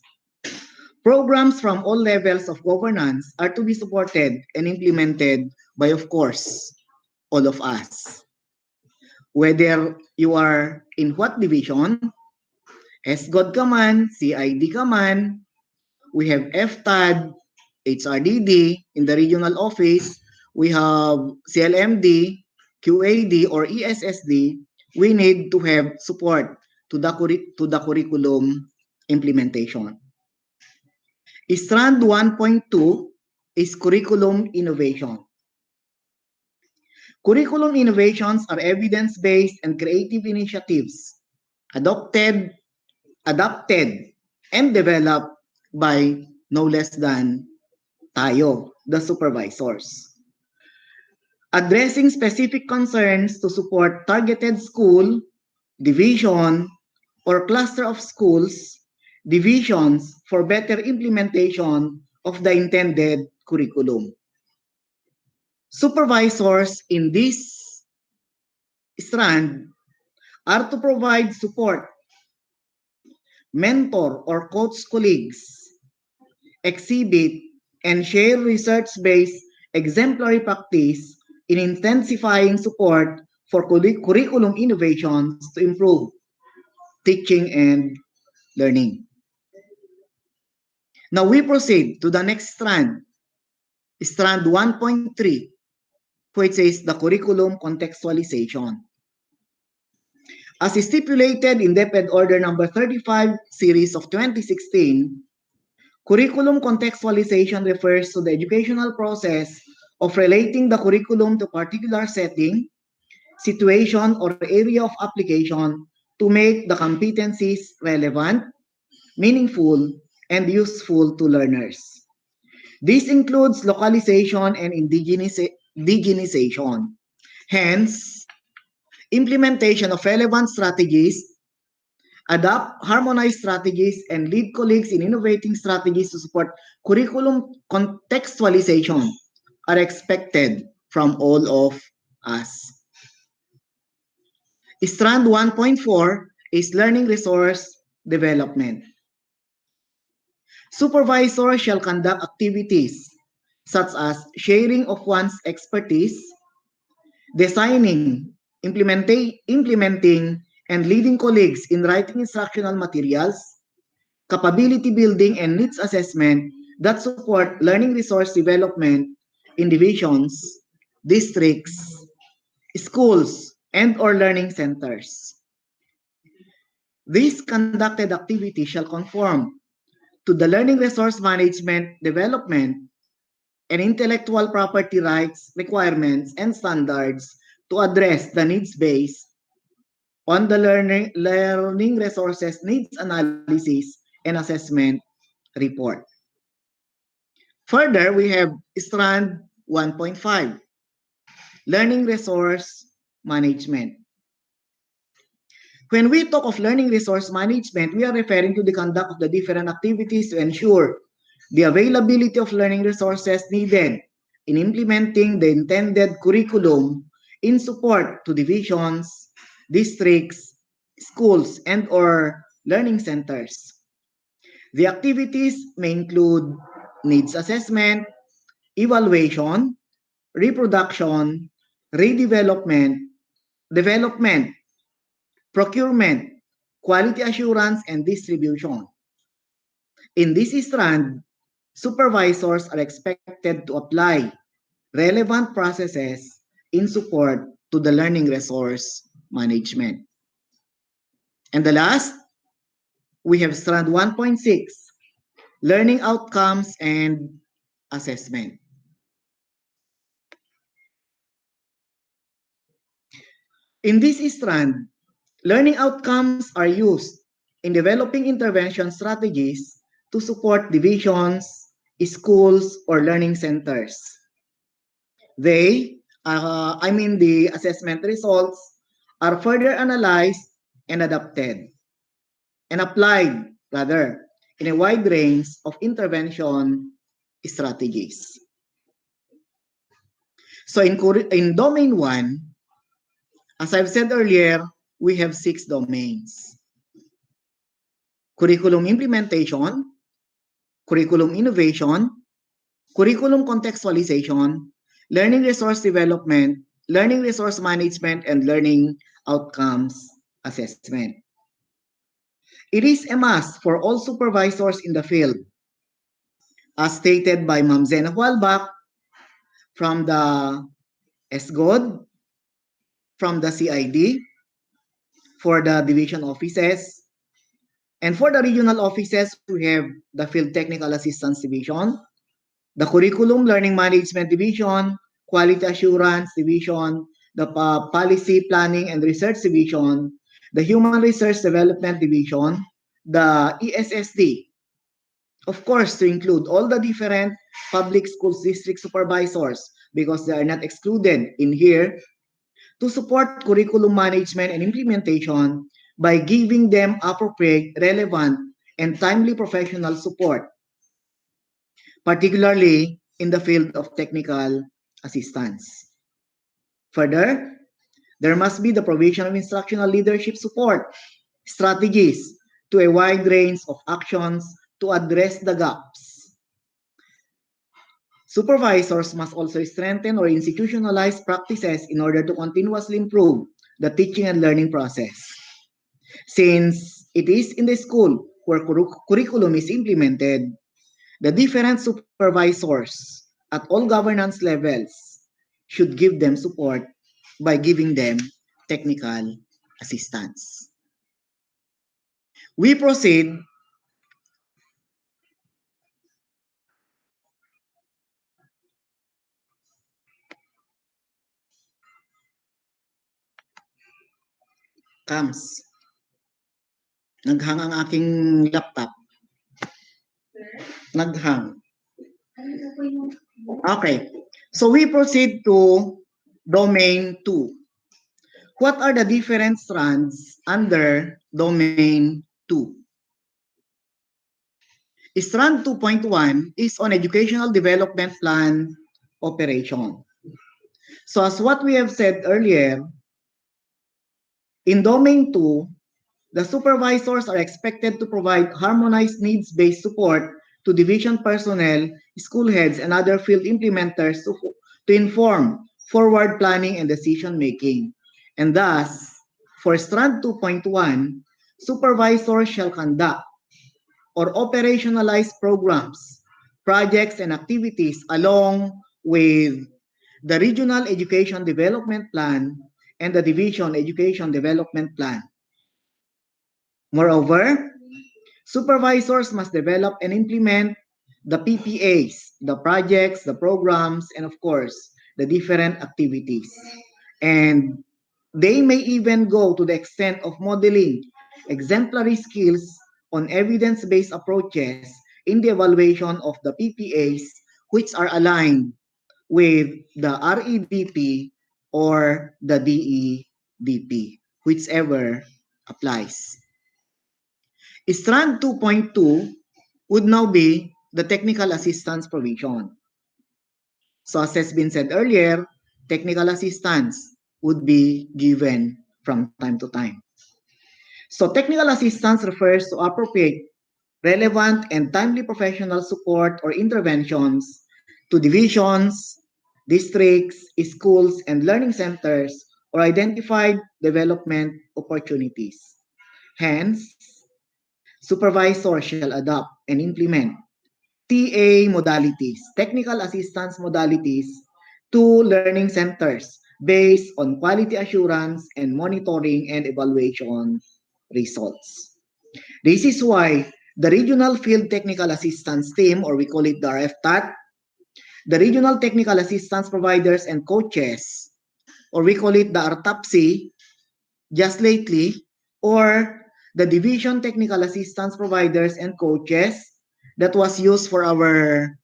Programs from all levels of governance are to be supported and implemented by, of course, all of us. Whether you are in what division, SGOD ka man, CID ka man, we have FTAD, HRDD in the regional office, we have CLMD, QAD, or ESSD, we need to have support to the curriculum implementation. Strand 1.2 is curriculum innovation. Curriculum innovations are evidence-based and creative initiatives adopted, and developed by no less than tayo, the supervisors. addressing specific concerns to support targeted school, division, or cluster of schools, divisions for better implementation of the intended curriculum. Supervisors in this strand are to provide support, mentor or coach colleagues, exhibit, and share research-based exemplary practice in intensifying support for curriculum innovations to improve teaching and learning. Now we proceed to the next strand, strand 1.3, which is the curriculum contextualization. As stipulated in DepEd Order number 35 series of 2016, curriculum contextualization refers to the educational process of relating the curriculum to particular setting, situation, or area of application to make the competencies relevant, meaningful, and useful to learners. This includes localization and indigenization. Hence, implementation of relevant strategies, adopt harmonized strategies, and lead colleagues in innovating strategies to support curriculum contextualization are expected from all of us. Strand 1.4 is learning resource development. Supervisors shall conduct activities such as sharing of one's expertise, designing, implementing, and leading colleagues in writing instructional materials, capability building, and needs assessment that support learning resource development in divisions, districts, schools, and/or learning centers. These conducted activities shall conform to the learning resource management, development, and intellectual property rights requirements and standards to address the needs based on the learning resources needs analysis and assessment report. Further, we have strand 1.5, learning resource management. When we talk of learning resource management, we are referring to the conduct of the different activities to ensure the availability of learning resources needed in implementing the intended curriculum in support to divisions, districts, schools, and/or learning centers. The activities may include needs assessment, evaluation, reproduction, redevelopment, development, procurement, quality assurance, and distribution. In this strand, supervisors are expected to apply relevant processes in support to the learning resource management. And the last, we have strand 1.6, learning outcomes and assessment. In this strand, learning outcomes are used in developing intervention strategies to support divisions, schools, or learning centers. The assessment results are further analyzed and adapted and applied, rather, in a wide range of intervention strategies. So in domain 1, as I've said earlier, we have 6 domains: curriculum implementation, curriculum innovation, curriculum contextualization, learning resource development, learning resource management, and learning outcomes assessment. It is a must for all supervisors in the field, as stated by Ma'am Zena Hualbach from the SGOD, from the CID, for the division offices, and for the regional offices, we have the Field Technical Assistance Division, the Curriculum Learning Management Division, Quality Assurance Division, the Policy Planning and Research Division, the Human Research Development Division, the ESSD, Of course, to include all the different public schools district supervisors because they are not excluded in here, to support curriculum management and implementation by giving them appropriate, relevant, and timely professional support, particularly in the field of technical assistance. Further, there must be the provision of instructional leadership support strategies to a wide range of actions to address the gaps. Supervisors must also strengthen or institutionalize practices in order to continuously improve the teaching and learning process. Since it is in the school where curriculum is implemented, the different supervisors at all governance levels should give them support by giving them technical assistance. We proceed comes. Naghang ang aking laptop. Naghang. Okay. So we proceed to domain 2. What are the different strands under domain 2? Strand 2.1 is on educational development plan operation. So as what we have said earlier, in domain 2, the supervisors are expected to provide harmonized needs-based support to division personnel, school heads, and other field implementers to inform forward planning and decision making. And thus, for Strand 2.1, supervisors shall conduct or operationalize programs, projects, and activities along with the Regional Education Development Plan and the Division Education Development Plan. Moreover, supervisors must develop and implement the PPAs, the projects, the programs, and of course, the different activities. And they may even go to the extent of modeling exemplary skills on evidence-based approaches in the evaluation of the PPAs which are aligned with the REDP or the DEDP, whichever applies. Strand 2.2 would now be the technical assistance provision. So as has been said earlier, technical assistance would be given from time to time. So technical assistance refers to appropriate, relevant, and timely professional support or interventions to divisions, districts, schools, and learning centers or identified development opportunities. Hence, supervisors shall adopt and implement TA modalities, technical assistance modalities, to learning centers based on quality assurance and monitoring and evaluation results. This is why the Regional Field Technical Assistance Team, or we call it the RFTAT, the Regional Technical Assistance Providers and Coaches, or we call it the RTAPSI, just lately, or the Division Technical Assistance Providers and Coaches that was used for our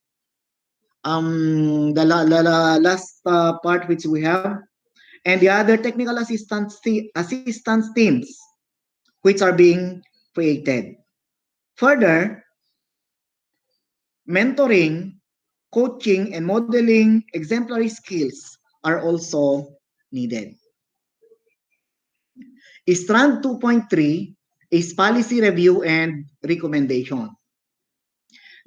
last part which we have, and the other technical assistance teams which are being created. Further, mentoring, coaching, and modeling exemplary skills are also needed. Strand 2.3 is policy review and recommendation.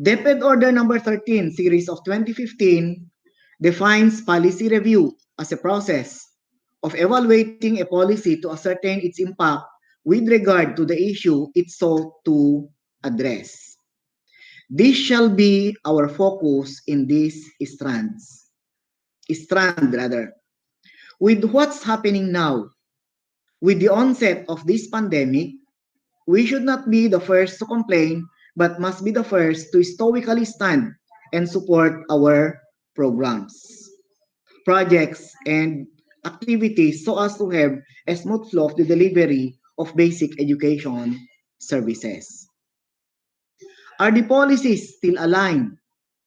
DepEd Order number 13, series of 2015, defines policy review as a process of evaluating a policy to ascertain its impact with regard to the issue it sought to address. This shall be our focus in these strand rather. With what's happening now, with the onset of this pandemic, we should not be the first to complain, but must be the first to stoically stand and support our programs, projects, and activities so as to have a smooth flow of the delivery of basic education services. Are the policies still aligned?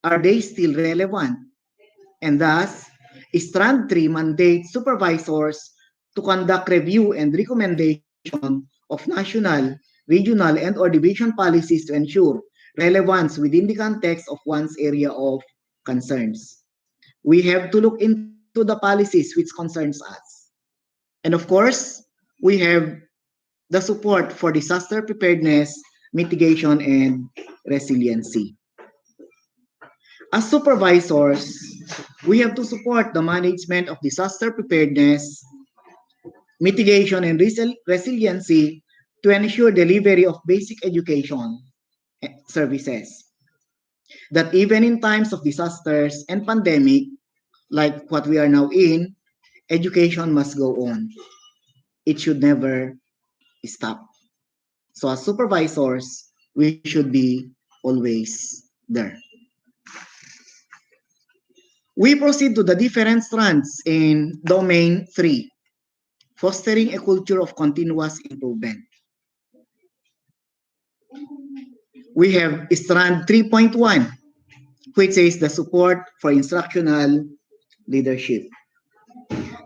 Are they still relevant? And thus, Strand 3 mandates supervisors to conduct review and recommendation of national, regional, and or division policies to ensure relevance within the context of one's area of concerns. We have to look into the policies which concerns us. And of course, we have the support for disaster preparedness, mitigation, and resiliency. As supervisors, we have to support the management of disaster preparedness, mitigation, and resiliency to ensure delivery of basic education services. That even in times of disasters and pandemic, like what we are now in, education must go on. It should never stop. So as supervisors, we should be always there. We proceed to the different strands in domain 3, fostering a culture of continuous improvement. We have strand 3.1, which is the support for instructional leadership.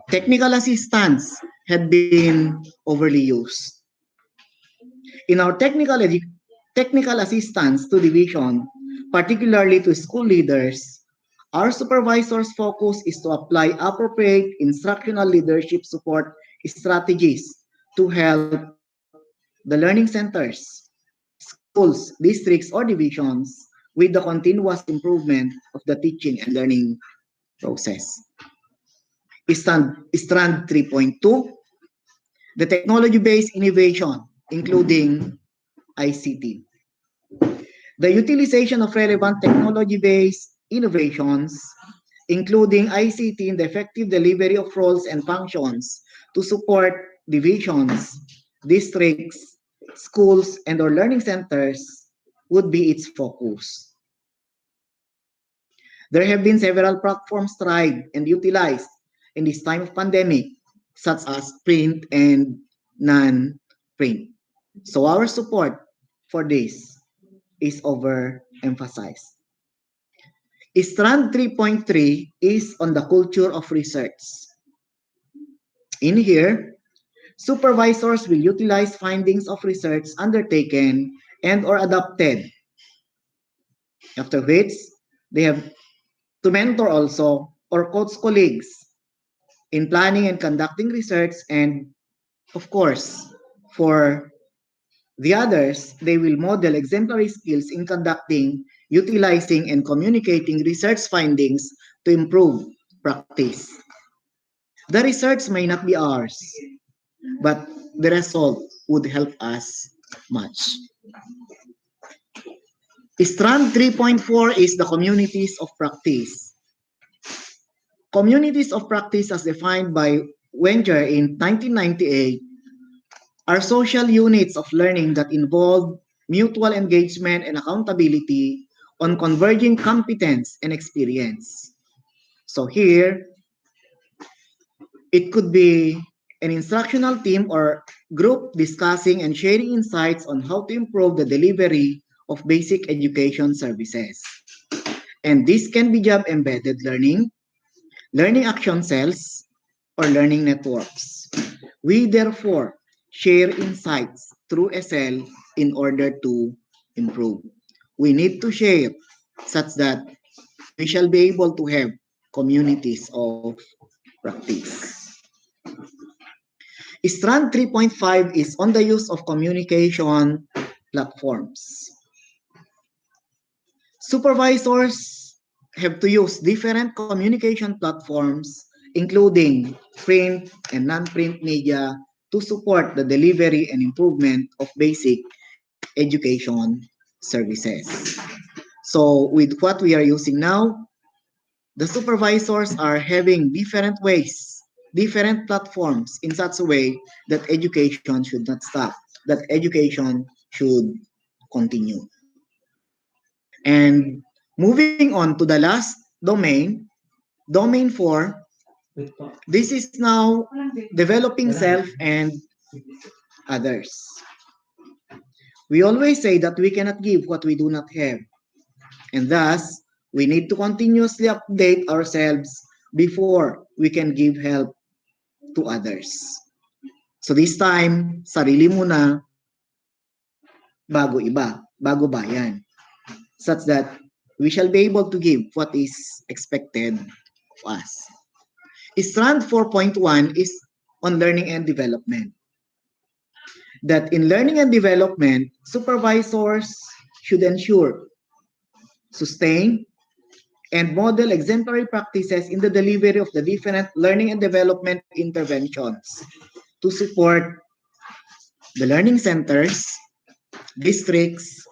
Technical assistance had been overly used. In our technical assistance to division, particularly to school leaders, our supervisors' focus is to apply appropriate instructional leadership support strategies to help the learning centers, schools, districts, or divisions with the continuous improvement of the teaching and learning process. Strand 3.2, the technology-based innovation, including ICT. The utilization of relevant technology-based innovations, including ICT in the effective delivery of roles and functions to support divisions, districts, schools, and or learning centers would be its focus. There have been several platforms tried and utilized in this time of pandemic, such as print and non-print. So our support for this is overemphasized. Strand 3.3 is on the culture of research. In here, supervisors will utilize findings of research undertaken and or adopted. After which, they have to mentor also or coach colleagues in planning and conducting research, and of course, for the others, they will model exemplary skills in conducting, utilizing, and communicating research findings to improve practice. The research may not be ours, but the result would help us much. Strand 3.4 is the communities of practice. Communities of practice as defined by Wenger in 1998 are social units of learning that involve mutual engagement and accountability on converging competence and experience. So here, it could be an instructional team or group discussing and sharing insights on how to improve the delivery of basic education services. And this can be job embedded learning, learning action cells, or learning networks. We therefore share insights through SL in order to improve. We need to share such that we shall be able to have communities of practice. Strand 3.5 is on the use of communication platforms. Supervisors have to use different communication platforms, including print and non-print media, to support the delivery and improvement of basic education services. So with what we are using now, the supervisors are having different ways, different platforms in such a way that education should not stop, that education should continue. And moving on to the last domain, domain 4, this is now developing self and others. We always say that we cannot give what we do not have, and thus, we need to continuously update ourselves before we can give help to others. So this time, sarili muna, bago iba, bago bayan, such that we shall be able to give what is expected of us. Strand 4.1 is on learning and development. That in learning and development, supervisors should ensure, sustain, and model exemplary practices in the delivery of the different learning and development interventions to support the learning centers, districts,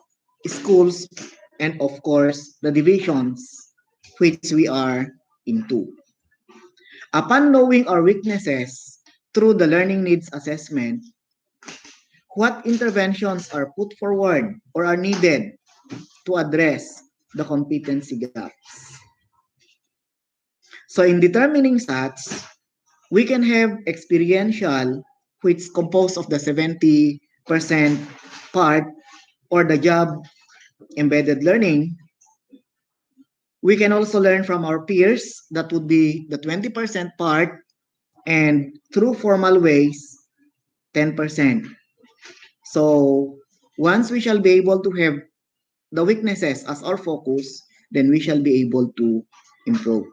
schools, and of course, the divisions which we are into. Upon knowing our weaknesses through the learning needs assessment, what interventions are put forward or are needed to address the competency gaps. So in determining such, we can have experiential, which is composed of the 70% part, or the job embedded learning. We can also learn from our peers, that would be the 20% part, and through formal ways, 10%. So once we shall be able to have the weaknesses as our focus, then we shall be able to improve.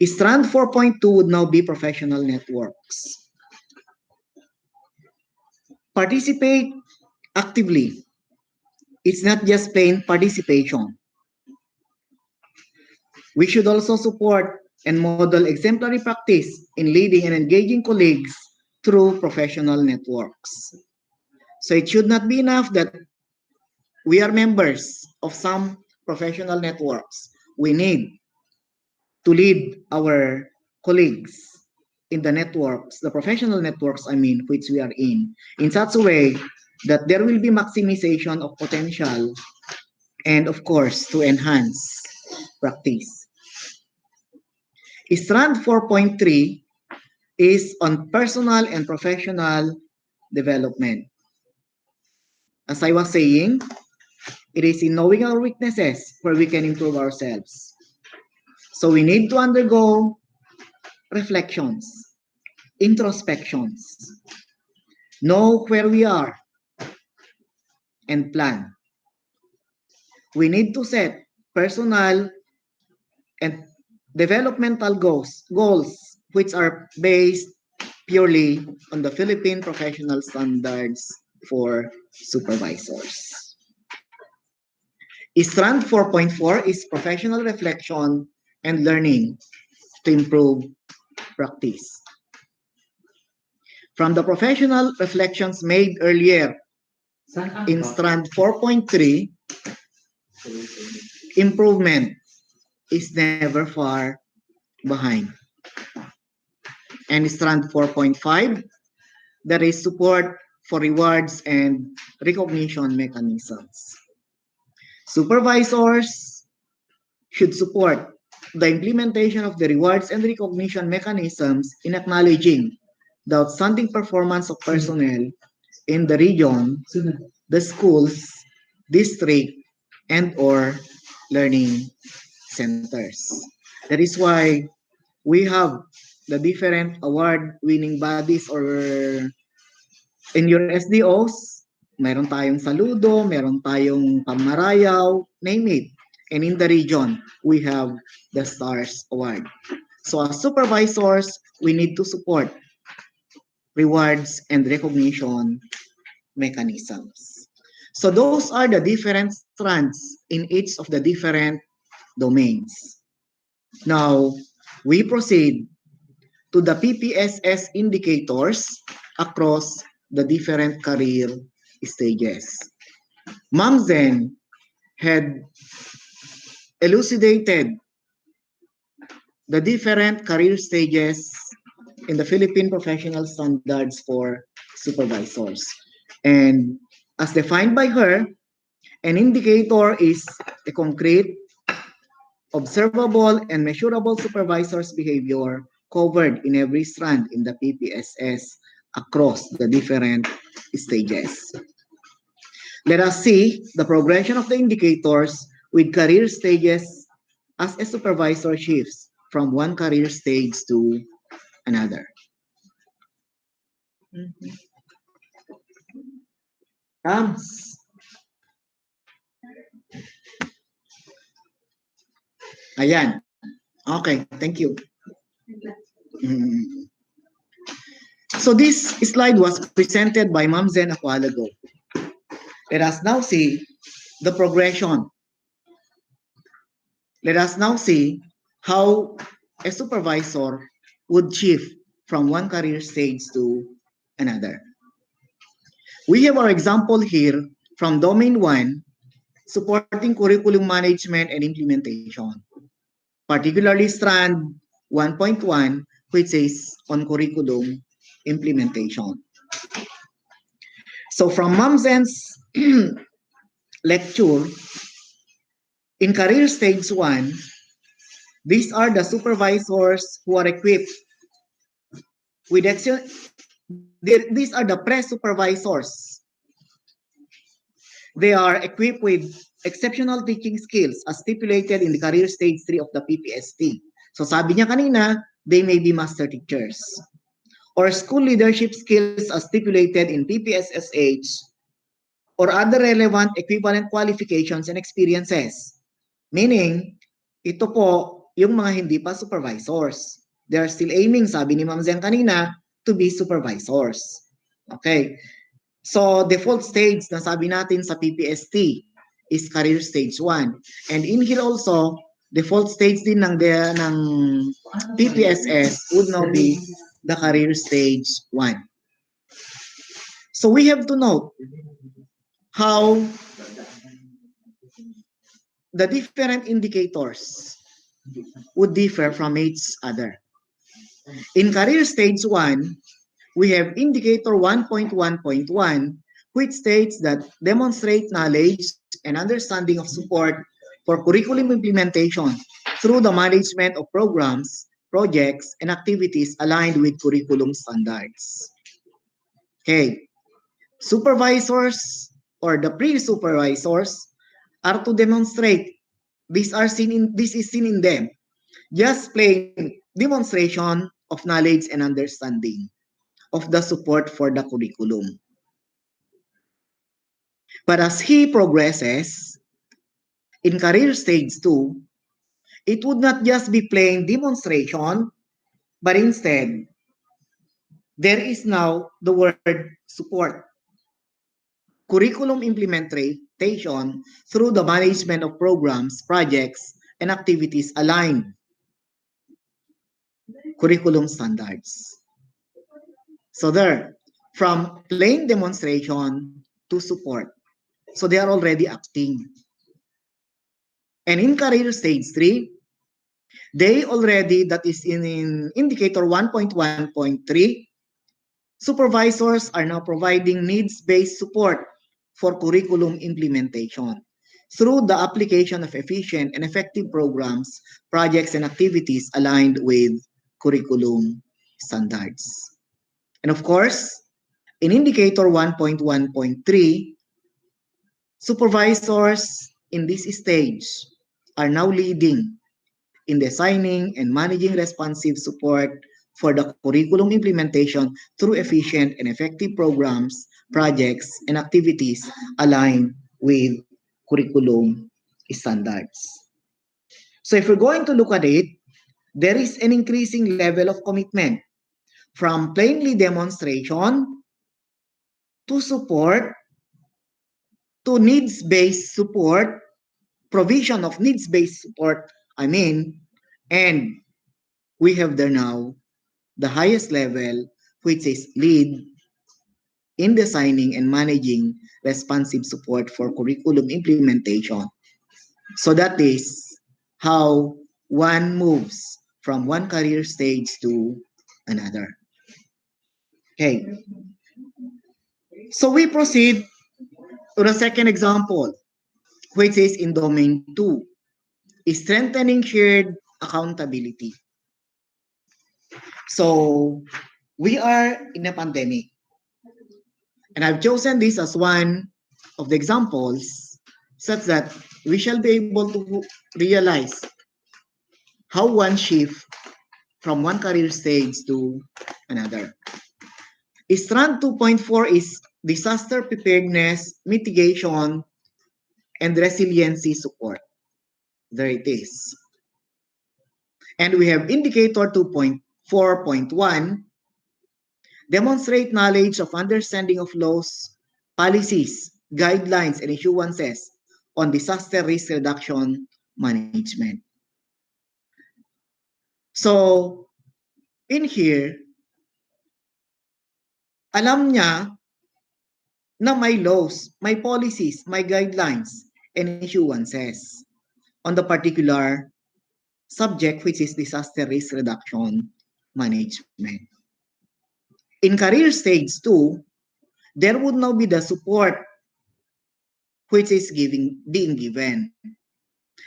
Strand 4.2 would now be professional networks. Participate actively. It's not just plain participation. We should also support and model exemplary practice in leading and engaging colleagues through professional networks. So it should not be enough that we are members of some professional networks. We need to lead our colleagues in the networks, the professional networks, I mean, which we are in such a way that there will be maximization of potential and, of course, to enhance practice. Strand 4.3 is on personal and professional development. As I was saying, it is in knowing our weaknesses where we can improve ourselves. So we need to undergo reflections, introspections, know where we are, and plan. We need to set personal and developmental goals which are based purely on the Philippine professional standards for supervisors. Strand 4.4 is professional reflection and learning to improve practice. From the professional reflections made earlier in Strand 4.3, improvement is never far behind. And Strand 4.5, there is support for rewards and recognition mechanisms. Supervisors should support the implementation of the rewards and recognition mechanisms in acknowledging the outstanding performance of personnel in the region, the schools, district, and/or learning centers. That is why we have the different award-winning bodies, or in your SDOs, meron tayong saludo, meron tayong pamarayaw, name it. And in the region, we have the STARS Award. So as supervisors, we need to support rewards and recognition mechanisms. So those are the different strands in each of the different domains. Now, we proceed to the PPSS indicators across the different career stages. Ma'am Zen had elucidated the different career stages in the Philippine professional standards for supervisors. And as defined by her, an indicator is a concrete, observable, and measurable supervisor's behavior covered in every strand in the PPSS across the different stages. Let us see the progression of the indicators with career stages as a supervisor shifts from one career stage to another. Comes. Ayan. Okay, thank you. Mm. So this slide was presented by Ma'am Zen a while ago. Let us now see the progression. Let us now see how a supervisor would shift from one career stage to another. We have our example here from Domain 1, supporting curriculum management and implementation, particularly Strand 1.1, which is on curriculum implementation. So from Ma'am Zen's lecture, in career stage 1, these are the supervisors who are equipped with these are the pre-supervisors. They are equipped with exceptional teaching skills as stipulated in the career stage 3 of the PPST. So sabi niya kanina, they may be master teachers. Or school leadership skills as stipulated in PPSSH or other relevant equivalent qualifications and experiences. Meaning, ito po yung mga hindi pa supervisors. They are still aiming, sabi ni Ma'am Zen kanina, to be supervisors. Okay. So, default stage na sabi natin sa PPST is career stage 1. And in here also, default stage din ng PPSS would now be the career stage 1. So, we have to note how the different indicators would differ from each other. In career stage 1, we have indicator 1.1.1, which states that demonstrate knowledge and understanding of support for curriculum implementation through the management of programs, projects, and activities aligned with curriculum standards. Okay. Supervisors or the pre-supervisors are to demonstrate this is seen in them. Just plain demonstration of knowledge and understanding of the support for the curriculum. But as he progresses in career stage 2, it would not just be plain demonstration, but instead, there is now the word support. Curriculum implementation through the management of programs, projects, and activities aligned curriculum standards. So there, from plain demonstration to support. So they are already acting. And in career stage 3, they already, that is in indicator 1.1.3, supervisors are now providing needs-based support for curriculum implementation through the application of efficient and effective programs, projects, and activities aligned with curriculum standards. And of course, in indicator 1.1.3, supervisors in this stage are now leading in designing and managing responsive support for the curriculum implementation through efficient and effective programs, projects, and activities aligned with curriculum standards. So if we're going to look at it, there is an increasing level of commitment from plainly demonstration to support to needs-based support, provision of needs-based support, and we have there now the highest level, which is lead in designing and managing responsive support for curriculum implementation. So that is how one moves from one career stage to another. Okay. So we proceed to the second example, which is in domain 2, strengthening shared accountability. So we are in a pandemic, and I've chosen this as one of the examples such that we shall be able to realize how one shift from one career stage to another. Strand 2.4 is disaster preparedness, mitigation, and resiliency support. There it is. And we have indicator 2.4.1, demonstrate knowledge of understanding of laws, policies, guidelines, and issuances on disaster risk reduction management. So, in here, alam niya na may laws, may policies, may guidelines, and issuances on the particular subject, which is disaster risk reduction management. In career stage 2, there would now be the support which is being given.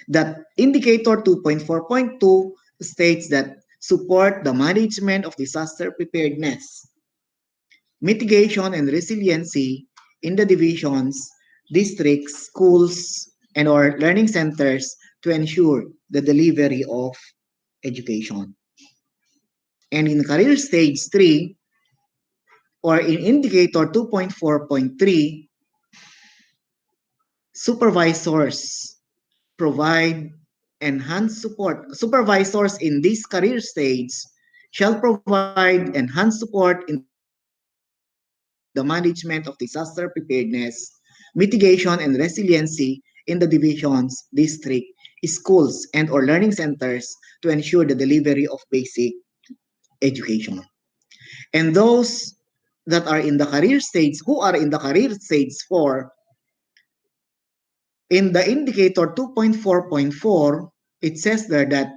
That indicator 2.4.2 states that support the management of disaster preparedness, mitigation and resiliency in the divisions, districts, schools, and or learning centers to ensure the delivery of education. And in career stage 3, or in indicator 2.4.3, supervisors provide enhanced support. Supervisors in this career stage shall provide enhanced support in the management of disaster preparedness, mitigation, and resiliency in the divisions, district, schools, and or learning centers to ensure the delivery of basic education. And those that are in the career stage, who are in the career stage 4, in the indicator 2.4.4, it says there that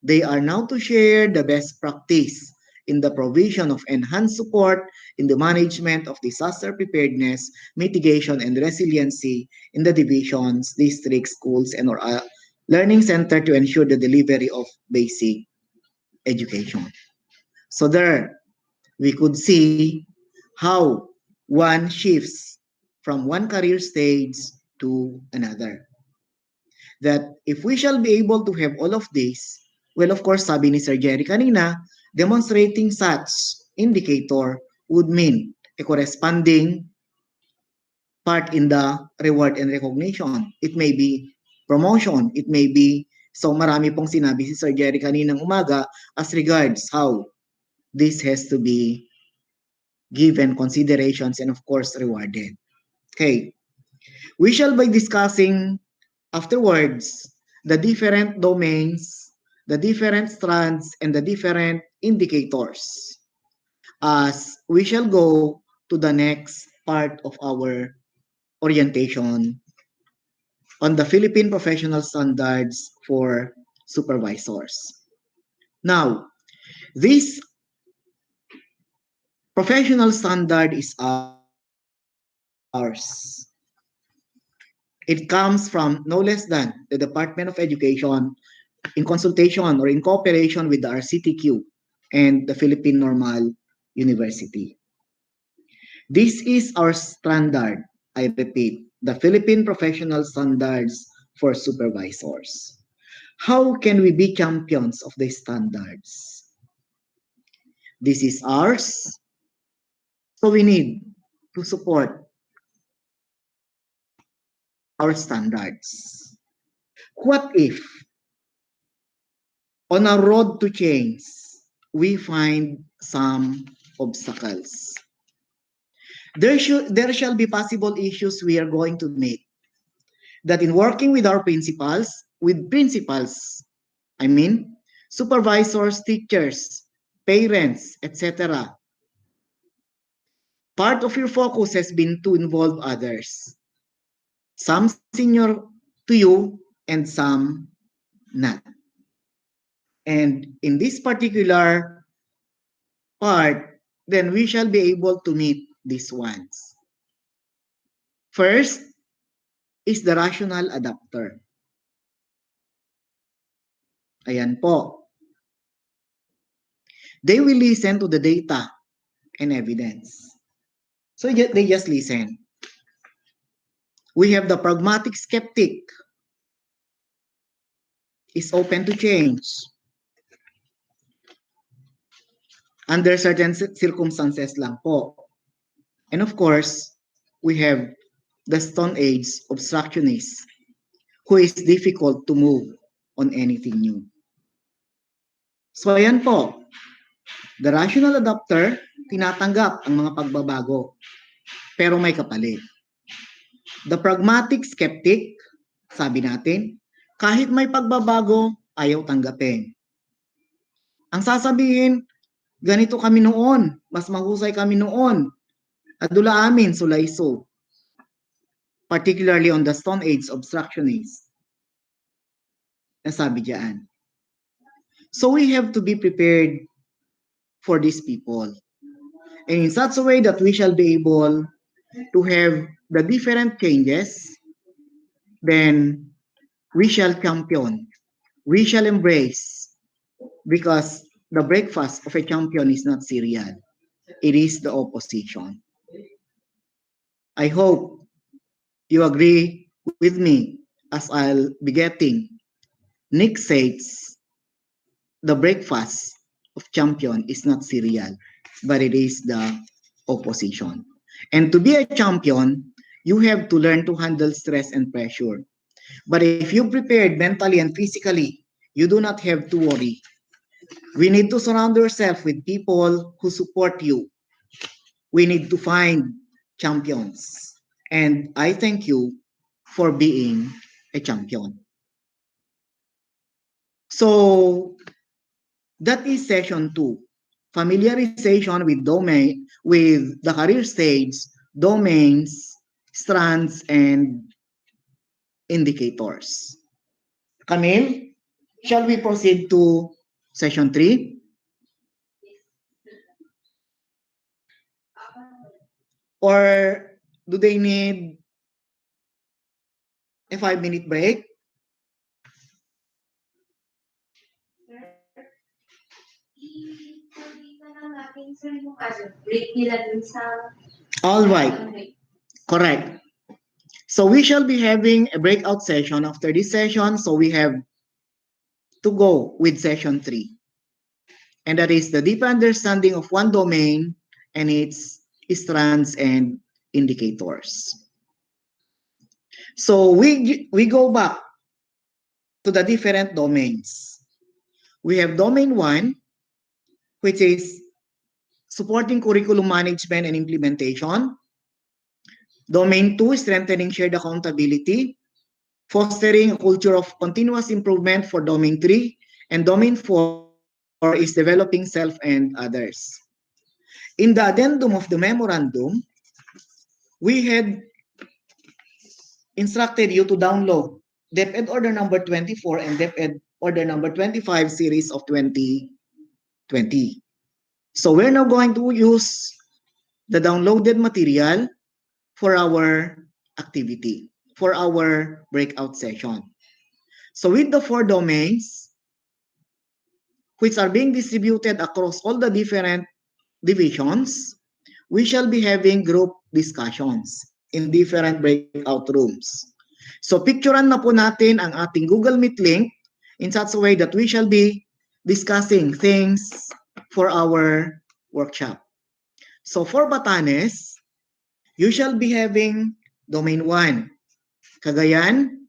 they are now to share the best practice in the provision of enhanced support in the management of disaster preparedness, mitigation, and resiliency in the divisions, districts, schools, and or learning center to ensure the delivery of basic education. So there, we could see how one shifts from one career stage to another. That if we shall be able to have all of this, well, of course, sabi ni Sir Jerry kanina, demonstrating such indicator would mean a corresponding part in the reward and recognition. It may be promotion, it may be, so marami pong sinabi si Sir Jerry kaninang umaga as regards how this has to be given considerations and of course rewarded. Okay, we shall be discussing afterwards the different domains, the different strands, and the different indicators as we shall go to the next part of our orientation on the Philippine professional standards for supervisors. Now, this professional standard is ours. It comes from no less than the Department of Education in consultation or in cooperation with the RCTQ and the Philippine Normal University. This is our standard, I repeat, the Philippine Professional Standards for Supervisors. How can we be champions of these standards? This is ours, so we need to support our standards. What if on our road to change, we find some obstacles? There shall be possible issues we are going to meet. That in working with our principals, I mean, supervisors, teachers, parents, etc. Part of your focus has been to involve others. Some senior to you and some not. And in this particular part, then we shall be able to meet these ones. First is the rational adapter. Ayan po. They will listen to the data and evidence. So they just listen. We have the pragmatic skeptic is open to change under certain circumstances lang po. And of course, we have the Stone Age obstructionist who is difficult to move on anything new. So ayan po, the rational adapter, tinatanggap ang mga pagbabago, pero may kapalit. The pragmatic skeptic, sabi natin, kahit may pagbabago, ayaw tanggapin. Ang sasabihin, ganito kami noon, mas mahusay kami noon, adula amin sulayso, particularly on the Stone Age obstructionists. Nasabi diyan. So we have to be prepared for these people. And in such a way that we shall be able to have the different changes, then we shall champion, we shall embrace, because the breakfast of a champion is not cereal, it is the opposition. I hope you agree with me as I'll be getting. Nick says the breakfast of champion is not cereal, but it is the opposition. And to be a champion, you have to learn to handle stress and pressure. But if you prepared mentally and physically, you do not have to worry. We need to surround yourself with people who support you. We need to find champions. And I thank you for being a champion. So that is session 2. Familiarization with the career stage, domains, strands, and indicators. Camille, shall we proceed to session 3? Or do they need a 5-minute break? All right, correct. So we shall be having a breakout session after this session, so we have to go with session 3. And that is the deep understanding of one domain and its strands and indicators. So we go back to the different domains. We have domain 1, which is supporting curriculum management and implementation. Domain 2 is strengthening shared accountability, fostering a culture of continuous improvement for domain 3, and domain 4 is developing self and others. In the addendum of the memorandum, we had instructed you to download DepEd Order number 24 and DepEd Order number 25 series of 2020. So we're now going to use the downloaded material for our activity, for our breakout session. So with the 4 domains, which are being distributed across all the different divisions, we shall be having group discussions in different breakout rooms. So picturean na po natin ang ating Google Meet link in such a way that we shall be discussing things for our workshop. So for Batanes, you shall be having domain 1. Cagayan,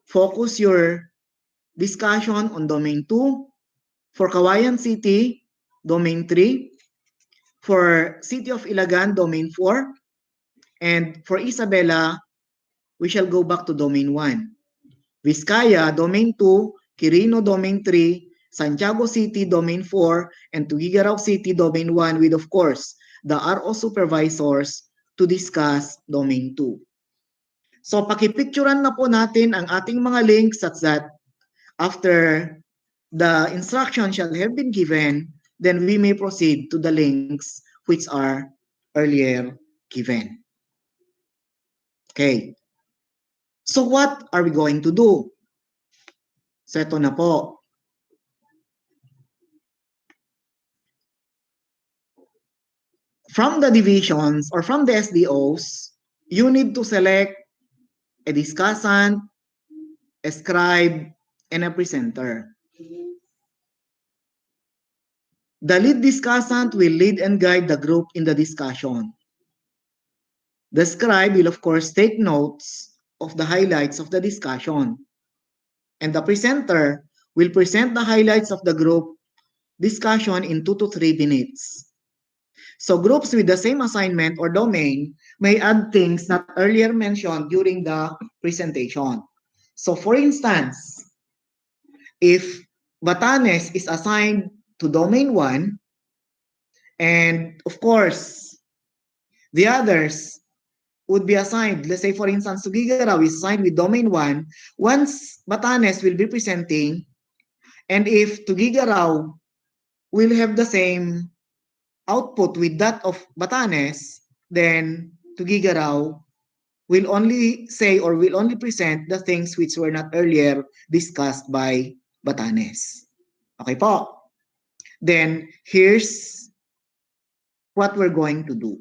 focus your discussion on domain 2. For Kawayan City, domain 3. For City of Ilagan, domain 4. And for Isabela, we shall go back to domain 1. Vizcaya, domain 2. Quirino, domain 3. Santiago City, domain 4. And Tuguegarao City, domain 1 with, of course, the RO supervisors to discuss domain 2. So pakipicturan na po natin ang ating mga links such that after the instruction shall have been given, then we may proceed to the links which are earlier given. Okay. So what are we going to do? So ito na po. From the divisions or from the SDOs, you need to select a discussant, a scribe, and a presenter. The lead discussant will lead and guide the group in the discussion. The scribe will of course take notes of the highlights of the discussion. And the presenter will present the highlights of the group discussion in 2 to 3 minutes. So groups with the same assignment or domain may add things not earlier mentioned during the presentation. So for instance, if Batanes is assigned to domain 1, and of course, the others would be assigned, let's say for instance, Tugigaraw is assigned with domain 1, once Batanes will be presenting, and if Tugigaraw will have the same output with that of Batanes, then Tugigaraw will only say or will only present the things which were not earlier discussed by Batanes. Okay po? Then, here's what we're going to do.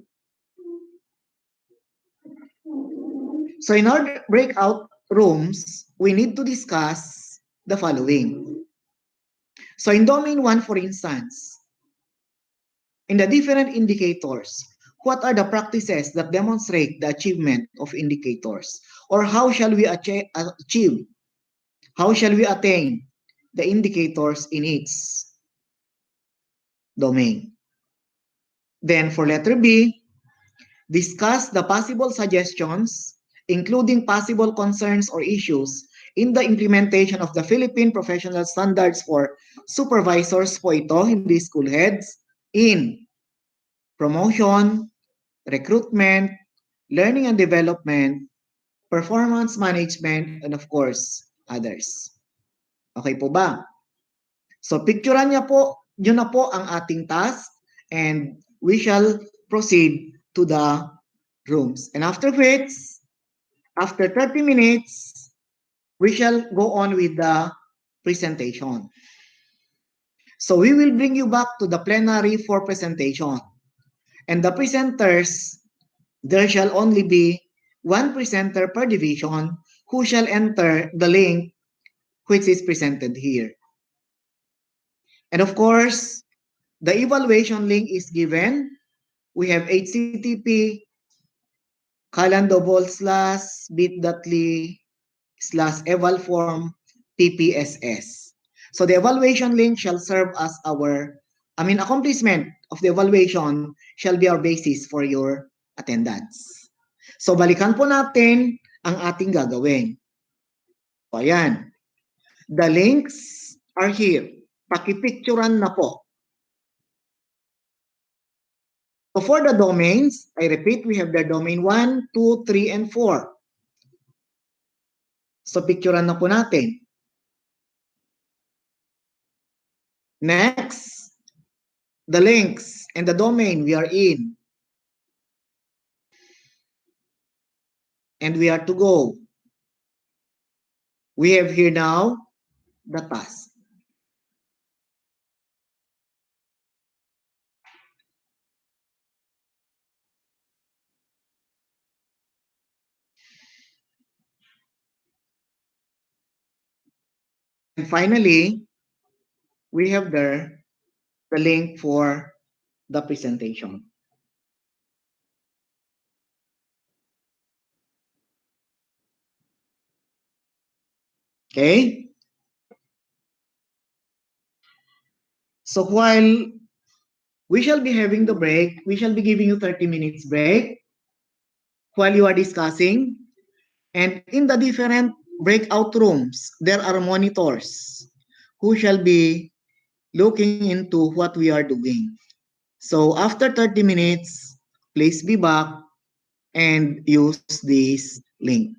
So in our breakout rooms, we need to discuss the following. So in domain 1, for instance, in the different indicators, what are the practices that demonstrate the achievement of indicators? Or how shall we achieve? How shall we attain the indicators in its domain? Then for letter B, discuss the possible suggestions, including possible concerns or issues in the implementation of the Philippine Professional Standards for Supervisors po ito, hindi school heads, in promotion, recruitment, learning and development, performance management, and of course, others. Okay po ba? So picturean nyo na po ang ating task, and we shall proceed to the rooms. And after which, after 30 minutes, we shall go on with the presentation. So we will bring you back to the plenary for presentation. And the presenters, there shall only be one presenter per division who shall enter the link which is presented here. And of course, the evaluation link is given. We have http colon/bit.ly/evalform PPSS. So the evaluation link shall serve as accomplishment of the evaluation shall be our basis for your attendance. So balikan po natin ang ating gagawin. So ayan. The links are here. Pakipicturan na po. So for the domains, I repeat, we have the domain 1, 2, 3, and 4. So picturean na po natin. Next, the links and the domain we are in. And we are to go. We have here now the task. And finally, we have there the link for the presentation. Okay? So while we shall be having the break, we shall be giving you 30 minutes break while you are discussing. And in the different breakout rooms, there are monitors who shall be looking into what we are doing. So after 30 minutes, please be back and use this link.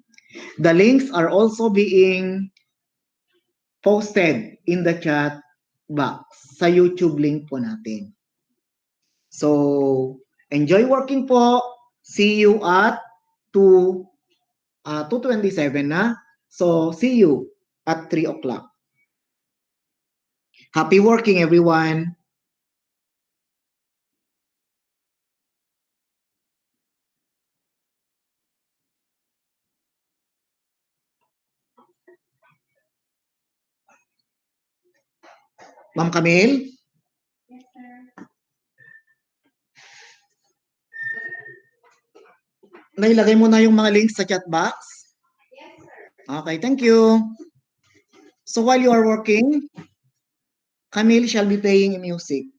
The links are also being posted in the chat box sa YouTube link po natin. So, enjoy working po. See you at 2:27 na. So, see you at 3 o'clock. Happy working, everyone. Ma'am Camille? Nailagay mo na yung mga links sa chat box? Okay, thank you. So while you are working, Camille shall be playing music.